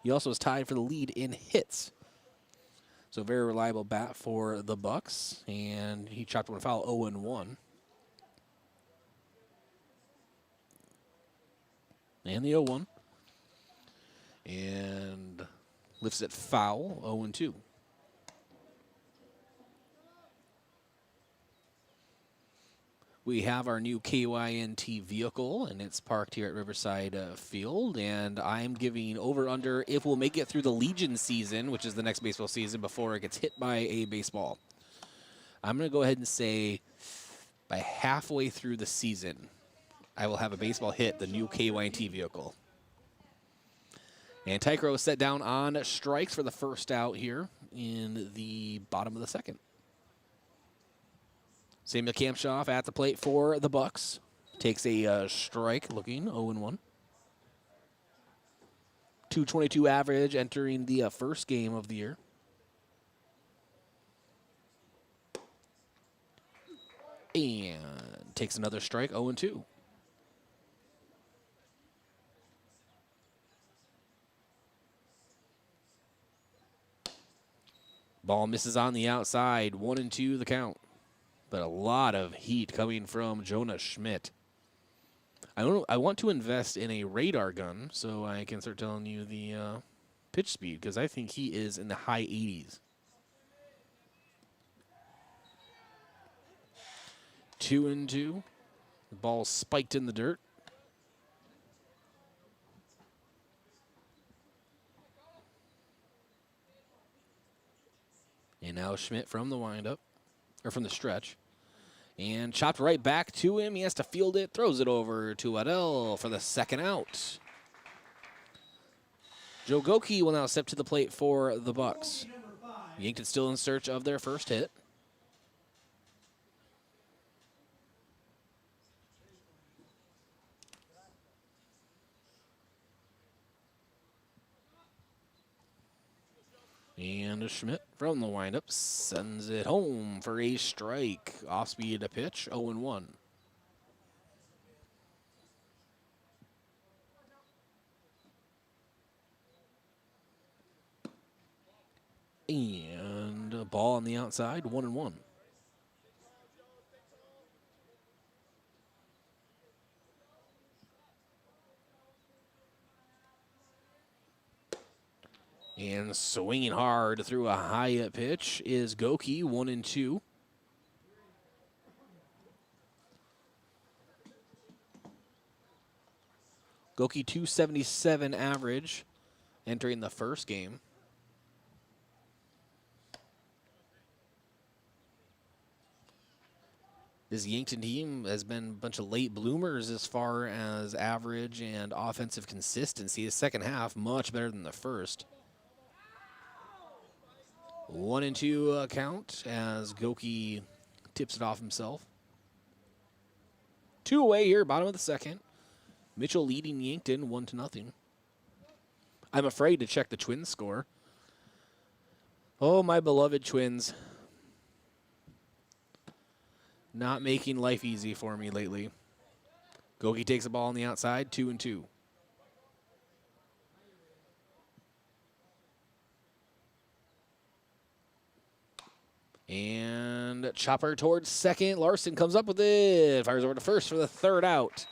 He also is tied for the lead in hits. So very reliable bat for the Bucks, and he chopped one foul 0-1. And the 0-1. And lifts it foul, 0-2. We have our new KYNT vehicle, and it's parked here at Riverside Field. And I'm giving over-under if we'll make it through the Legion season, which is the next baseball season, before it gets hit by a baseball. I'm going to go ahead and say by halfway through the season, I will have a baseball hit the new KYNT vehicle. And Teichroe set down on strikes for the first out here in the bottom of the second. Samuel Kampshoff at the plate for the Bucks. Takes a strike, looking 0-1. .222 average entering the first game of the year. And takes another strike, 0-2. Ball misses on the outside, 1-2 the count. But a lot of heat coming from Jonah Schmidt. I want to invest in a radar gun so I can start telling you the pitch speed, because I think he is in the high 80s. 2-2. The ball spiked in the dirt. And now Schmidt from the windup, or from the stretch. And chopped right back to him. He has to field it, throws it over to Waddell for the second out. Joe Goki will now step to the plate for the Bucks. Yankton still in search of their first hit. And Schmidt from the windup sends it home for a strike. Off speed to pitch, 0-1. And a ball on the outside, 1-1. And swinging hard through a high pitch is Goki, 1-2. Goki, .277 average entering the first game. This Yankton team has been a bunch of late bloomers as far as average and offensive consistency. The second half, much better than the first. 1-2 count as Goki tips it off himself. 2 away here, bottom of the second. Mitchell leading Yankton 1-0. I'm afraid to check the Twins score. Oh, my beloved Twins. Not making life easy for me lately. Goki takes the ball on the outside, 2-2. And chopper towards second. Larson comes up with it. Fires over to first for the third out.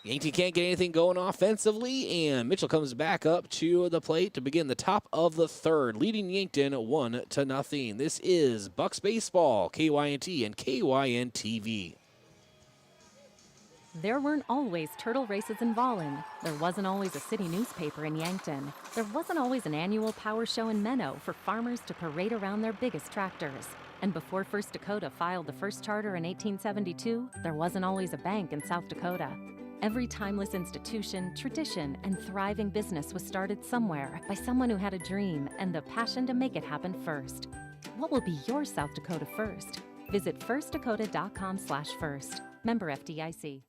Yankton can't get anything going offensively, and Mitchell comes back up to the plate to begin the top of the third, leading Yankton 1-0. This is Bucks Baseball, KYNT and KYNTV. There weren't always turtle races in Volin. There wasn't always a city newspaper in Yankton. There wasn't always an annual power show in Menno for farmers to parade around their biggest tractors. And before First Dakota filed the first charter in 1872, there wasn't always a bank in South Dakota. Every timeless institution, tradition, and thriving business was started somewhere by someone who had a dream and the passion to make it happen first. What will be your South Dakota first? Visit firstdakota.com/first. Member FDIC.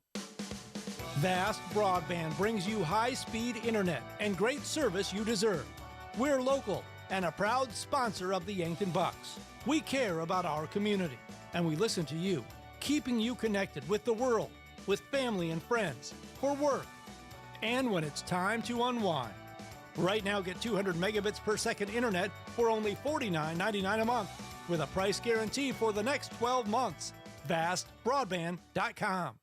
Vast Broadband brings you high-speed internet and great service you deserve. We're local and a proud sponsor of the Yankton Bucks. We care about our community, and we listen to you, keeping you connected with the world, with family and friends, for work, and when it's time to unwind. Right now, get 200 megabits per second internet for only $49.99 a month, with a price guarantee for the next 12 months. VastBroadband.com.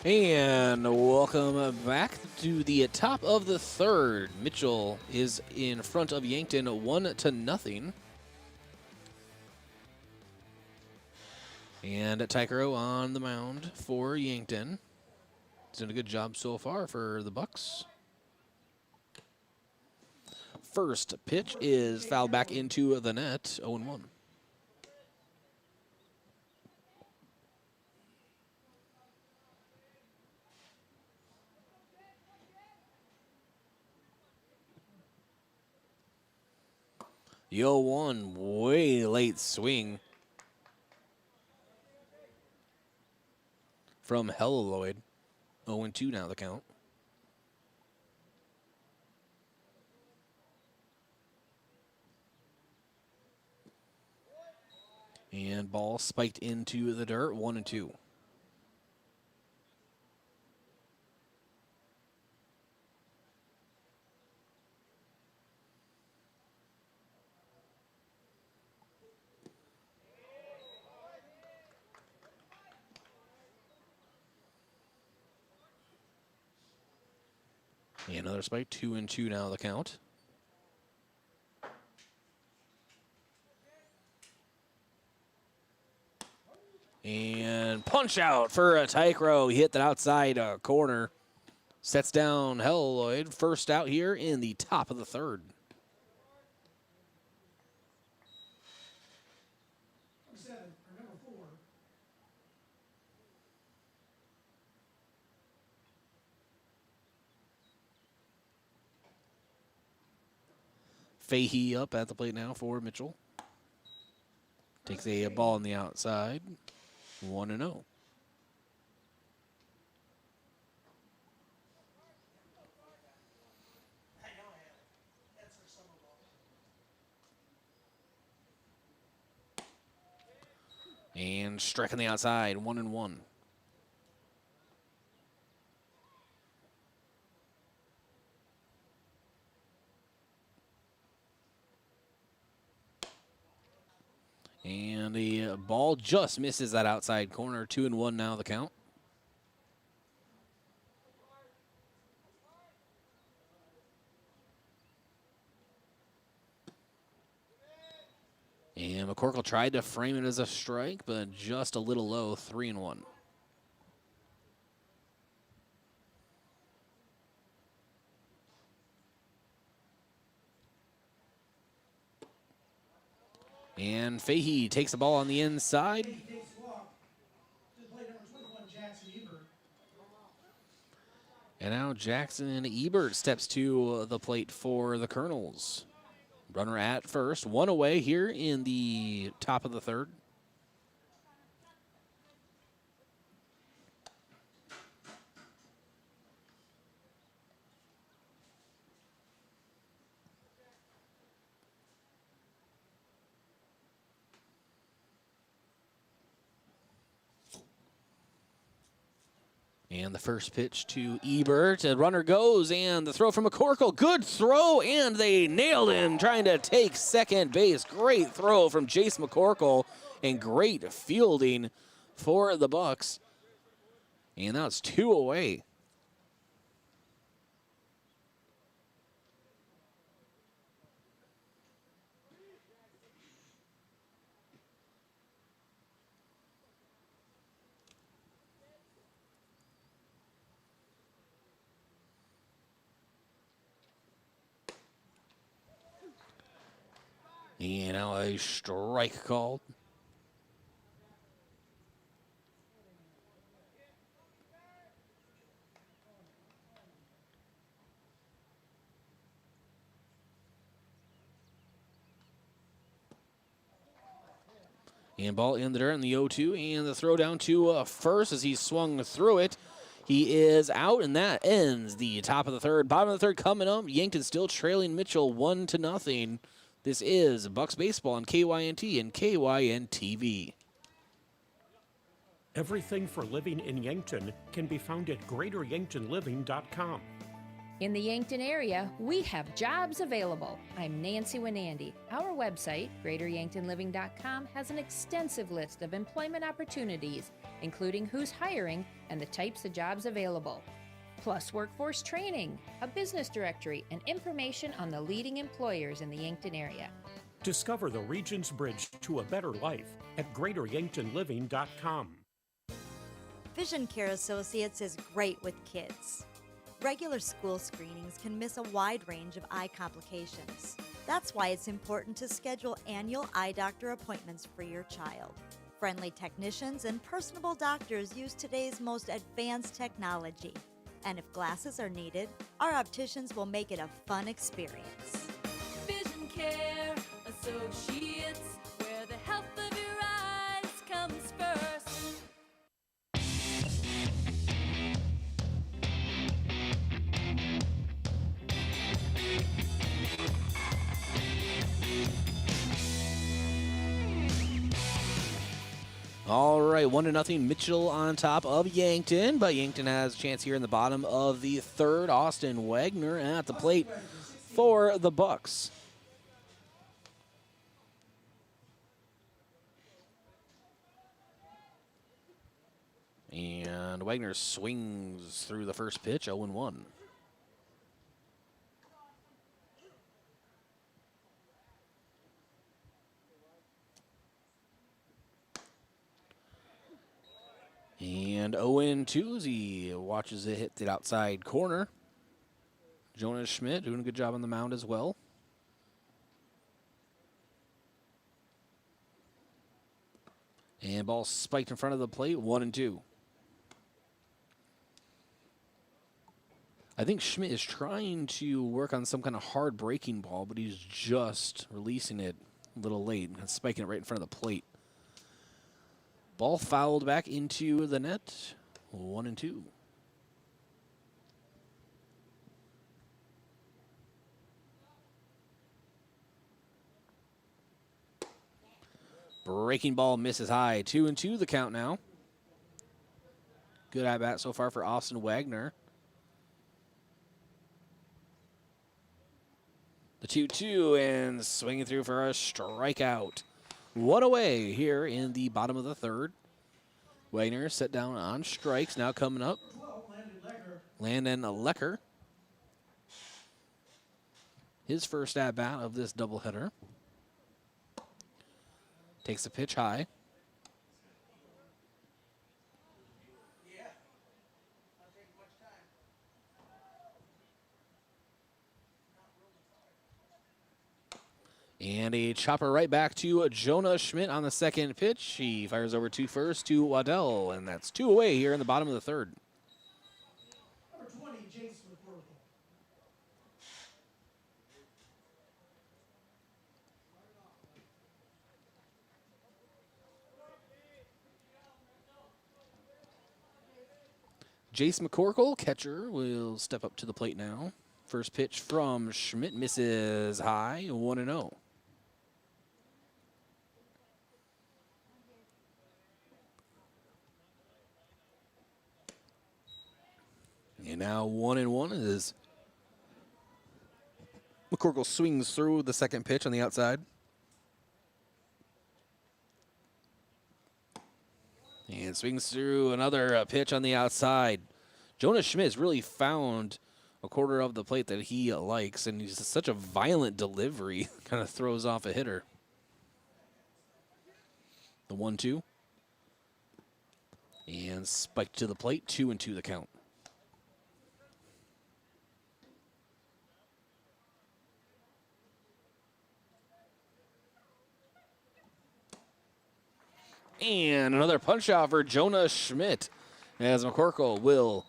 And welcome back to the top of the third. Mitchell is in front of Yankton 1-0. And Tychroe on the mound for Yankton. He's done a good job so far for the Bucks. First pitch is fouled back into the net, 0-1. The 0-1, way late swing from Helloyd. 0-2 now the count. And ball spiked into the dirt, 1-2. And another spike, 2-2 now the count. And punch out for a Tychro. He hit that outside corner. Sets down Helloyd. First out here in the top of the third. Fahey up at the plate now for Mitchell. Takes a ball on the outside. 1-0. And striking the outside, 1-1. And the ball just misses that outside corner. 2-1 now the count. And McCorkle tried to frame it as a strike, but just a little low, 3-1. And Fahey takes the ball on the inside. And now Jackson Ebert steps to the plate for the Colonels. Runner at first, one away here in the top of the third. And the first pitch to Ebert. A runner goes, and the throw from McCorkle. Good throw, and they nailed him trying to take second base. Great throw from Jace McCorkle, and great fielding for the Bucks. And now it's 2 away. And now a strike called. And ball in the dirt in the 0-2, and the throw down to first as he swung through it. He is out, and that ends the top of the third. Bottom of the third coming up. Yankton still trailing Mitchell 1-0. This is Bucks Baseball on KYNT and KYN-TV. Everything for living in Yankton can be found at GreaterYanktonLiving.com. In the Yankton area, we have jobs available. I'm Nancy Winandy. Our website, GreaterYanktonLiving.com, has an extensive list of employment opportunities, including who's hiring and the types of jobs available. Plus workforce training, a business directory, and information on the leading employers in the Yankton area. Discover the region's bridge to a better life at GreaterYanktonLiving.com. Vision Care Associates is great with kids. Regular school screenings can miss a wide range of eye complications. That's why it's important to schedule annual eye doctor appointments for your child. Friendly technicians and personable doctors use today's most advanced technology. And if glasses are needed, our opticians will make it a fun experience. Vision Care Associates, where the health of your eyes comes first. All right, 1-0 Mitchell on top of Yankton, but Yankton has a chance here in the bottom of the third. Austin Wagner at the plate for the Bucks. And Wagner swings through the first pitch, 0-1. And 0-2 as he watches it hit the outside corner. Jonas Schmidt doing a good job on the mound as well. And ball spiked in front of the plate, 1-2. I think Schmidt is trying to work on some kind of hard breaking ball, but he's just releasing it a little late and spiking it right in front of the plate. Ball fouled back into the net, 1-2. Breaking ball misses high, 2-2 the count now. Good at bat so far for Austin Wagner. The 2-2 and swinging through for a strikeout. One away here in the bottom of the third. Wagner set down on strikes. Now coming up, Landon Lecker. His first at-bat of this doubleheader. Takes a pitch high. And a chopper right back to Jonah Schmidt on the second pitch. He fires over to first to Waddell, and that's 2 away here in the bottom of the third. Number 20, Jason McCorkle. Jace McCorkle, catcher, will step up to the plate now. First pitch from Schmidt misses high, 1-0. And now 1-1 as McCorkle swings through the second pitch on the outside. And swings through another pitch on the outside. Jonas Schmidt has really found a quarter of the plate that he likes, and he's such a violent delivery, kind of throws off a hitter. The 1-2. And spiked to the plate, 2-2 the count. And another punch out for Jonah Schmidt as McCorkle will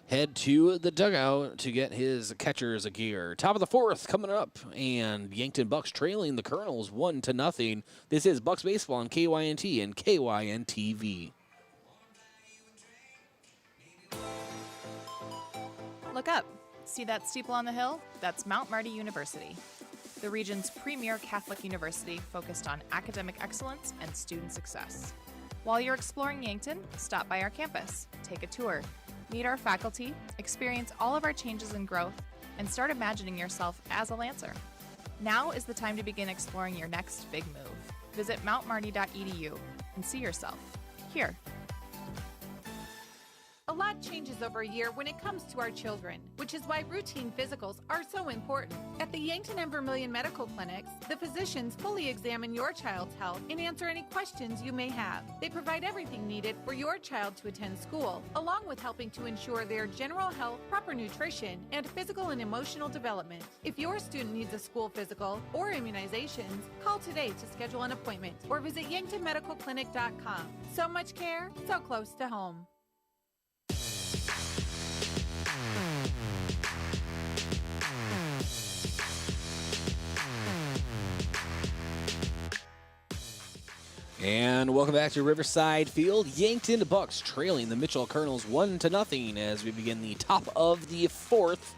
head to the dugout to get his catcher's gear. Top of the fourth coming up, and Yankton Bucks trailing the Colonels 1-0. This is Bucks Baseball on KYNT and KYN-TV. Look up. See that steeple on the hill? That's Mount Marty University, the region's premier Catholic university focused on academic excellence and student success. While you're exploring Yankton, stop by our campus, take a tour, meet our faculty, experience all of our changes and growth, and start imagining yourself as a Lancer. Now is the time to begin exploring your next big move. Visit mountmarty.edu and see yourself here. A lot changes over a year when it comes to our children, which is why routine physicals are so important. At the Yankton and Vermilion Medical Clinics, the physicians fully examine your child's health and answer any questions you may have. They provide everything needed for your child to attend school, along with helping to ensure their general health, proper nutrition, and physical and emotional development. If your student needs a school physical or immunizations, call today to schedule an appointment or visit yanktonmedicalclinic.com. So much care, so close to home. And welcome back to Riverside Field. Yankton Bucks trailing the Mitchell Colonels 1-0 as we begin the top of the fourth.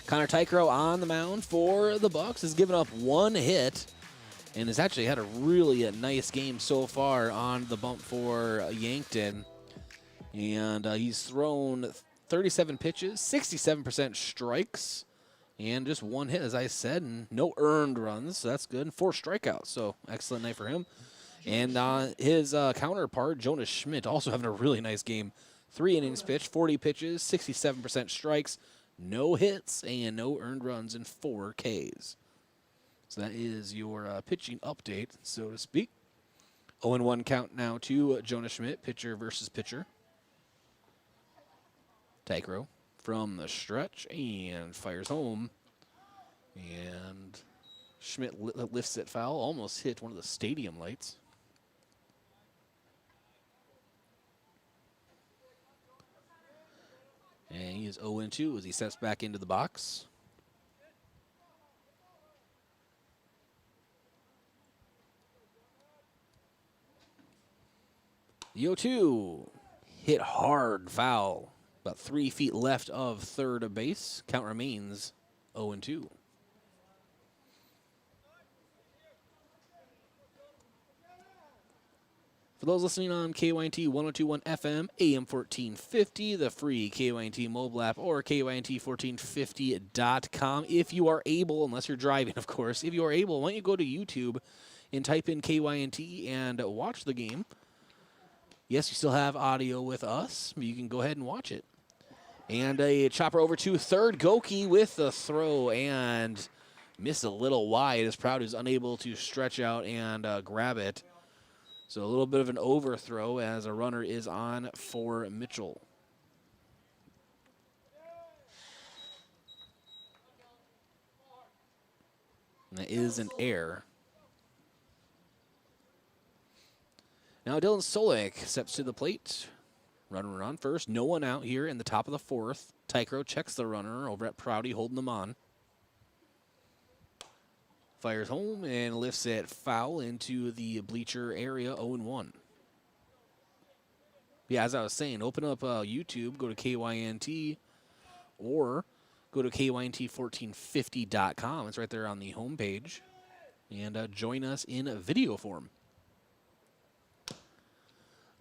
Connor Teichroe on the mound for the Bucks has given up one hit and has actually had a really nice game so far on the bump for Yankton. And he's thrown 37 pitches, 67% strikes, and just one hit, as I said, and no earned runs. So that's good. And 4 strikeouts, so excellent night for him. And his counterpart, Jonas Schmidt, also having a really nice game. 3 innings pitched, 40 pitches, 67% strikes, no hits, and no earned runs, and 4 Ks. So that is your pitching update, so to speak. 0-1 count now to Jonas Schmidt, pitcher versus pitcher. Tychro from the stretch and fires home. And Schmidt lifts it foul, almost hit one of the stadium lights. And he is 0-2 as he steps back into the box. The 0-2 hit hard foul. About 3 feet left of third base. Count remains 0-2. For those listening on KYNT 102.1 FM, AM 1450, the free KYNT mobile app, or KYNT1450.com. If you are able, unless you're driving, of course, if you are able, why don't you go to YouTube and type in KYNT and watch the game. Yes, you still have audio with us, but you can go ahead and watch it. And a chopper over to third. Goki with the throw and missed a little wide as Proud is unable to stretch out and grab it. So a little bit of an overthrow as a runner is on for Mitchell. And that is an error. Now Dylan Solik steps to the plate. Runner on first. No one out here in the top of the fourth. Tychro checks the runner over at Prouty, holding them on. Fires home and lifts it foul into the bleacher area, 0-1. Yeah, as I was saying, open up YouTube, go to KYNT, or go to KYNT1450.com. It's right there on the homepage. And join us in video form.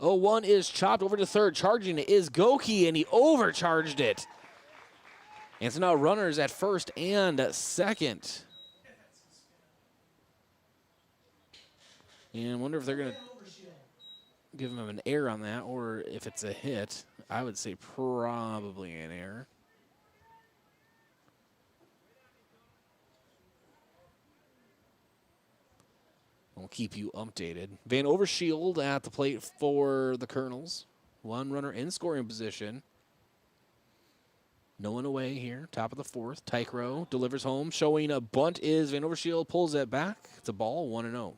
0-1 is chopped over to third. Charging it is Goki, and he overcharged it. And so now runners at first and second. And I wonder if they're going to give him an error on that or if it's a hit. I would say probably an error. We'll keep you updated. Van Overshield at the plate for the Colonels. One runner in scoring position. No one away here. Top of the fourth. Tychro delivers home. Showing a bunt is Van Overshield. Pulls it back. It's a ball. 1-0.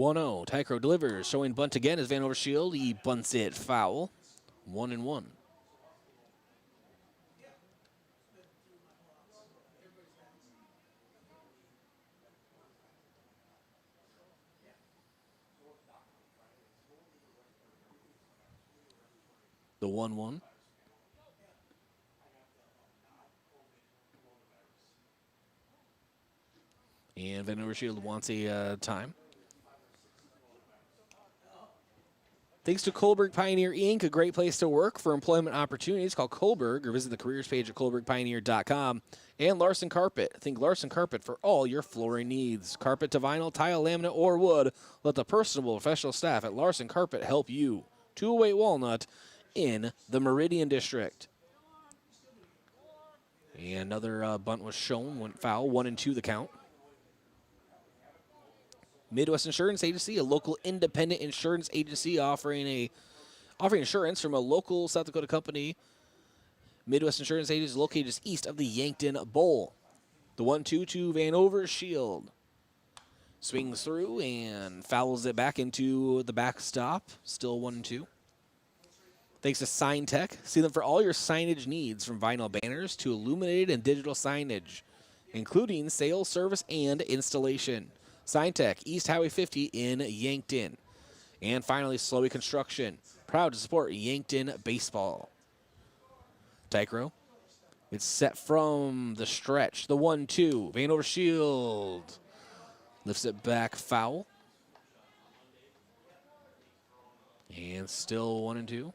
1-0. Tychro delivers, showing bunt again as Van Overshield. He bunts it foul. 1-1. The 1-1. And Van Overshield wants a time. Thanks to Kohlberg Pioneer Inc., a great place to work for employment opportunities. Call Kohlberg or visit the careers page at kohlbergpioneer.com. And Larson Carpet. Think Larson Carpet for all your flooring needs. Carpet to vinyl, tile, laminate, or wood. Let the personable professional staff at Larson Carpet help you. 208 Walnut in the Meridian District. And another bunt was shown, went foul, 1-2 the count. Midwest Insurance Agency, a local independent insurance agency offering insurance from a local South Dakota company. Midwest Insurance Agency is located just east of the Yankton Bowl. The 1-2 to Van Overshield. Swings through and fouls it back into the backstop. Still 1-2. Thanks to Sign Tech. See them for all your signage needs, from vinyl banners to illuminated and digital signage, including sales, service, and installation. Sign Tech, East Highway 50 in Yankton. And finally, Slowey Construction, proud to support Yankton baseball. Teichroe, it's set from the stretch. The 1-2, Van Overshield lifts it back, foul. And still 1-2.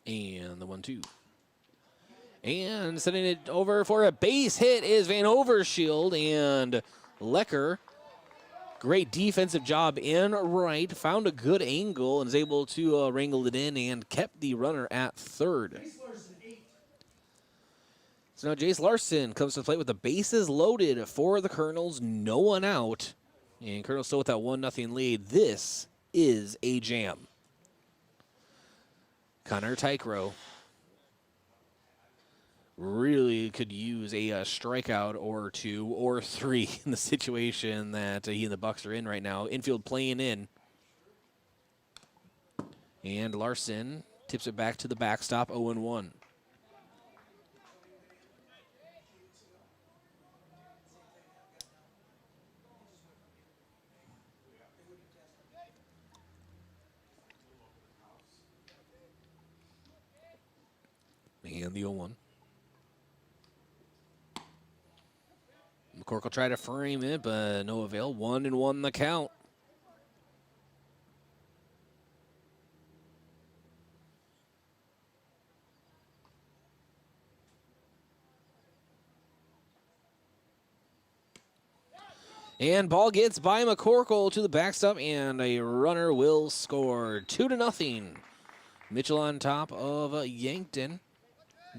And the 1-2. And sending it over for a base hit is Van Overshield, and Lecker, great defensive job in right, found a good angle and is able to wrangle it in and kept the runner at third. So now Jace Larson comes to the plate with the bases loaded for the Colonels, no one out. And Colonels still with that 1-0 lead. This is a jam. Connor Tychroe really could use a strikeout or two or three in the situation that he and the Bucks are in right now. Infield playing in. And Larson tips it back to the backstop, 0-1. And the 0-1. McCork will try to frame it, but no avail. 1-1 the count. And ball gets by McCorkle to the backstop, and a runner will score. 2-0. Mitchell on top of Yankton.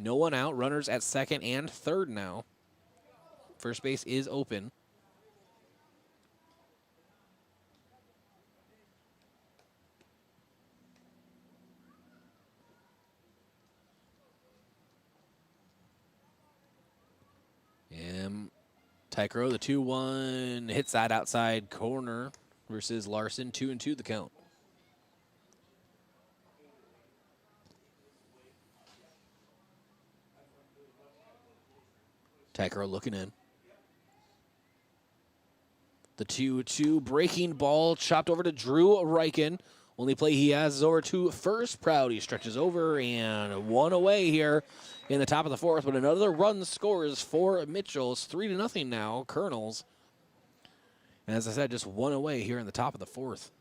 No one out. Runners at second and third now. First base is open. And Tychro, the 2-1, hits that outside corner versus Larson. 2-2 the count. Tychro looking in. The 2-2 breaking ball chopped over to Drew Reichen. Only play he has is over to first. Proud, he stretches over and one away here in the top of the fourth. But another run scores for Mitchell. It's 3-0 now, Colonels. And as I said, just one away here in the top of the fourth.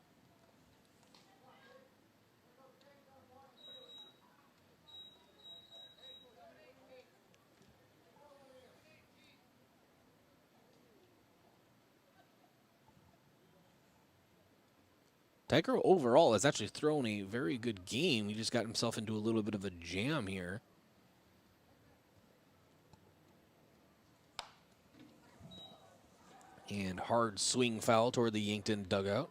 Tychro overall has actually thrown a very good game. He just got himself into a little bit of a jam here. And hard swing foul toward the Yankton dugout.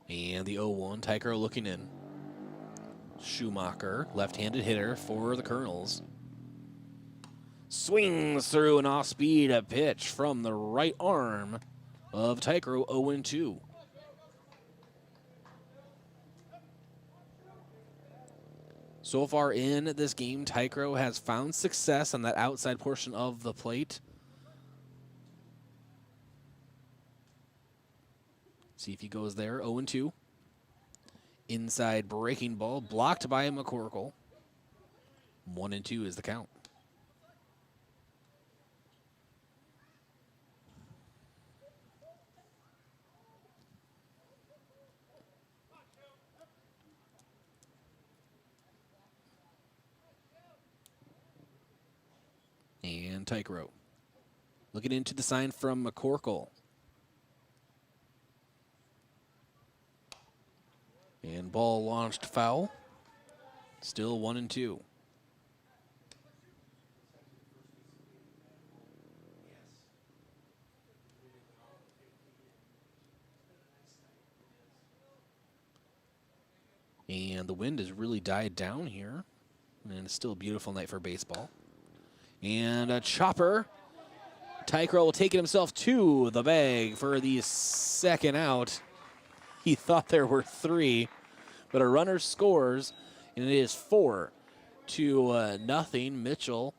And the 0-1, Tychro looking in. Schumacher, left-handed hitter for the Colonels. Swings through an off-speed pitch from the right arm of Tychro, 0-2. So far in this game, Tychro has found success on that outside portion of the plate. See if he goes there, 0-2. Inside breaking ball, blocked by McCorkle. 1-2 is the count. And Tychroe looking into the sign from McCorkle. And ball launched foul. Still 1-2. And the wind has really died down here. And it's still a beautiful night for baseball. And a chopper. Tychroe will take it himself to the bag for the second out. He thought there were 3, but a runner scores, and it is 4-0. Mitchell.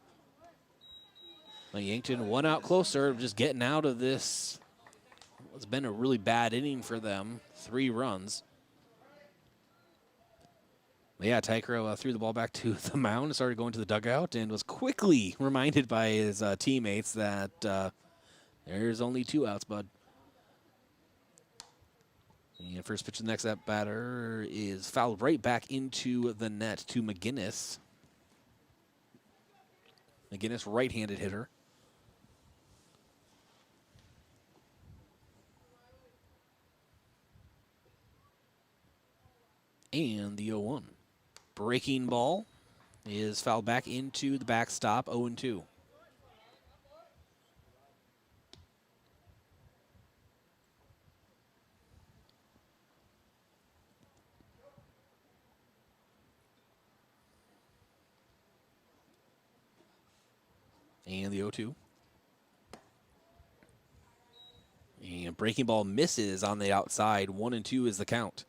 Yankton 1 out closer, just getting out of this. It's been a really bad inning for them. 3 runs. But yeah, Tychroe threw the ball back to the mound, started going to the dugout, and was quickly reminded by his teammates that there's only 2 outs, bud. And first pitch of the next at batter is fouled right back into the net to McGinnis. McGinnis, right-handed hitter. And the 0-1. Breaking ball is fouled back into the backstop, 0-2. And the 0-2. And breaking ball misses on the outside. 1-2 is the count.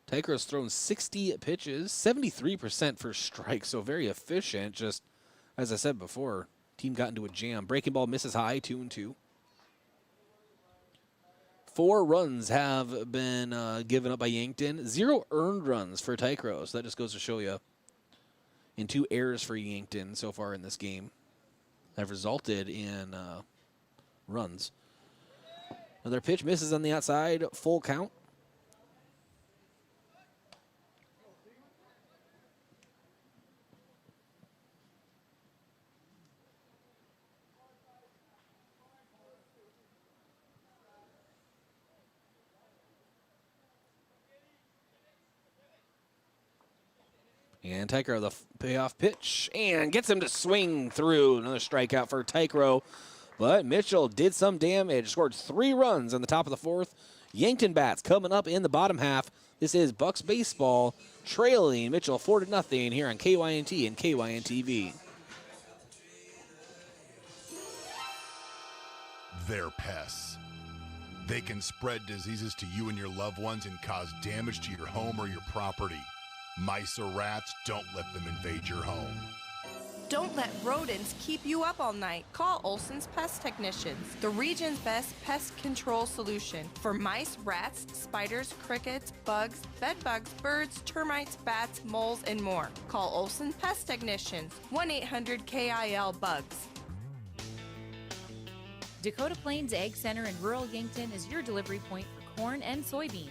Tychro's thrown 60 pitches, 73% for strikes, so very efficient. Just as I said before, team got into a jam. Breaking ball misses high, 2-2. 4 runs have been given up by Yankton. 0 earned runs for Tychro, so that just goes to show you. And 2 errors for Yankton so far in this game have resulted in runs. Another pitch misses on the outside, full count. And Tychro, the payoff pitch, and gets him to swing through. Another strikeout for Tychro. But Mitchell did some damage, scored 3 runs on the top of the 4th. Yankton bats coming up in the bottom half. This is Bucks baseball trailing Mitchell 4-0 here on KYNT and KYNTV. They're pests. They can spread diseases to you and your loved ones and cause damage to your home or your property. Mice or rats, don't let them invade your home. Don't let rodents keep you up all night. Call Olson's Pest Technicians, the region's best pest control solution for mice, rats, spiders, crickets, bugs, bed bugs, birds, termites, bats, moles, and more. Call Olson Pest Technicians, 1-800-KIL-BUGS. Dakota Plains Ag Center in rural Yankton is your delivery point for corn and soybeans.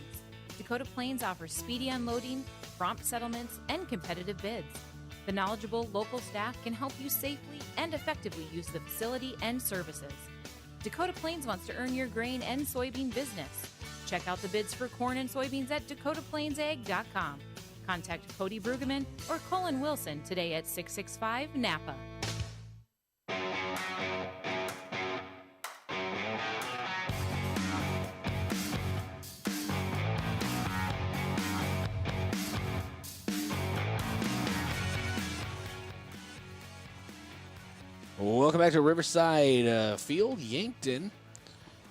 Dakota Plains offers speedy unloading, prompt settlements, and competitive bids. The knowledgeable local staff can help you safely and effectively use the facility and services. Dakota Plains wants to earn your grain and soybean business. Check out the bids for corn and soybeans at dakotaplainsag.com. Contact Cody Brueggemann or Colin Wilson today at 665 Napa. Welcome back to Riverside Field. Yankton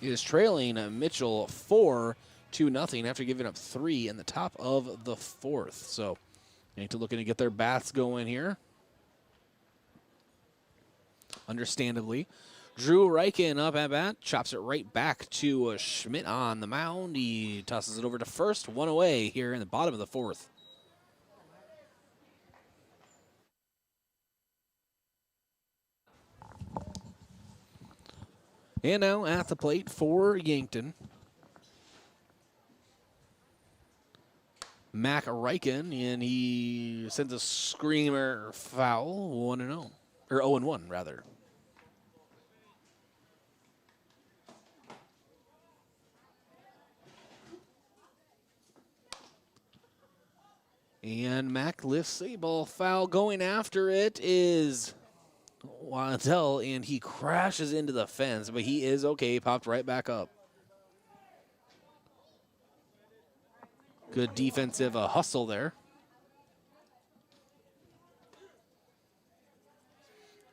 is trailing Mitchell 4-0 after giving up 3 in the top of the 4th. So Yankton looking to get their bats going here. Understandably. Drew Reichen up at bat, chops it right back to Schmidt on the mound. He tosses it over to first, 1 away here in the bottom of the 4th. And now at the plate for Yankton, Mac Reichen, and he sends a screamer foul, 1-0, or 0-1 rather. And Mac lifts a ball foul. Going after it is Waddell, and he crashes into the fence, but he is okay. Popped right back up. Good defensive hustle there.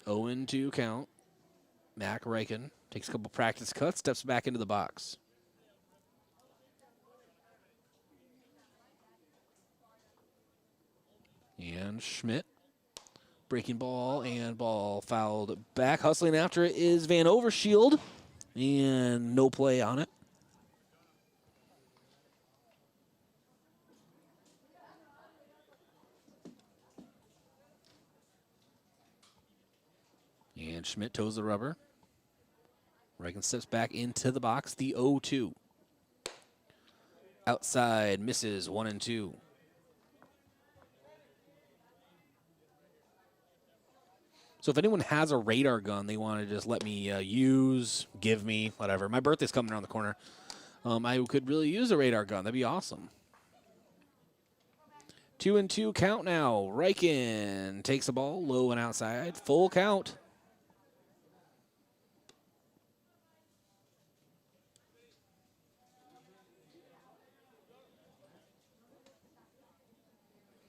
0-2 count. Mac Reichen takes a couple practice cuts, steps back into the box. And Schmidt. Breaking ball, and ball fouled back. Hustling after it is Van Overshield, and no play on it. And Schmidt toes the rubber. Reichen steps back into the box, the 0-2. Outside, misses, 1-2. So if anyone has a radar gun they want to just let me use, give me, whatever. My birthday's coming around the corner. I could really use a radar gun. That'd be awesome. 2-2 count now. Reichen takes the ball low and outside. Full count.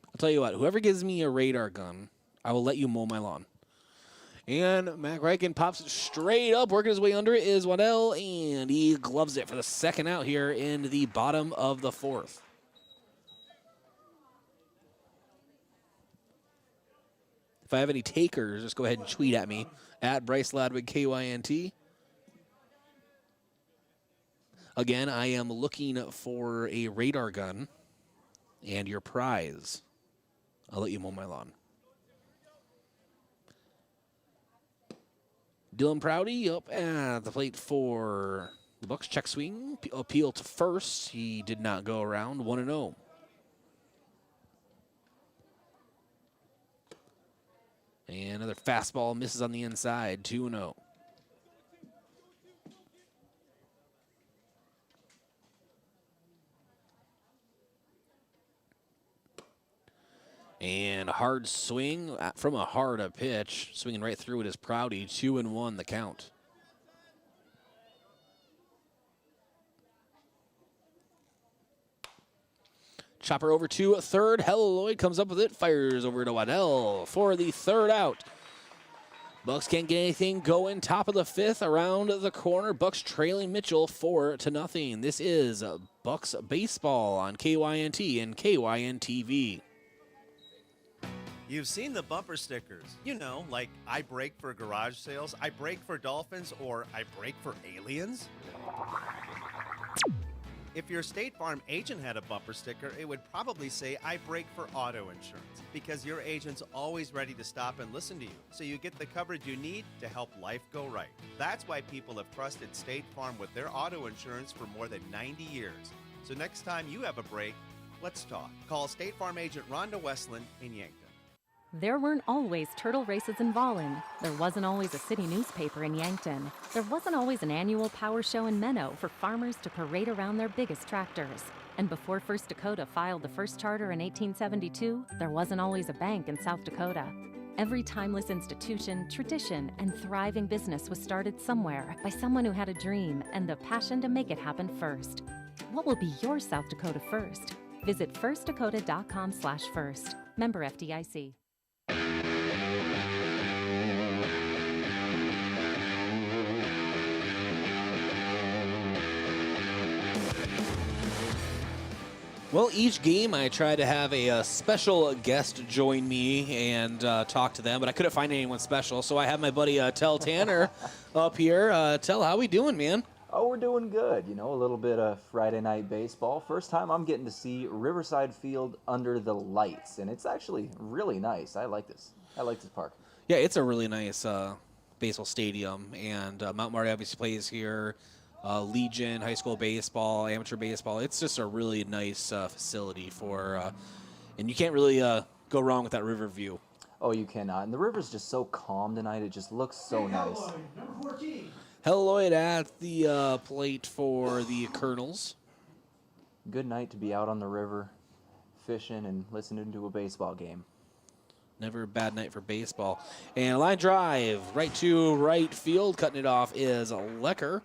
I'll tell you what, whoever gives me a radar gun, I will let you mow my lawn. And Mac Reichen pops it straight up. Working his way under it is Waddell, and he gloves it for the second out here in the bottom of the 4th. If I have any takers, just go ahead and tweet at me, at Bryce Ladwig, KYNT. Again, I am looking for a radar gun and your prize. I'll let you mow my lawn. Dylan Prouty up at the plate for the Bucks. Check swing, appeal to first. He did not go around, 1-0. And another fastball misses on the inside, 2-0. And a hard swing from a hard pitch. Swinging right through it is Prouty. 2-1 the count. Chopper over to third. Helloyd comes up with it. Fires over to Waddell for the third out. Bucks can't get anything going. Top of the 5th around the corner. Bucks trailing Mitchell 4-0. This is Bucks baseball on KYNT and KYNTV. You've seen the bumper stickers. You know, like I brake for garage sales, I brake for dolphins, or I brake for aliens. If your State Farm agent had a bumper sticker, it would probably say, I brake for auto insurance, because your agent's always ready to stop and listen to you, so you get the coverage you need to help life go right. That's why people have trusted State Farm with their auto insurance for more than 90 years. So next time you have a break, let's talk. Call State Farm agent Rhonda Westland in Yankton. There weren't always turtle races in Volin. There wasn't always a city newspaper in Yankton. There wasn't always an annual power show in Menno for farmers to parade around their biggest tractors. And before First Dakota filed the first charter in 1872, there wasn't always a bank in South Dakota. Every timeless institution, tradition, and thriving business was started somewhere by someone who had a dream and the passion to make it happen first. What will be your South Dakota first? Visit firstdakota.com/first. Member FDIC. Well, each game I try to have a special guest join me and talk to them, but I couldn't find anyone special, so I have my buddy Tell Tanner up here. Tell, how we doing, man? Oh, we're doing good. You know, a little bit of Friday night baseball. First time I'm getting to see Riverside Field under the lights, and it's actually really nice. I like this. I like this park. Yeah, it's a really nice baseball stadium, and Mount Marty obviously plays here. Legion, high school baseball, amateur baseball. It's just a really nice facility for, and you can't really go wrong with that river view. Oh, you cannot. And the river's just so calm tonight. It just looks so nice. Number 14. Lloyd at the plate for the Colonels. Good night to be out on the river, fishing and listening to a baseball game. Never a bad night for baseball. And a line drive right to right field. Cutting it off is Lecker.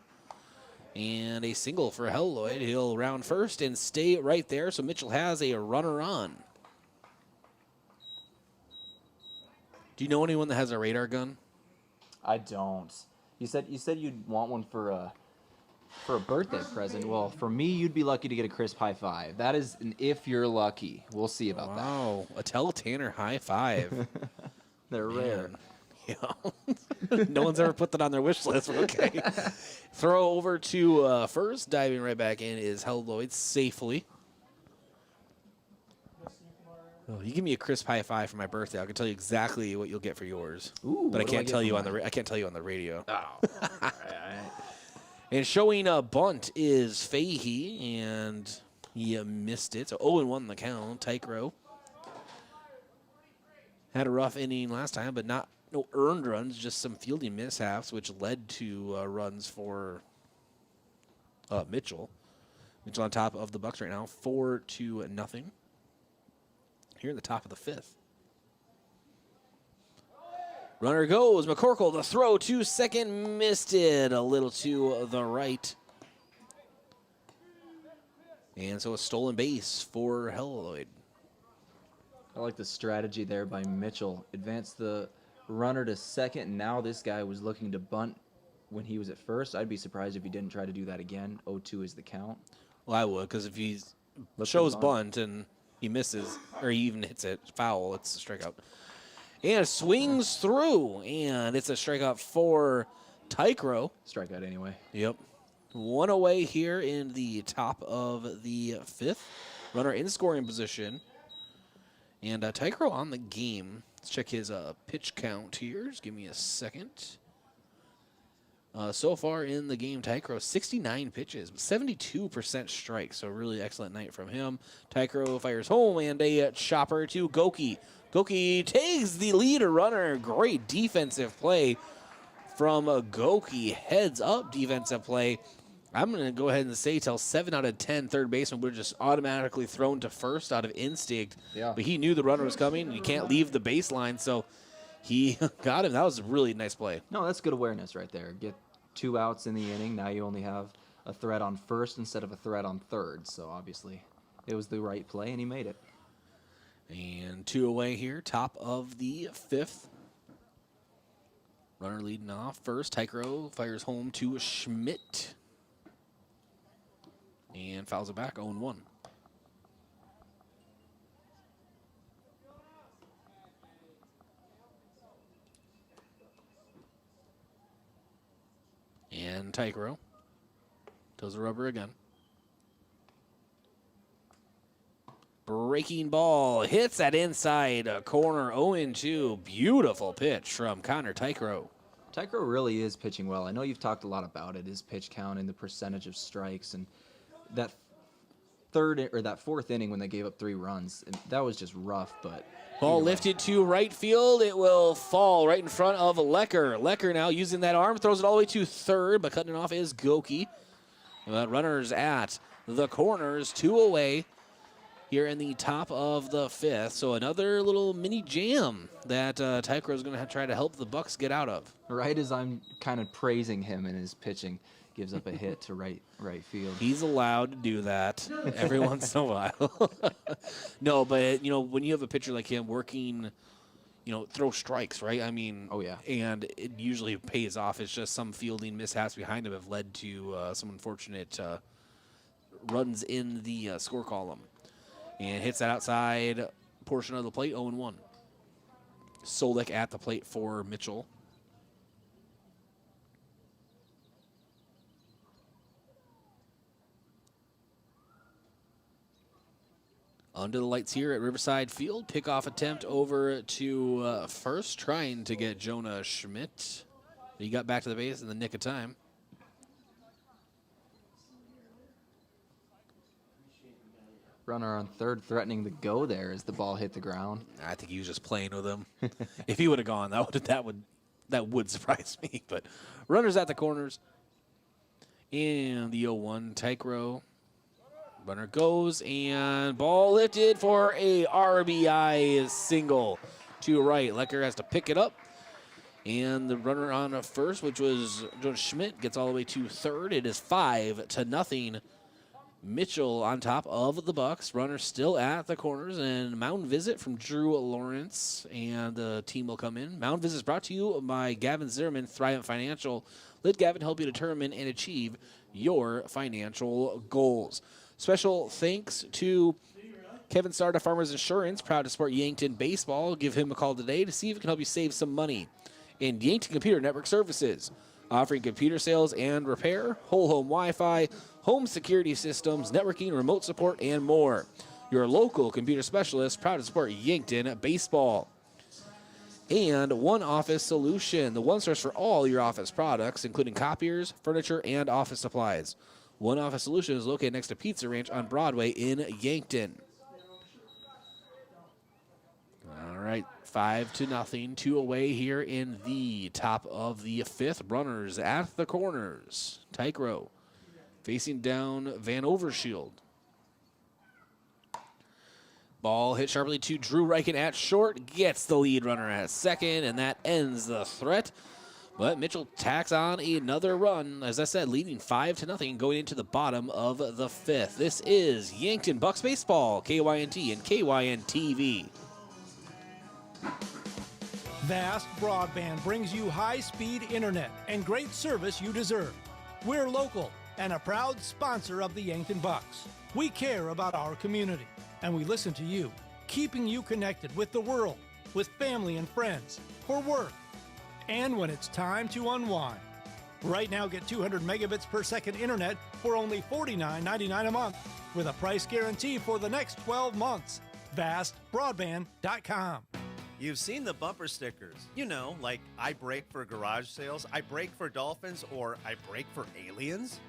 And a single for Lloyd. He'll round first and stay right there, so Mitchell has a runner on. Do you know anyone that has a radar gun? I don't. You said you'd want one for a birthday present. Well, for me, you'd be lucky to get a crisp high five. That is an if you're lucky. We'll see about that. Wow, a Tell Tanner high five. They're rare. Yeah. No one's ever put that on their wish list, but okay. Throw over to first. Diving right back in is Lloyd safely. Oh, you give me a crisp high five for my birthday, I can tell you exactly what you'll get for yours. Ooh, but I can't tell you on the radio. Oh. All right. And showing a bunt is Fahey, and he missed it. So 0-1 the count. Teichroe had a rough inning last time, but no earned runs, just some fielding mishaps, which led to runs for Mitchell. Mitchell on top of the Bucks right now, 4-0. Here in the top of the fifth. Runner goes. McCorkle, the throw to second, missed it a little to the right. And so a stolen base for Lloyd. I like the strategy there by Mitchell. Advance the runner to second, and now this guy was looking to bunt when he was at first. I'd be surprised if he didn't try to do that again. 0-2 is the count. Well, I would, because if he shows bunt and he misses, or he even hits it foul, it's a strikeout. And swings through, and it's a strikeout for Tychro. Strikeout anyway. Yep. One away here in the top of the fifth. Runner in scoring position. And Tychro on the game. Let's check his pitch count here. Just give me a second. So far in the game, Tychro 69 pitches, 72% strikes. So really excellent night from him. Tychro fires home and a chopper to Goki. Goki takes the lead runner. Great defensive play from Goki. Heads up defensive play. I'm going to go ahead and say till 7 out of 10 third baseman would have just automatically thrown to first out of instinct. Yeah. But he knew the runner was coming. You can't leave the baseline, so he got him. That was a really nice play. No, that's good awareness right there. Get 2 outs in the inning. Now you only have a threat on first instead of a threat on third. So obviously it was the right play, and he made it. And 2 away here, top of the fifth. Runner leading off first. Tychro fires home to Schmidt. And fouls it back, 0-1. And Tychro toes the rubber again. Breaking ball hits that inside corner, 0-2. Beautiful pitch from Connor Tychro. Tychro really is pitching well. I know you've talked a lot about it, his pitch count and the percentage of strikes, and that that fourth inning when they gave up 3 runs, that was just rough. But ball lifted to right field. It will fall right in front of Lecker. Lecker now using that arm, throws it all the way to third, but cutting it off is Goki. Runners at the corners, 2 away here in the top of the 5th. So another little mini jam that Tychro is going to try to help the Bucks get out of. Right as I'm kind of praising him in his pitching, gives up a hit to right field. He's allowed to do that every once in a while. No, but when you have a pitcher like him working, throw strikes, right? I mean, oh yeah, and it usually pays off. It's just some fielding mishaps behind him have led to some unfortunate runs in the score column. And hits that outside portion of the plate, 0-1. Solik at the plate for Mitchell. Under the lights here at Riverside Field. Pickoff attempt over to first, trying to get Jonah Schmidt. He got back to the base in the nick of time. Runner on third threatening to go there as the ball hit the ground. I think he was just playing with him. If he would have gone, that would surprise me. But runners at the corners. And the 0-1, Teichroe. Runner goes, and ball lifted for a RBI single to right. Lecker has to pick it up. And the runner on first, which was Jonas Schmidt, gets all the way to third. It is 5-0. Mitchell on top of the Bucks. Runner still at the corners, and mound visit from Drew Lawrence, and the team will come in. Mound visit is brought to you by Gavin Zimmerman, Thrivent Financial. Let Gavin help you determine and achieve your financial goals. Special thanks to Kevin Sarda, Farmers Insurance, proud to support Yankton Baseball. Give him a call today to see if it can help you save some money. And Yankton Computer Network Services, offering computer sales and repair, whole home Wi-Fi, home security systems, networking, remote support, and more. Your local computer specialist, proud to support Yankton Baseball. And One Office Solution, the one source for all your office products, including copiers, furniture, and office supplies. One Office Solution is located next to Pizza Ranch on Broadway in Yankton. All right, 5-0, 2 away here in the top of the 5th. Runners at the corners. Tychro facing down Van Overshield. Ball hit sharply to Drew Reichen at short. Gets the lead runner at second, and that ends the threat. But Mitchell tacks on another run, as I said, leading 5-0 going into the bottom of the 5th. This is Yankton Bucks Baseball, KYNT and KYN-TV. Vast Broadband brings you high-speed internet and great service you deserve. We're local and a proud sponsor of the Yankton Bucks. We care about our community, and we listen to you, keeping you connected with the world, with family and friends, for work, and when it's time to unwind. Right now, get 200 megabits per second internet for only $49.99 a month, with a price guarantee for the next 12 months. VastBroadband.com. You've seen the bumper stickers. Like I brake for garage sales, I brake for dolphins, or I brake for aliens.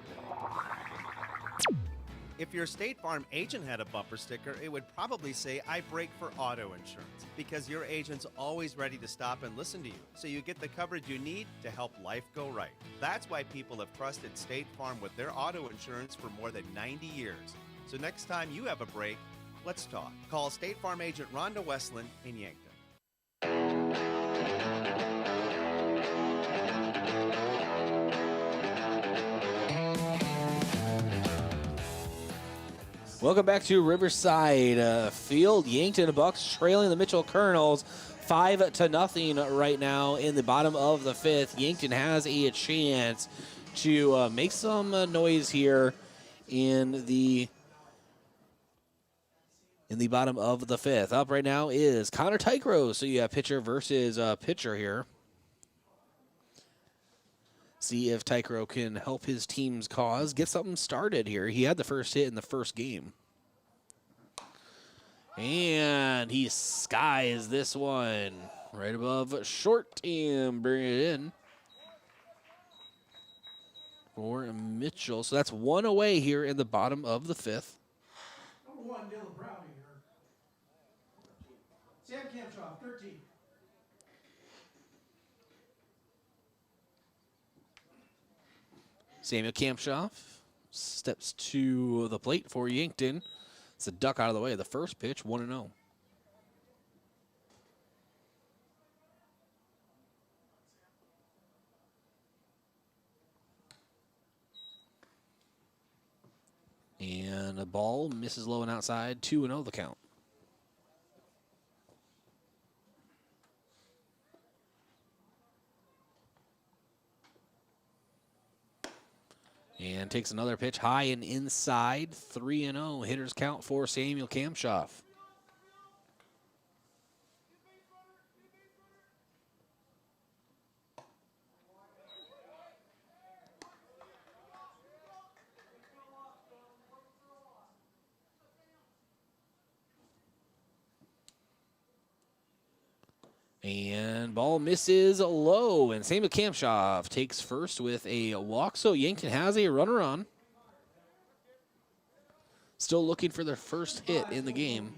If your State Farm agent had a bumper sticker, it would probably say, I brake for auto insurance, because your agent's always ready to stop and listen to you, so you get the coverage you need to help life go right. That's why people have trusted State Farm with their auto insurance for more than 90 years. So next time you have a break, let's talk. Call State Farm agent Rhonda Westland in Yankton. Welcome back to Riverside Field. Yankton Bucks trailing the Mitchell Colonels 5-0 right now in the bottom of the 5th. Yankton has a chance to make some noise here in the bottom of the 5th. Up right now is Connor Tychroe. So you have pitcher versus pitcher here. See if Tychroe can help his team's cause, get something started here. He had the first hit in the first game. And he skies this one right above short and bring it in for Mitchell. So that's one away here in the bottom of the 5th. 1, Dylan Browning. Sam Kamshoff, 13. Samuel Kamshoff steps to the plate for Yankton. It's a duck out of the way. The first pitch, 1-0. And a ball misses low and outside, 2-0 the count. And takes another pitch high and inside, 3-0. Hitters count for Samuel Kamshoff. And ball misses low, and Samuel Kamshoff takes first with a walk, so Yankton has a runner on. Still looking for their first hit in the game.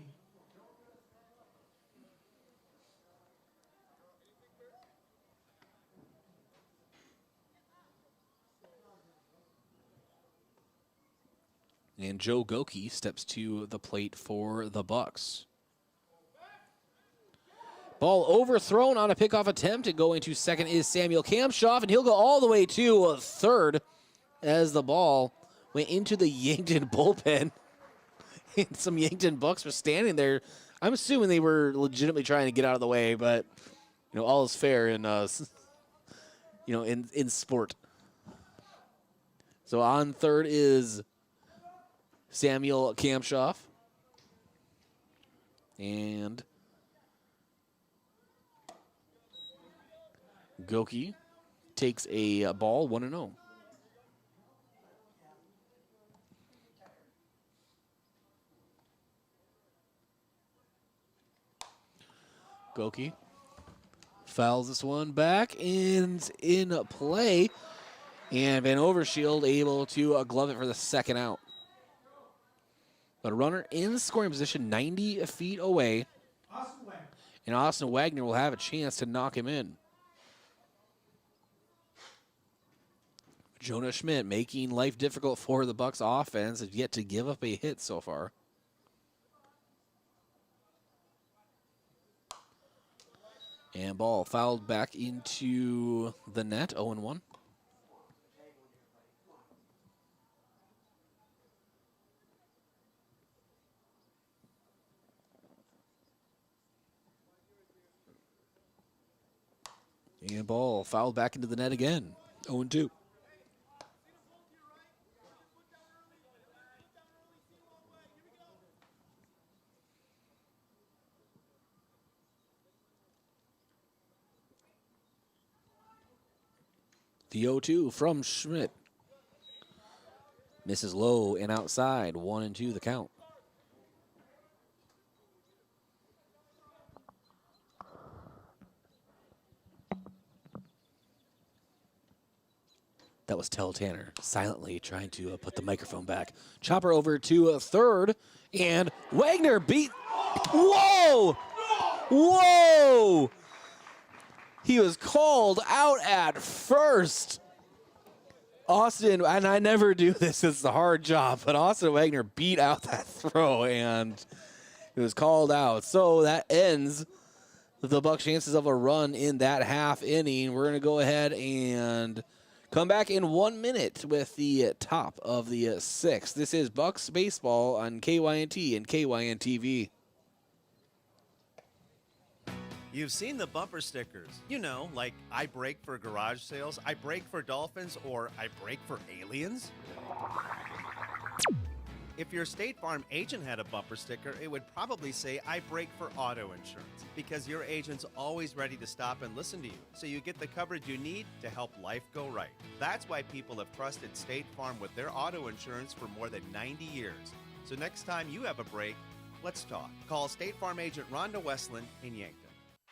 And Joe Goki steps to the plate for the Bucks. Ball overthrown on a pickoff attempt, and going to second is Samuel Kamshoff, and he'll go all the way to third as the ball went into the Yankton bullpen. And some Yankton Bucks were standing there. I'm assuming they were legitimately trying to get out of the way, but you know, all is fair in in sport. So on third is Samuel Kamshoff, and Goki takes a ball, 1-0. Goki fouls this one back and in play. And Van Overshield able to glove it for the second out. But a runner in scoring position 90 feet away. And Austin Wagner will have a chance to knock him in. Jonah Schmidt making life difficult for the Bucks offense, have yet to give up a hit so far. And ball fouled back into the net, 0-1. And ball fouled back into the net again, 0-2. The 0-2 from Schmidt. Misses low and outside. 1-2 the count. That was Tell Tanner silently trying to put the microphone back. Chopper over to a third, and Wagner beat. Whoa! Whoa! He was called out at first. Austin, and I never do this, it's a hard job, but Austin Wagner beat out that throw, and it was called out. So that ends the Bucs' chances of a run in that half inning. We're going to go ahead and come back in 1 minute with the top of the sixth. This is Bucs Baseball on KYNT and KYN-TV. You've seen the bumper stickers. You know, like I brake for garage sales, I brake for dolphins, or I brake for aliens. If your State Farm agent had a bumper sticker, it would probably say, I brake for auto insurance, because your agent's always ready to stop and listen to you, so you get the coverage you need to help life go right. That's why people have trusted State Farm with their auto insurance for more than 90 years. So next time you have a break, let's talk. Call State Farm agent Rhonda Westland in Yankton.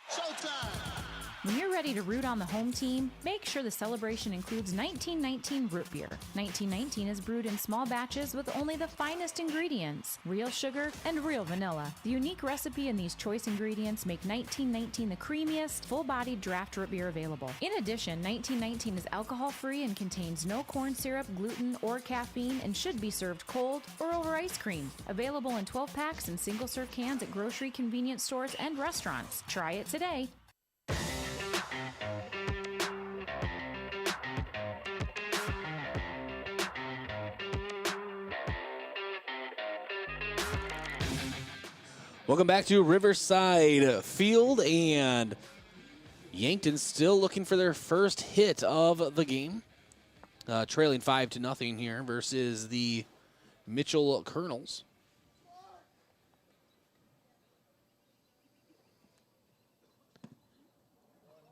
Showtime! When you're ready to root on the home team, make sure the celebration includes 1919 root beer. 1919 is brewed in small batches with only the finest ingredients, real sugar and real vanilla. The unique recipe and these choice ingredients make 1919 the creamiest, full-bodied draft root beer available. In addition, 1919 is alcohol-free and contains no corn syrup, gluten, or caffeine and should be served cold or over ice cream. Available in 12 packs and single-serve cans at grocery, convenience stores, and restaurants. Try it today. Welcome back to Riverside Field, and Yankton still looking for their first hit of the game. Trailing 5-0 here versus the Mitchell Colonels.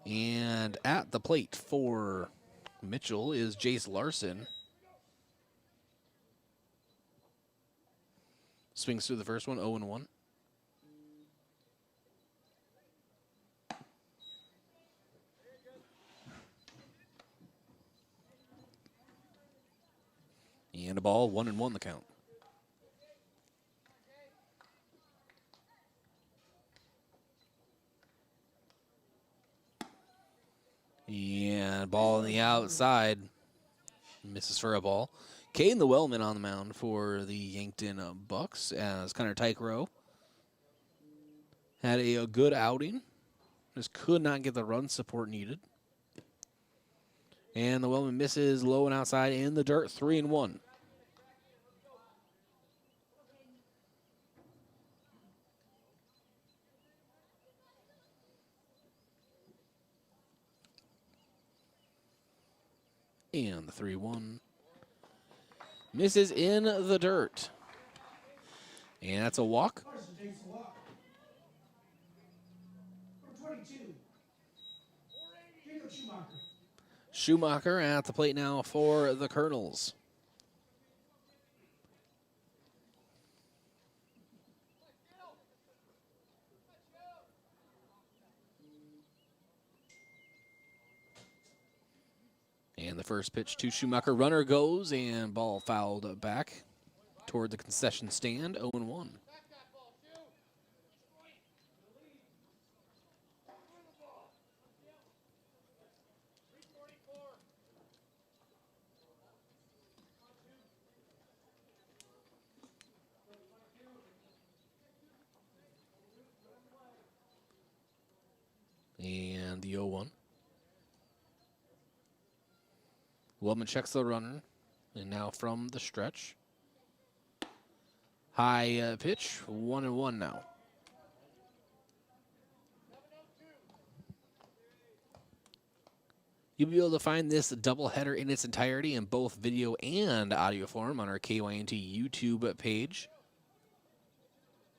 And at the plate for Mitchell is Jace Larson. Swings through the first one, 0-1. And a ball, 1-1 the count. And ball on the outside. Misses for a ball. Caden the Wellman on the mound for the Yankton Bucks as Connor Teichroe had a good outing. Just could not get the run support needed. And the Wellman misses low and outside in the dirt, 3-1. And the 3-1 misses in the dirt. And that's a walk. Schumacher at the plate now for the Colonels. And the first pitch to Schumacher. Runner goes and ball fouled back toward the concession stand, 0-1. And the 0-1. Wellman checks the runner, and now from the stretch. High pitch, 1-1 now. You'll be able to find this doubleheader in its entirety in both video and audio form on our KYNT YouTube page.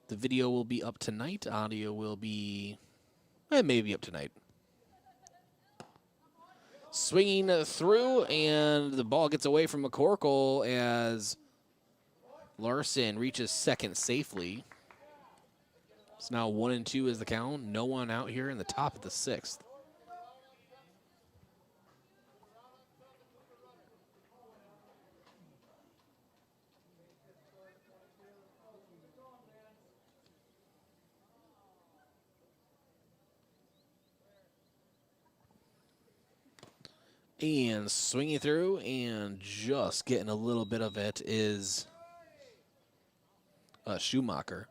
The video will be up tonight. Audio will be, maybe up tonight. Swinging through, and the ball gets away from McCorkle as Larson reaches second safely. It's now 1-2 is the count. No one out here in the top of the sixth. And swinging through and just getting a little bit of it is Schumacher.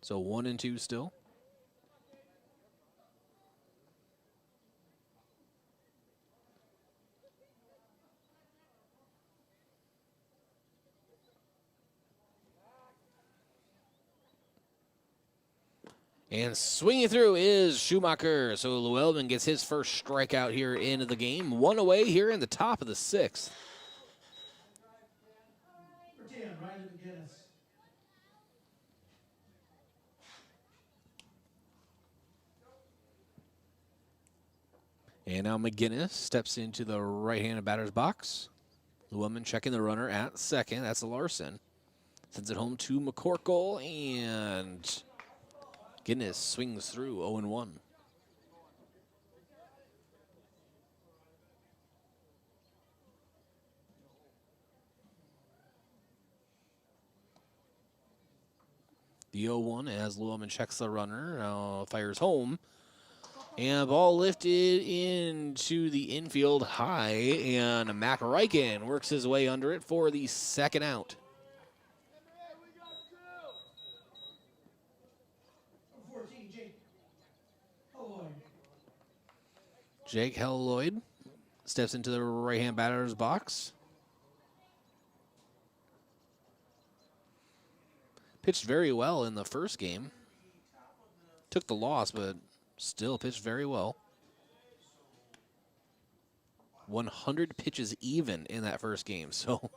So 1-2 still. And swinging through is Schumacher. So Llewellyn gets his first strikeout here into the game. One away here in the top of the sixth. And now McGinnis steps into the right-handed batter's box. Llewellyn checking the runner at second. That's Larson. Sends it home to McCorkle, and Guinness swings through 0-1. The 0-1 as Llewellyn checks the runner, fires home. And ball lifted into the infield high, and Mac Riken works his way under it for the second out. Jake Helloyd steps into the right-hand batter's box. Pitched very well in the first game. Took the loss, but still pitched very well. 100 pitches even in that first game, so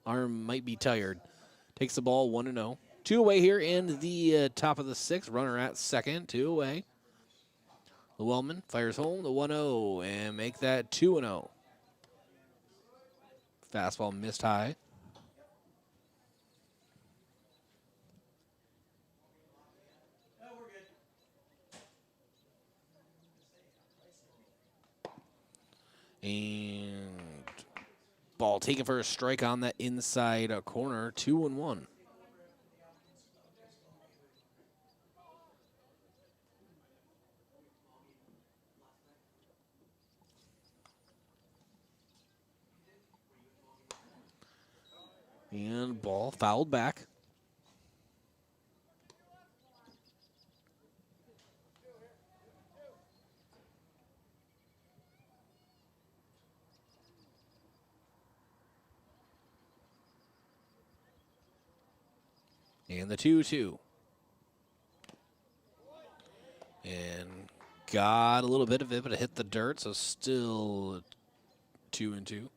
arm might be tired. Takes the ball 1-0. 2 away here in the top of the 6th. Runner at second, 2 away. Llewellyn fires home the 1-0 and make that 2-0. Fastball missed high. And ball taken for a strike on that inside corner, 2-1. And ball fouled back. And the 2-2. And got a little bit of it, but it hit the dirt, so still 2-2.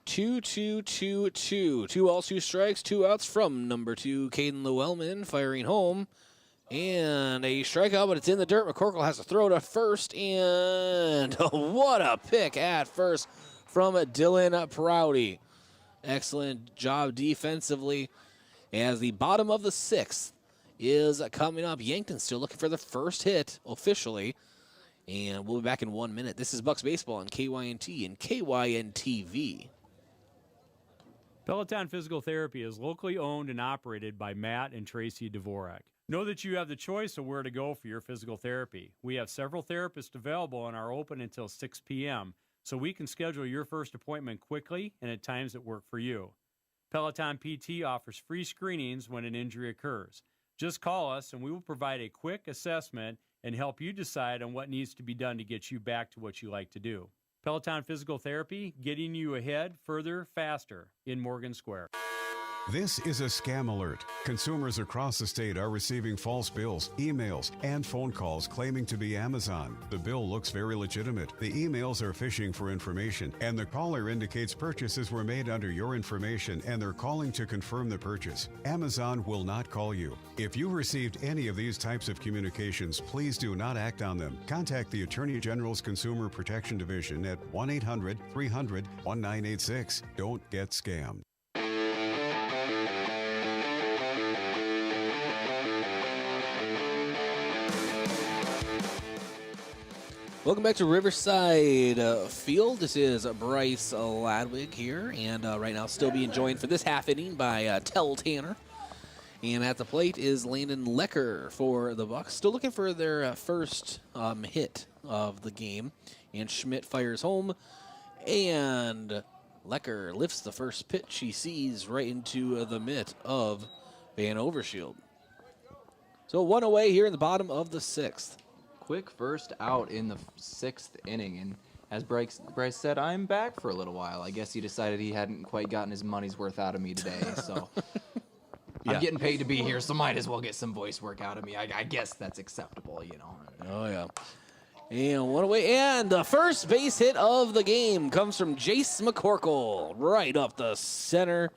Two, 2 balls, 2 strikes, 2 outs from number 2, Caden Llewellyn, firing home. And a strikeout, but it's in the dirt. McCorkle has to throw to first, and what a pick at first from Dylan Prouty. Excellent job defensively as the bottom of the 6th is coming up. Yankton still looking for the first hit officially, and we'll be back in 1 minute. This is Bucks Baseball on KYNT and KYN-TV. Peloton Physical Therapy is locally owned and operated by Matt and Tracy Dvorak. Know that you have the choice of where to go for your physical therapy. We have several therapists available and are open until 6 p.m., so we can schedule your first appointment quickly and at times that work for you. Peloton PT offers free screenings when an injury occurs. Just call us and we will provide a quick assessment and help you decide on what needs to be done to get you back to what you like to do. Peloton Physical Therapy, getting you ahead, further, faster in Morgan Square. This is a scam alert. Consumers across the state are receiving false bills, emails, and phone calls claiming to be Amazon. The bill looks very legitimate. The emails are phishing for information, and the caller indicates purchases were made under your information, and they're calling to confirm the purchase. Amazon will not call you. If you received any of these types of communications, please do not act on them. Contact the Attorney General's Consumer Protection Division at 1-800-300-1986. Don't get scammed. Welcome back to Riverside Field. This is Bryce Ladwig here, and right now still being joined for this half inning by Tell Tanner. And at the plate is Landon Lecker for the Bucks. Still looking for their first hit of the game. And Schmidt fires home, and Lecker lifts the first pitch he sees right into the mitt of Van Overshield. So 1 away here in the bottom of the 6th. Quick first out in the 6th inning, and as Bryce said, I'm back for a little while. I guess he decided he hadn't quite gotten his money's worth out of me today, so I'm getting paid to be here, so might as well get some voice work out of me. I guess that's acceptable, you know. Oh, yeah. And 1 away, and the first base hit of the game comes from Jace McCorkle right up the center.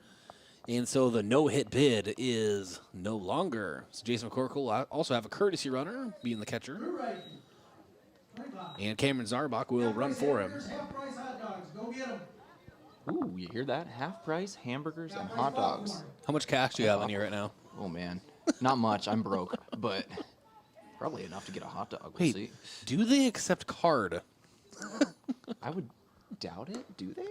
And so the no-hit bid is no longer. So Jason McCorkle will also have a courtesy runner, being the catcher. And Cameron Zarbach will run for him. Ooh, you hear that? Half price hamburgers and hot dogs. How much cash do you have on you right now? Oh, man. Not much. I'm broke, but probably enough to get a hot dog. We'll see. Do they accept card? I would doubt it. Do they?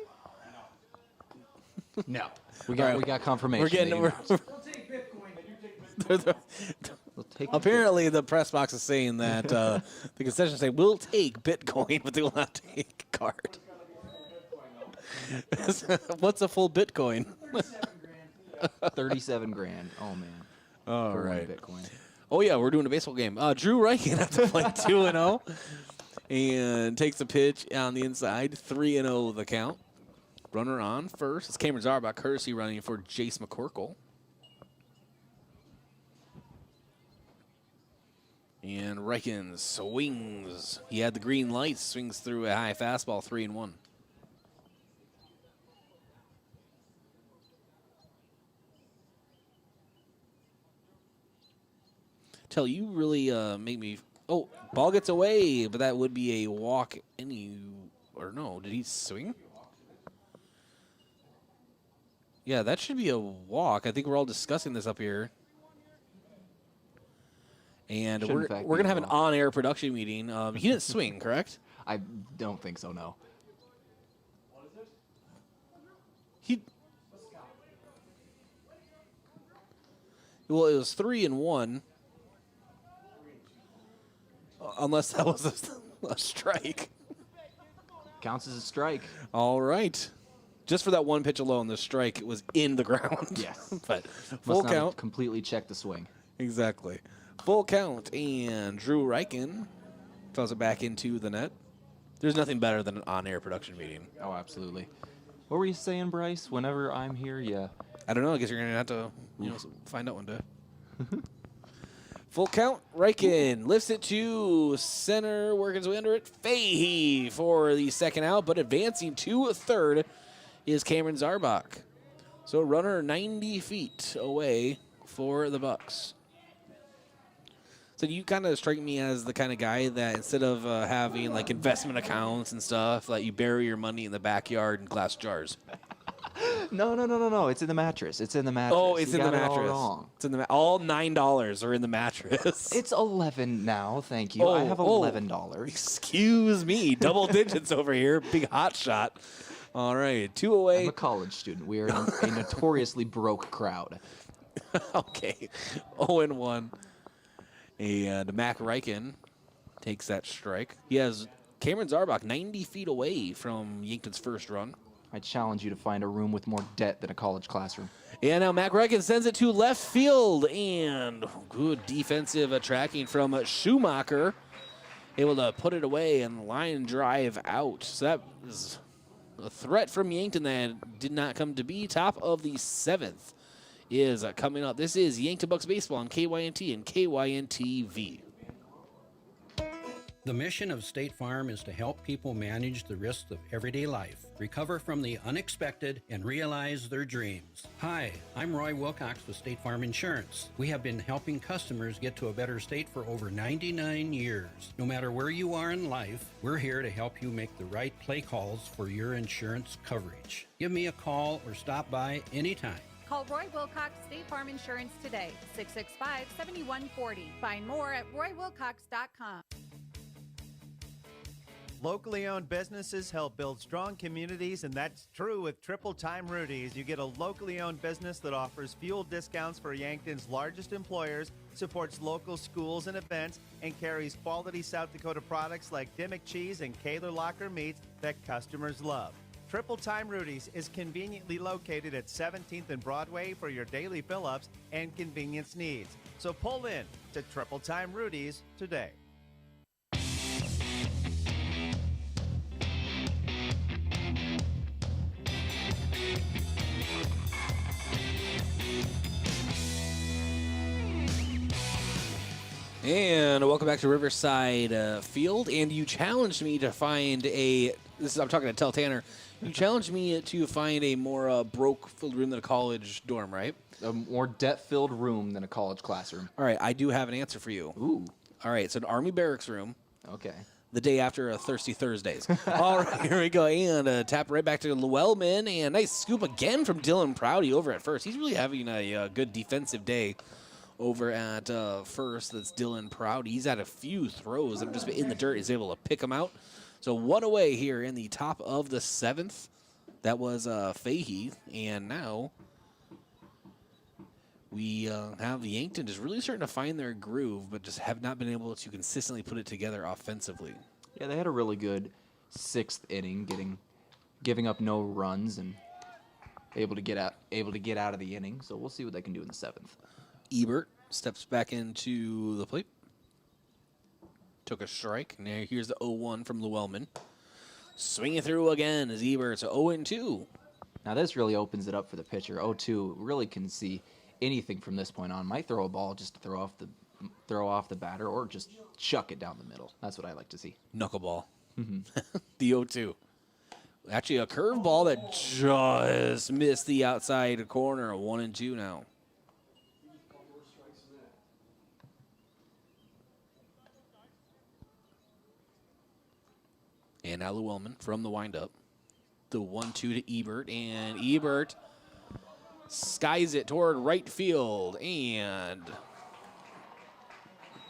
No. We got confirmation. We're getting. Apparently, the press box is saying that the concession say we'll take Bitcoin, but they will not take card. What's a full Bitcoin? 37 grand. Oh man. All For one right. Bitcoin. Oh yeah, we're doing a baseball game. Drew Reichen has to play 2-0, and takes a pitch on the inside. 3-0 the count. Runner on first. It's Cameron Zarbach, courtesy running for Jace McCorkle. And Reichen swings. He had the green light, swings through a high fastball, 3-1. Tell you really make me. Oh, ball gets away, but that would be a walk. Or no? Did he swing? Yeah, that should be a walk. I think we're all discussing this up here. And we're going to have an on-air production meeting. He didn't swing, correct? I don't think so, no. Well, it was 3-1. Unless that was a strike. Counts as a strike. All right. Just for that one pitch alone, the strike was in the ground. Yes. But full Must not count. Completely check the swing. Exactly. Full count, and Drew Reichen throws it back into the net. There's nothing better than an on-air production meeting. Oh, absolutely. What were you saying, Bryce? Whenever I'm here, yeah. I don't know. I guess you're going to have to find out one day. Full count. Reichen lifts it to center, working his way under it. Fahey for the second out, but advancing to third is Cameron Zarbach. So runner 90 feet away for the Bucks. So you kind of strike me as the kind of guy that instead of having like investment accounts and stuff, that you bury your money in the backyard in glass jars. No. It's in the mattress. It's in the mattress. Oh, it's You in the got it all mattress. wrong. It's in the all $9 are in the mattress. It's 11 now. Thank you. I have $11. Excuse me, double digits over here. Big hot shot. All right, 2 away. I'm a college student. We are a notoriously broke crowd. Okay, 0-1. And Mac Reichen takes that strike. He has Cameron Zarbach 90 feet away from Yankton's first run. I challenge you to find a room with more debt than a college classroom. And now Mac Reichen sends it to left field. And good defensive tracking from Schumacher. Able to put it away and line drive out. So that is a threat from Yankton that did not come to be. Top of the 7th is coming up. This is Yankton Bucks Baseball on KYNT and KYNT-V. The mission of State Farm is to help people manage the risks of everyday life, recover from the unexpected, and realize their dreams. Hi, I'm Roy Wilcox with State Farm Insurance. We have been helping customers get to a better state for over 99 years. No matter where you are in life, we're here to help you make the right play calls for your insurance coverage. Give me a call or stop by anytime. Call Roy Wilcox State Farm Insurance today, 665-7140. Find more at roywilcox.com. Locally owned businesses help build strong communities, and that's true with Triple Time Rudy's. You get a locally owned business that offers fuel discounts for Yankton's largest employers, supports local schools and events, and carries quality South Dakota products like Dimmick cheese and Kaler Locker meats that customers love. Triple Time Rudy's is conveniently located at 17th and Broadway for your daily fill-ups and convenience needs. So pull in to Triple Time Rudy's today. And welcome back to Riverside Field. And you challenged me to find I'm talking to Tell Tanner. You challenged me to find a more broke-filled room than a college dorm, right? A more debt-filled room than a college classroom. All right, I do have an answer for you. Ooh. All right, it's an Army barracks room. Okay. The day after Thirsty Thursdays. All right, here we go. And tap right back to Llewellyn. And nice scoop again from Dylan Prouty over at first. He's really having a good defensive day over at first. That's Dylan Prouty. He's had a few throws that have just been in the dirt. He's able to pick them out. So 1 away here in the top of the 7th. That was Fahey, and now we have Yankton just really starting to find their groove, but just have not been able to consistently put it together offensively. Yeah, they had a really good 6th inning, giving up no runs and able to get out of the inning. So we'll see what they can do in the 7th. Ebert steps back into the plate. Took a strike. Now here's the 0-1 from Llewellyn. Swinging through again is Ebert. So 0-2. Now this really opens it up for the pitcher. 0-2 really can see anything from this point on. Might throw a ball just to throw off the batter, or just chuck it down the middle. That's what I like to see. Knuckleball. Mm-hmm. The 0-2. Actually, a curveball that just missed the outside corner. 1-2 now. And now Llewellyn from the windup. The 1-2 to Ebert, and Ebert skies it toward right field, and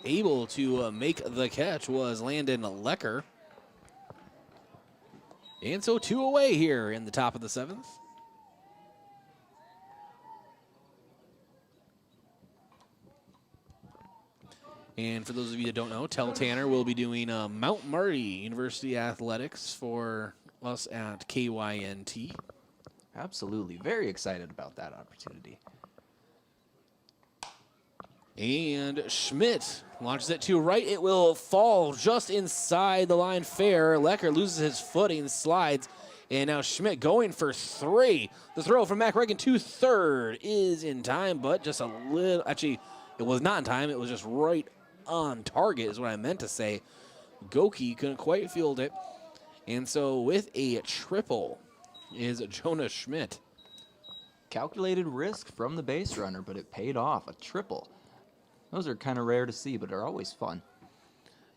able to make the catch was Landon Lecker. And so 2 away here in the top of the 7th. And for those of you that don't know, Tell Tanner will be doing Mount Marty University Athletics for us at KYNT. Absolutely. Very excited about that opportunity. And Schmidt launches it to right. It will fall just inside the line fair. Lecker loses his footing, slides. And now Schmidt going for 3. The throw from Mac Reagan to third is in time, but just a little. Actually, it was not in time. It was just right on target is what I meant to say. Goki couldn't quite field it. And so with a triple is Jonas Schmidt. Calculated risk from the base runner, but it paid off. A triple. Those are kind of rare to see, but are always fun.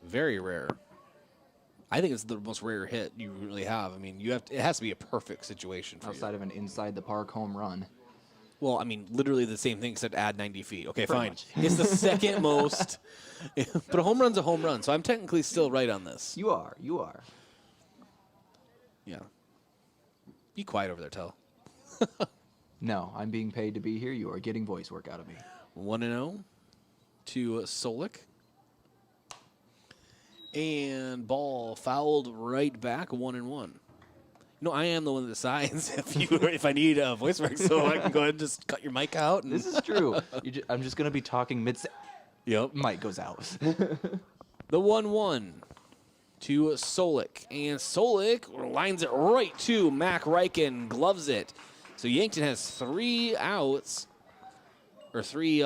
Very rare. I think it's the most rare hit you really have. I mean, it has to be a perfect situation for outside you. of an inside the park home run. Well, I mean, literally the same thing except add 90 feet. Okay, Pretty fine. much. It's the second most. But a home run's a home run, so I'm technically still right on this. You are. Yeah. Be quiet over there, Tell. No, I'm being paid to be here. You are getting voice work out of me. 1-0 to Solik. And ball fouled right back, 1-1. No, I am the one that decides if I need a voice work, so I can go ahead and just cut your mic out. This is true. I'm just going to be talking mid. Yep. Mic goes out. The 1-1 to Solik. And Solik lines it right to Mac Reichen, gloves it. So Yankton has 3 outs, or three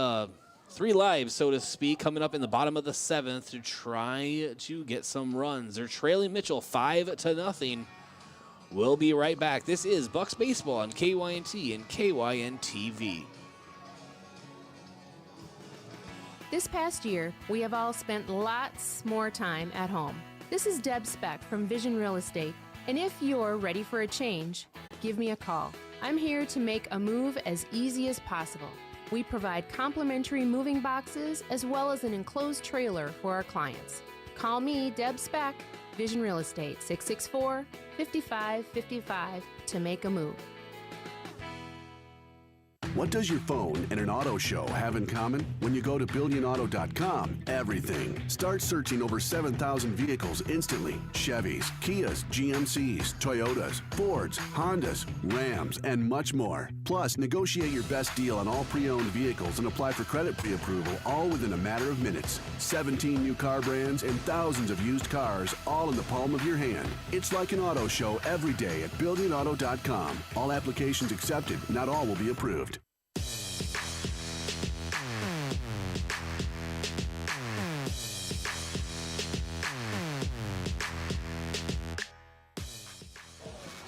lives, so to speak, coming up in the bottom of the 7th to try to get some runs. They're trailing Mitchell 5-0. We'll be right back. This is Bucks Baseball on KYNT and KYNTV. This past year, we have all spent lots more time at home. This is Deb Speck from Vision Real Estate, and if you're ready for a change, give me a call. I'm here to make a move as easy as possible. We provide complimentary moving boxes as well as an enclosed trailer for our clients. Call me, Deb Speck, Vision Real Estate, 664-5555 to make a move. What does your phone and an auto show have in common? When you go to BillionAuto.com, everything. Start searching over 7,000 vehicles instantly. Chevys, Kias, GMCs, Toyotas, Fords, Hondas, Rams, and much more. Plus, negotiate your best deal on all pre-owned vehicles and apply for credit pre-approval all within a matter of minutes. 17 new car brands and thousands of used cars all in the palm of your hand. It's like an auto show every day at BillionAuto.com. All applications accepted. Not all will be approved.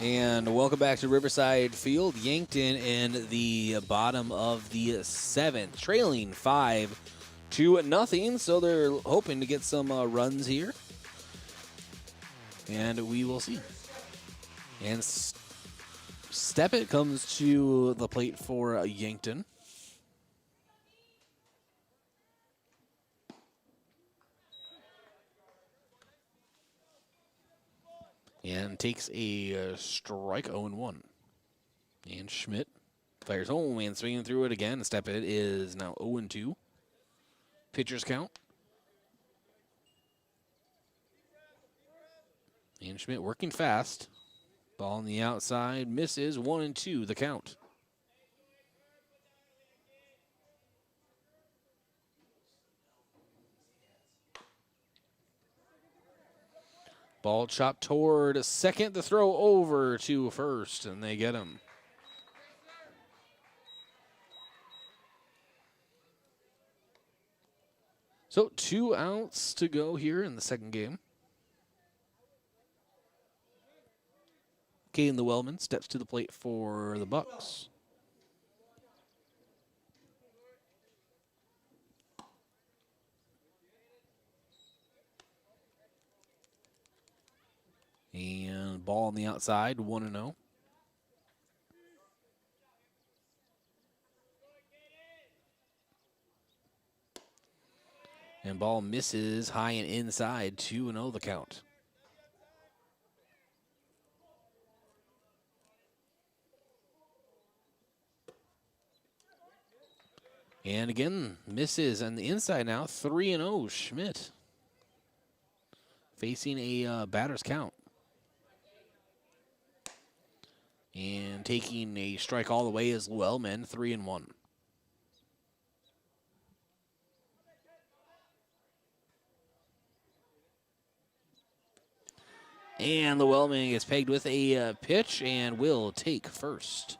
And welcome back to Riverside Field. Yankton in the bottom of the 7th, trailing 5-0. So they're hoping to get some runs here. And we will see. And Steppett comes to the plate for Yankton. And takes a strike, 0-1. And Schmidt fires home and swinging through it again. Step it is now 0-2. Pitcher's count. And Schmidt working fast. Ball on the outside, misses, 1-2, the count. Ball chopped toward second, the throw over to first, and they get him. So 2 outs to go here in the second game. Caden Llewellyn steps to the plate for the Bucks. And ball on the outside, 1-0. And ball misses high and inside, 2-0 the count. And again, misses on the inside now, 3-0, Schmidt. Facing a batter's count. And taking a strike all the way is Llewellyn, 3-1. And Llewellyn gets pegged with a pitch and will take first.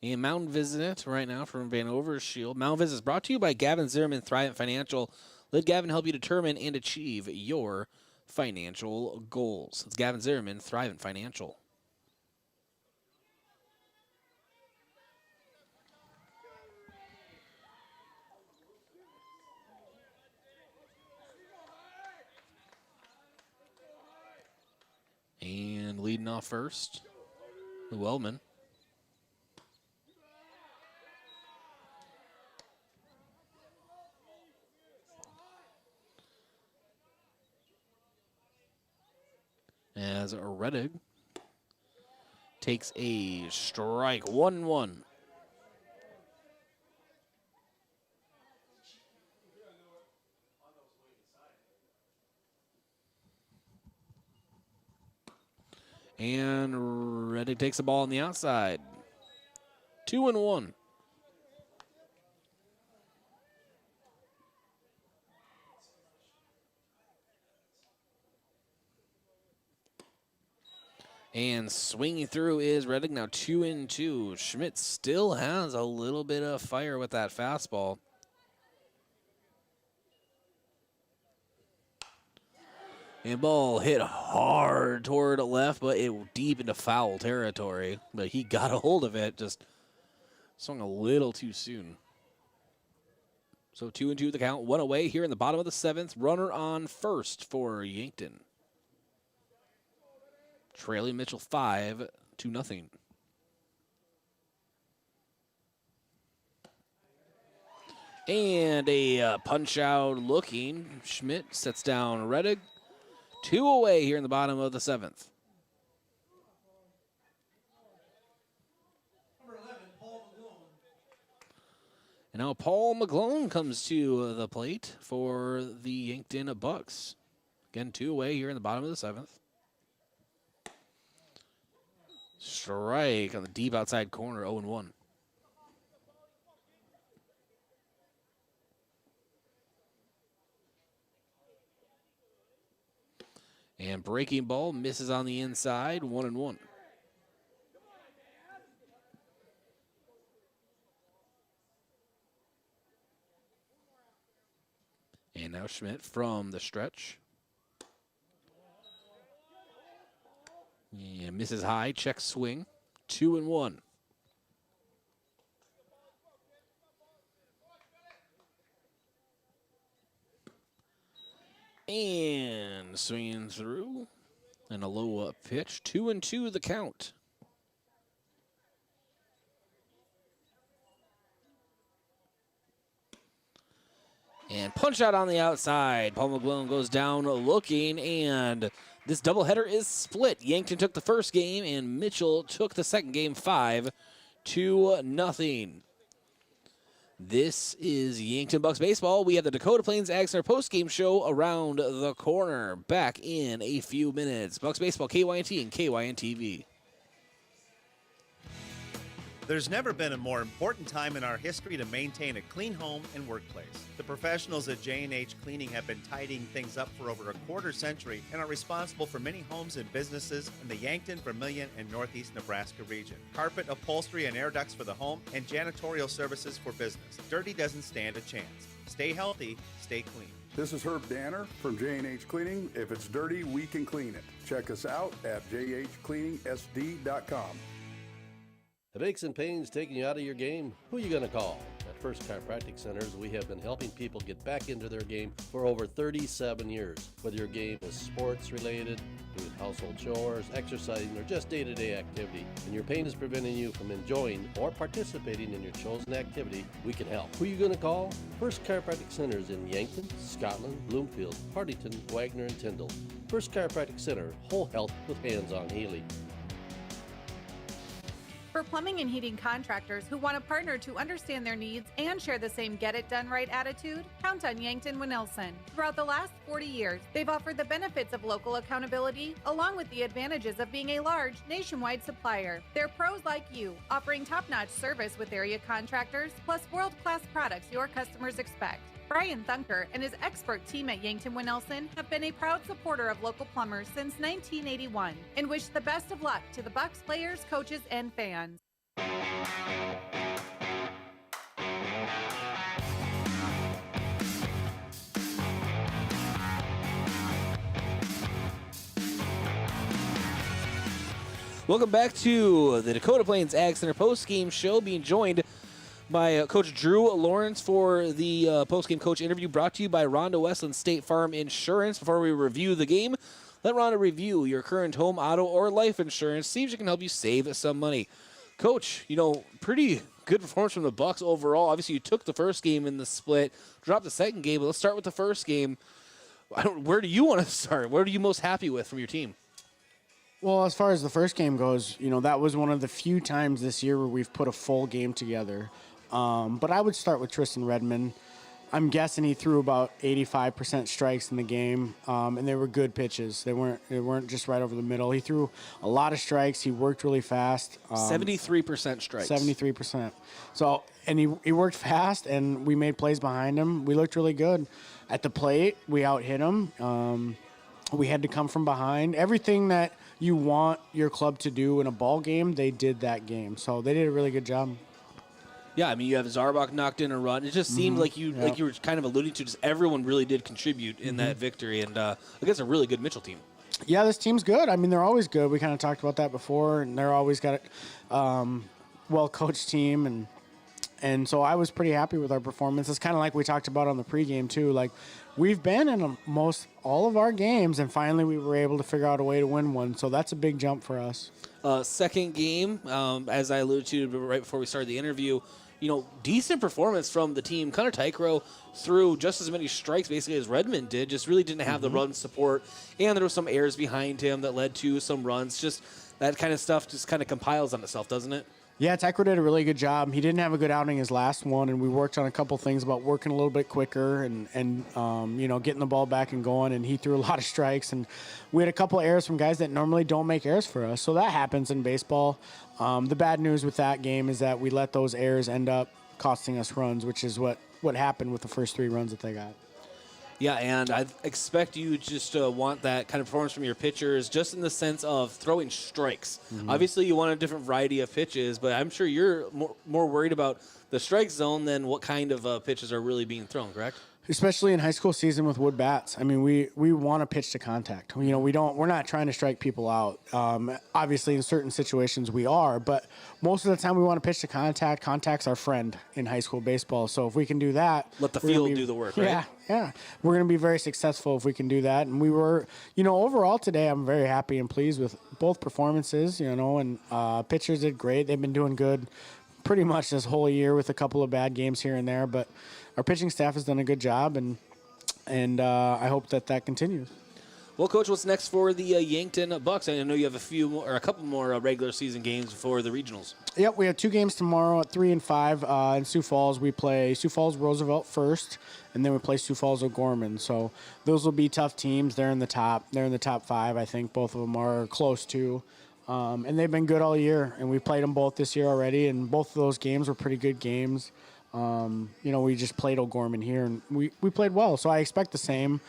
And Mountain Visit right now from Van Overshield. Mountain Visit is brought to you by Gavin Zimmerman, Thrivent Financial. Let Gavin help you determine and achieve your financial goals. It's Gavin Zimmerman, Thrivent Financial. And leading off first, Llewellyn. As Reddig takes a strike, 1-1. And Reddig takes the ball on the outside. 2-1. And swinging through is Reddig, now 2-2. Schmidt still has a little bit of fire with that fastball. And ball hit hard toward the left, but it deep into foul territory. But he got a hold of it, just swung a little too soon. So 2-2 the count, 1 away here in the bottom of the 7th. Runner on first for Yankton. Trailing Mitchell 5-0. And a punch out looking. Schmidt sets down Reddig. 2 away here in the bottom of the 7th. And now Paul McGlone comes to the plate for the Yankton Bucks. Again, 2 away here in the bottom of the 7th. Strike on the deep outside corner, 0-1. And breaking ball misses on the inside, 1-1. And now Schmidt from the stretch. Yeah, misses high, check swing, 2-1. And swinging through, and a low up pitch, 2-2 the count. And punch out on the outside. Paul McGlone goes down looking, and this doubleheader is split. Yankton took the first game, and Mitchell took the second game 5-0. This is Yankton Bucks baseball. We have the Dakota Plains Ag Center post-game show around the corner. Back in a few minutes. Bucks baseball, KYNT and KYNTV. There's never been a more important time in our history to maintain a clean home and workplace. The professionals at J&H Cleaning have been tidying things up for over a quarter century and are responsible for many homes and businesses in the Yankton, Vermilion, and Northeast Nebraska region. Carpet, upholstery, and air ducts for the home, and janitorial services for business. Dirty doesn't stand a chance. Stay healthy, stay clean. This is Herb Danner from J&H Cleaning. If it's dirty, we can clean it. Check us out at jhcleaningsd.com. Have aches and pains taking you out of your game? Who are you going to call? At First Chiropractic Centers, we have been helping people get back into their game for over 37 years. Whether your game is sports related, doing household chores, exercising, or just day-to-day activity, and your pain is preventing you from enjoying or participating in your chosen activity, we can help. Who are you going to call? First Chiropractic Centers in Yankton, Scotland, Bloomfield, Hartington, Wagner, and Tyndall. First Chiropractic Center, whole health with hands-on healing. For plumbing and heating contractors who want a partner to understand their needs and share the same get-it-done-right attitude, count on Yankton Winelson. Throughout the last 40 years, they've offered the benefits of local accountability, along with the advantages of being a large, nationwide supplier. They're pros like you, offering top-notch service with area contractors, plus world-class products your customers expect. Brian Thunker and his expert team at Yankton Winelson have been a proud supporter of local plumbers since 1981 and wish the best of luck to the Bucks players, coaches, and fans. Welcome back to the Dakota Plains Ag Center post-game show, being joined by Coach Drew Lawrence for the post-game coach interview, brought to you by Rhonda Westland State Farm Insurance. Before we review the game, let Rhonda review your current home, auto, or life insurance. See if she can help you save some money. Coach, pretty good performance from the Bucks overall. Obviously, you took the first game in the split, dropped the second game, but let's start with the first game. Where do you want to start? What are you most happy with from your team? Well, as far as the first game goes, that was one of the few times this year where we've put a full game together. But I would start with Tristan Redmond. I'm guessing he threw about 85% strikes in the game, and they were good pitches. They weren't just right over the middle. He threw a lot of strikes. He worked really fast. 73% strikes. 73%. So, and he worked fast, and we made plays behind him. We looked really good. At the plate, we out-hit him. We had to come from behind. Everything that you want your club to do in a ball game, they did that game. So they did a really good job. Yeah, I mean, you have Zarbach knocked in a run. It just seemed like you were kind of alluding to, just everyone really did contribute in that victory, and against a really good Mitchell team. Yeah, this team's good. I mean, they're always good. We kind of talked about that before, and they're always got a well-coached team, and so I was pretty happy with our performance. It's kind of like we talked about on the pregame, too. Like, we've been in most all of our games, and finally we were able to figure out a way to win one, so that's a big jump for us. Second game, as I alluded to right before we started the interview, decent performance from the team. Connor Teichroe threw just as many strikes basically as Redmond did, just really didn't have the run support, and there was some errors behind him that led to some runs. Just that kind of stuff just kind of compiles on itself, doesn't it? Yeah, Tychro did a really good job. He didn't have a good outing his last one, and we worked on a couple things about working a little bit quicker and getting the ball back and going, and he threw a lot of strikes. And we had a couple errors from guys that normally don't make errors for us, so that happens in baseball. The bad news with that game is that we let those errors end up costing us runs, which is what happened with the first 3 runs that they got. Yeah, and I expect you just want that kind of performance from your pitchers, just in the sense of throwing strikes. Obviously, you want a different variety of pitches, but I'm sure you're more worried about the strike zone than what kind of pitches are really being thrown, correct? Especially in high school season with wood bats. I mean, we want to pitch to contact. We're not trying to strike people out. Obviously, in certain situations we are, but most of the time we want to pitch to contact. Contact's our friend in high school baseball. So if we can do that, let the field do the work, right? Yeah. We're going to be very successful if we can do that. And we were, overall today, I'm very happy and pleased with both performances. And pitchers did great. They've been doing good pretty much this whole year with a couple of bad games here and there. But our pitching staff has done a good job, and I hope that continues. Well, Coach, what's next for the Yankton Bucks? I know you have a couple more regular season games for the regionals. Yep, we have 2 games tomorrow at 3 and 5 in Sioux Falls. We play Sioux Falls Roosevelt first, and then we play Sioux Falls O'Gorman. So those will be tough teams. They're in the top 5. I think both of them are close to. And they've been good all year, and we played them both this year already, and both of those games were pretty good games. We just played O'Gorman here, and we played well, so I expect the same.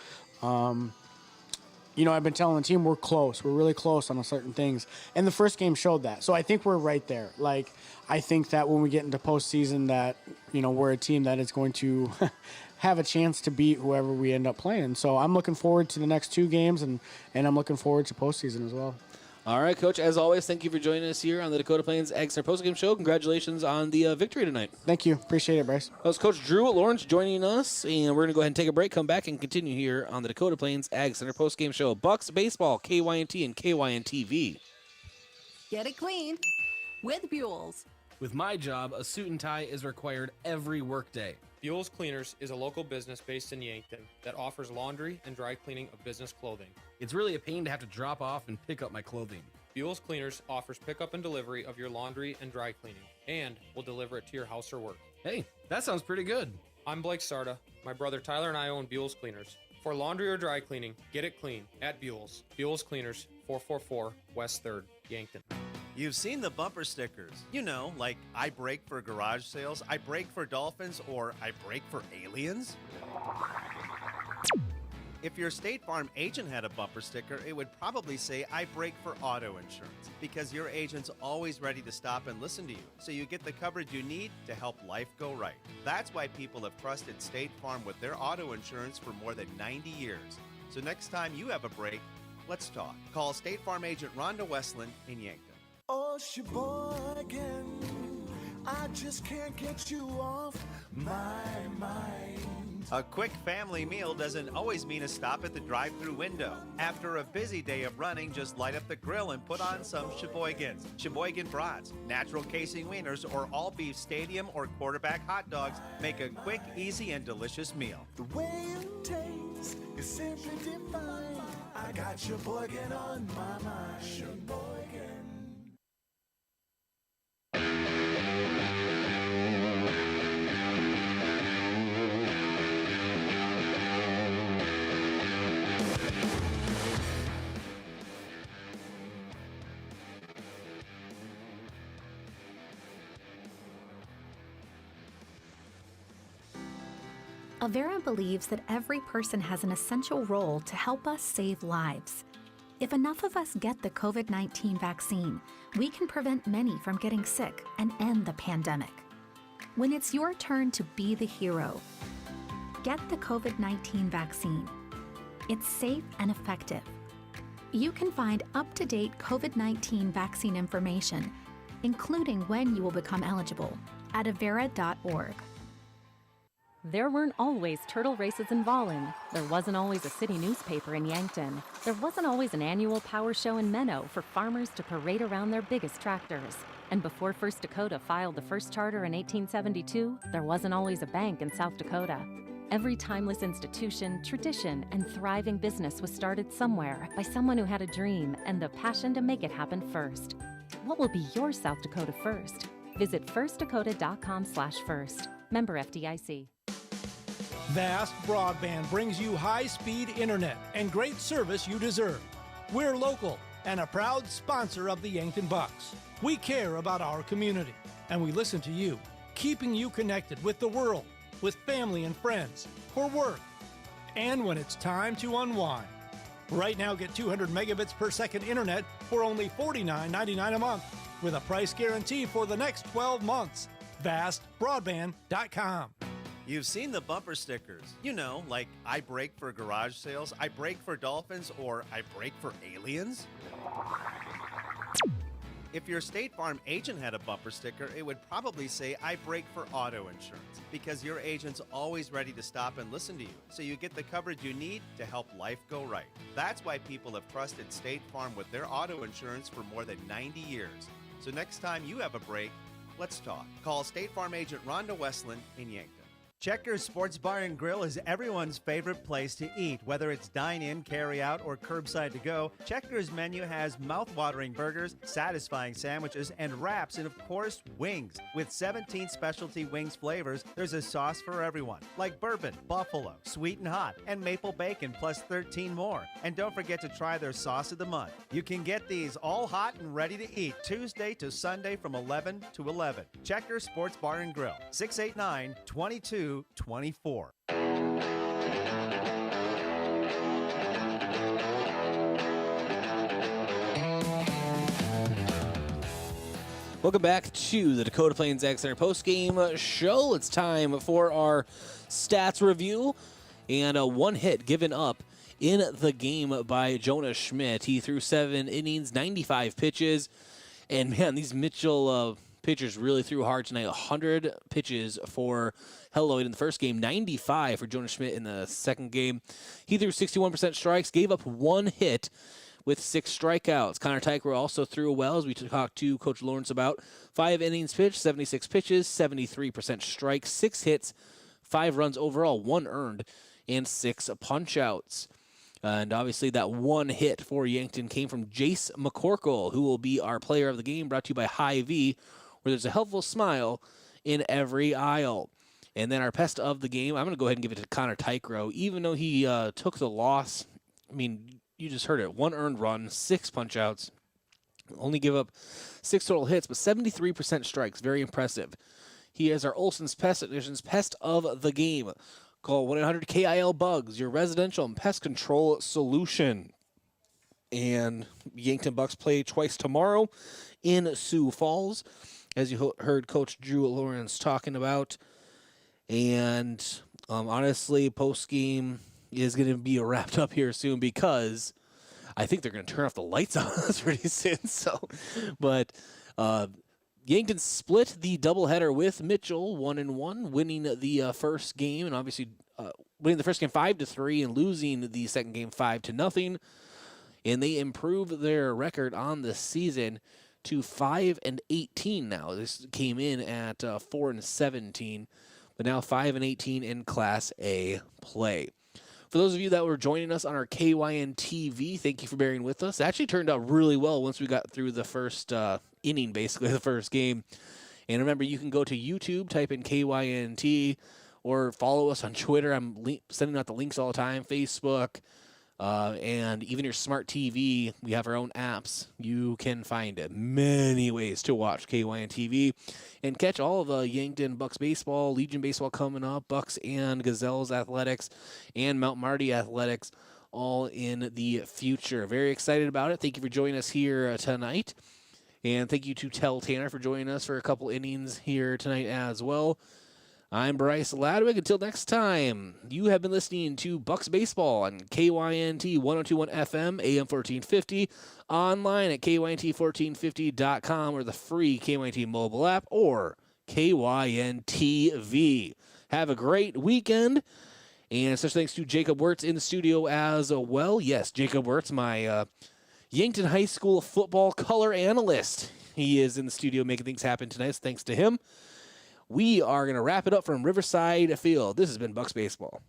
I've been telling the team we're close. We're really close on certain things. And the first game showed that. So I think we're right there. Like, I think that when we get into postseason that, we're a team that is going to have a chance to beat whoever we end up playing. So I'm looking forward to the next 2 games, and I'm looking forward to postseason as well. All right, Coach. As always, thank you for joining us here on the Dakota Plains Ag Center postgame show. Congratulations on the victory tonight. Thank you. Appreciate it, Bryce. That was Coach Drew Lawrence joining us, and we're going to go ahead and take a break, come back, and continue here on the Dakota Plains Ag Center postgame show. Bucks baseball, KYNT and KYNTV. Get it clean with Buell's. With my job, a suit and tie is required every workday. Buell's Cleaners is a local business based in Yankton that offers laundry and dry cleaning of business clothing. It's really a pain to have to drop off and pick up my clothing. Buell's Cleaners offers pickup and delivery of your laundry and dry cleaning, and will deliver it to your house or work. Hey, that sounds pretty good. I'm Blake Sarda. My brother Tyler and I own Buell's Cleaners. For laundry or dry cleaning, get it clean at Buell's. Buell's Cleaners, 444 West 3rd, Yankton. You've seen the bumper stickers. Like I brake for garage sales, I brake for dolphins, or I brake for aliens. If your State Farm agent had a bumper sticker, it would probably say, I brake for auto insurance, because your agent's always ready to stop and listen to you, so you get the coverage you need to help life go right. That's why people have trusted State Farm with their auto insurance for more than 90 years. So next time you have a break, let's talk. Call State Farm agent Rhonda Westland in Yankton. Oh, Sheboygan, I just can't get you off my mind. A quick family meal doesn't always mean a stop at the drive-thru window. After a busy day of running, just light up the grill and put on some Sheboygans. Sheboygan brats, natural casing wieners, or all-beef stadium or quarterback hot dogs make a quick, easy, and delicious meal. The way it tastes is simply divine. I got Sheboygan on my mind. Sheboygan. Avera believes that every person has an essential role to help us save lives. If enough of us get the COVID-19 vaccine, we can prevent many from getting sick and end the pandemic. When it's your turn to be the hero, get the COVID-19 vaccine. It's safe and effective. You can find up-to-date COVID-19 vaccine information, including when you will become eligible, at avera.org. There weren't always turtle races in Volin. There wasn't always a city newspaper in Yankton. There wasn't always an annual power show in Menno for farmers to parade around their biggest tractors. And before First Dakota filed the first charter in 1872, there wasn't always a bank in South Dakota. Every timeless institution, tradition, and thriving business was started somewhere by someone who had a dream and the passion to make it happen first. What will be your South Dakota first? Visit firstdakota.com/first. Member FDIC. Vast Broadband brings you high-speed internet and great service you deserve. We're local and a proud sponsor of the Yankton Bucks. We care about our community, and we listen to you, keeping you connected with the world, with family and friends, for work, and when it's time to unwind. Right now, get 200 megabits per second internet for only $49.99 a month, with a price guarantee for the next 12 months. VastBroadband.com. You've seen the bumper stickers. Like I brake for garage sales, I brake for dolphins, or I brake for aliens. If your State Farm agent had a bumper sticker, it would probably say, I brake for auto insurance, because your agent's always ready to stop and listen to you, so you get the coverage you need to help life go right. That's why people have trusted State Farm with their auto insurance for more than 90 years. So next time you have a break, let's talk. Call State Farm agent Rhonda Westland in Yankton. Checkers Sports Bar and Grill is everyone's favorite place to eat. Whether it's dine-in, carry-out, or curbside to go, Checkers menu has mouth-watering burgers, satisfying sandwiches, and wraps, and of course, wings. With 17 specialty wings flavors, there's a sauce for everyone, like bourbon, buffalo, sweet and hot, and maple bacon, plus 13 more. And don't forget to try their sauce of the month. You can get these all hot and ready to eat Tuesday to Sunday from 11 to 11. Checkers Sports Bar and Grill, 689-2224. Welcome back to the Dakota Plains Ag Center postgame show. It's time for our stats review, and one hit given up in the game by Jonah Schmidt. He threw 7 innings, 95 pitches, and man, these Mitchell pitchers really threw hard tonight. 100 pitches for Helloyd in the first game, 95 for Jonah Schmidt in the second game. He threw 61% strikes, gave up 1 hit with 6 strikeouts. Connor Teichroe also threw well, as we talked to Coach Lawrence about. 5 innings pitched, 76 pitches, 73% strike, 6 hits, 5 runs overall, 1 earned, and 6 punch-outs. And obviously that 1 hit for Yankton came from Jace McCorkle, who will be our player of the game, brought to you by Hy-Vee, where there's a helpful smile in every aisle. And then our pest of the game, I'm going to go ahead and give it to Connor Tychroe. Even though he took the loss, I mean, you just heard it, 1 earned run, 6 punch-outs, only give up 6 total hits, but 73% strikes, very impressive. He is our Olson's Pest Technicians pest of the game. Call 1-800-KIL-BUGS, your residential and pest control solution. And Yankton Bucks play twice tomorrow in Sioux Falls, as you heard Coach Drew Lawrence talking about. And honestly, post-game is going to be wrapped up here soon, because I think they're going to turn off the lights on us pretty soon. But Yankton split the doubleheader with Mitchell 1-1, winning the first game, and obviously winning the first game 5-3 and losing the second game 5-0. And they improved their record on the season to 5-18 now. This came in at 4-17, but now 5-18 in Class A play. For those of you that were joining us on our KYN TV, thank you for bearing with us. It actually turned out really well once we got through the first inning, basically, the first game. And remember, you can go to YouTube, type in KYNT, or follow us on Twitter. I'm sending out the links all the time, Facebook, and even your smart TV. We have our own apps. You can find many ways to watch KYN TV and catch all of the Yankton Bucks baseball, Legion baseball coming up, Bucks and Gazelles athletics, and Mount Marty athletics, all in the future. Very excited about it. Thank you for joining us here tonight. And thank you to Tell Tanner for joining us for a couple innings here tonight as well. I'm Bryce Ladwig. Until next time, you have been listening to Bucks Baseball on KYNT 102.1 FM, AM 1450, online at KYNT1450.com, or the free KYNT mobile app, or KYNTV. Have a great weekend, and such thanks to Jacob Wirtz in the studio as well. Yes, Jacob Wirtz, my Yankton High School football color analyst. He is in the studio making things happen tonight, so thanks to him. We are going to wrap it up from Riverside Field. This has been Bucks Baseball.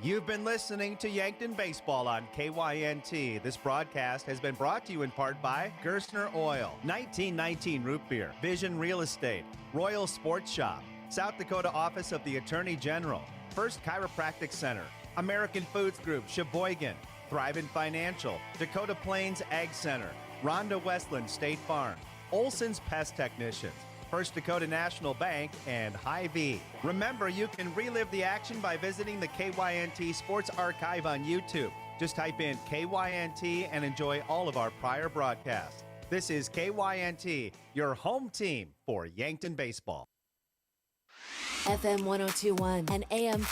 You've been listening to Yankton Baseball on KYNT. This broadcast has been brought to you in part by Gerstner Oil, 1919 Root Beer, Vision Real Estate, Royal Sports Shop, South Dakota Office of the Attorney General, First Chiropractic Center, American Foods Group, Sheboygan, Thrivent Financial, Dakota Plains Ag Center, Rhonda Westland State Farm, Olson's Pest Technicians, First Dakota National Bank, and Hy-Vee. Remember, you can relive the action by visiting the KYNT Sports Archive on YouTube. Just type in KYNT and enjoy all of our prior broadcasts. This is KYNT, your home team for Yankton Baseball. FM 102.1 and AM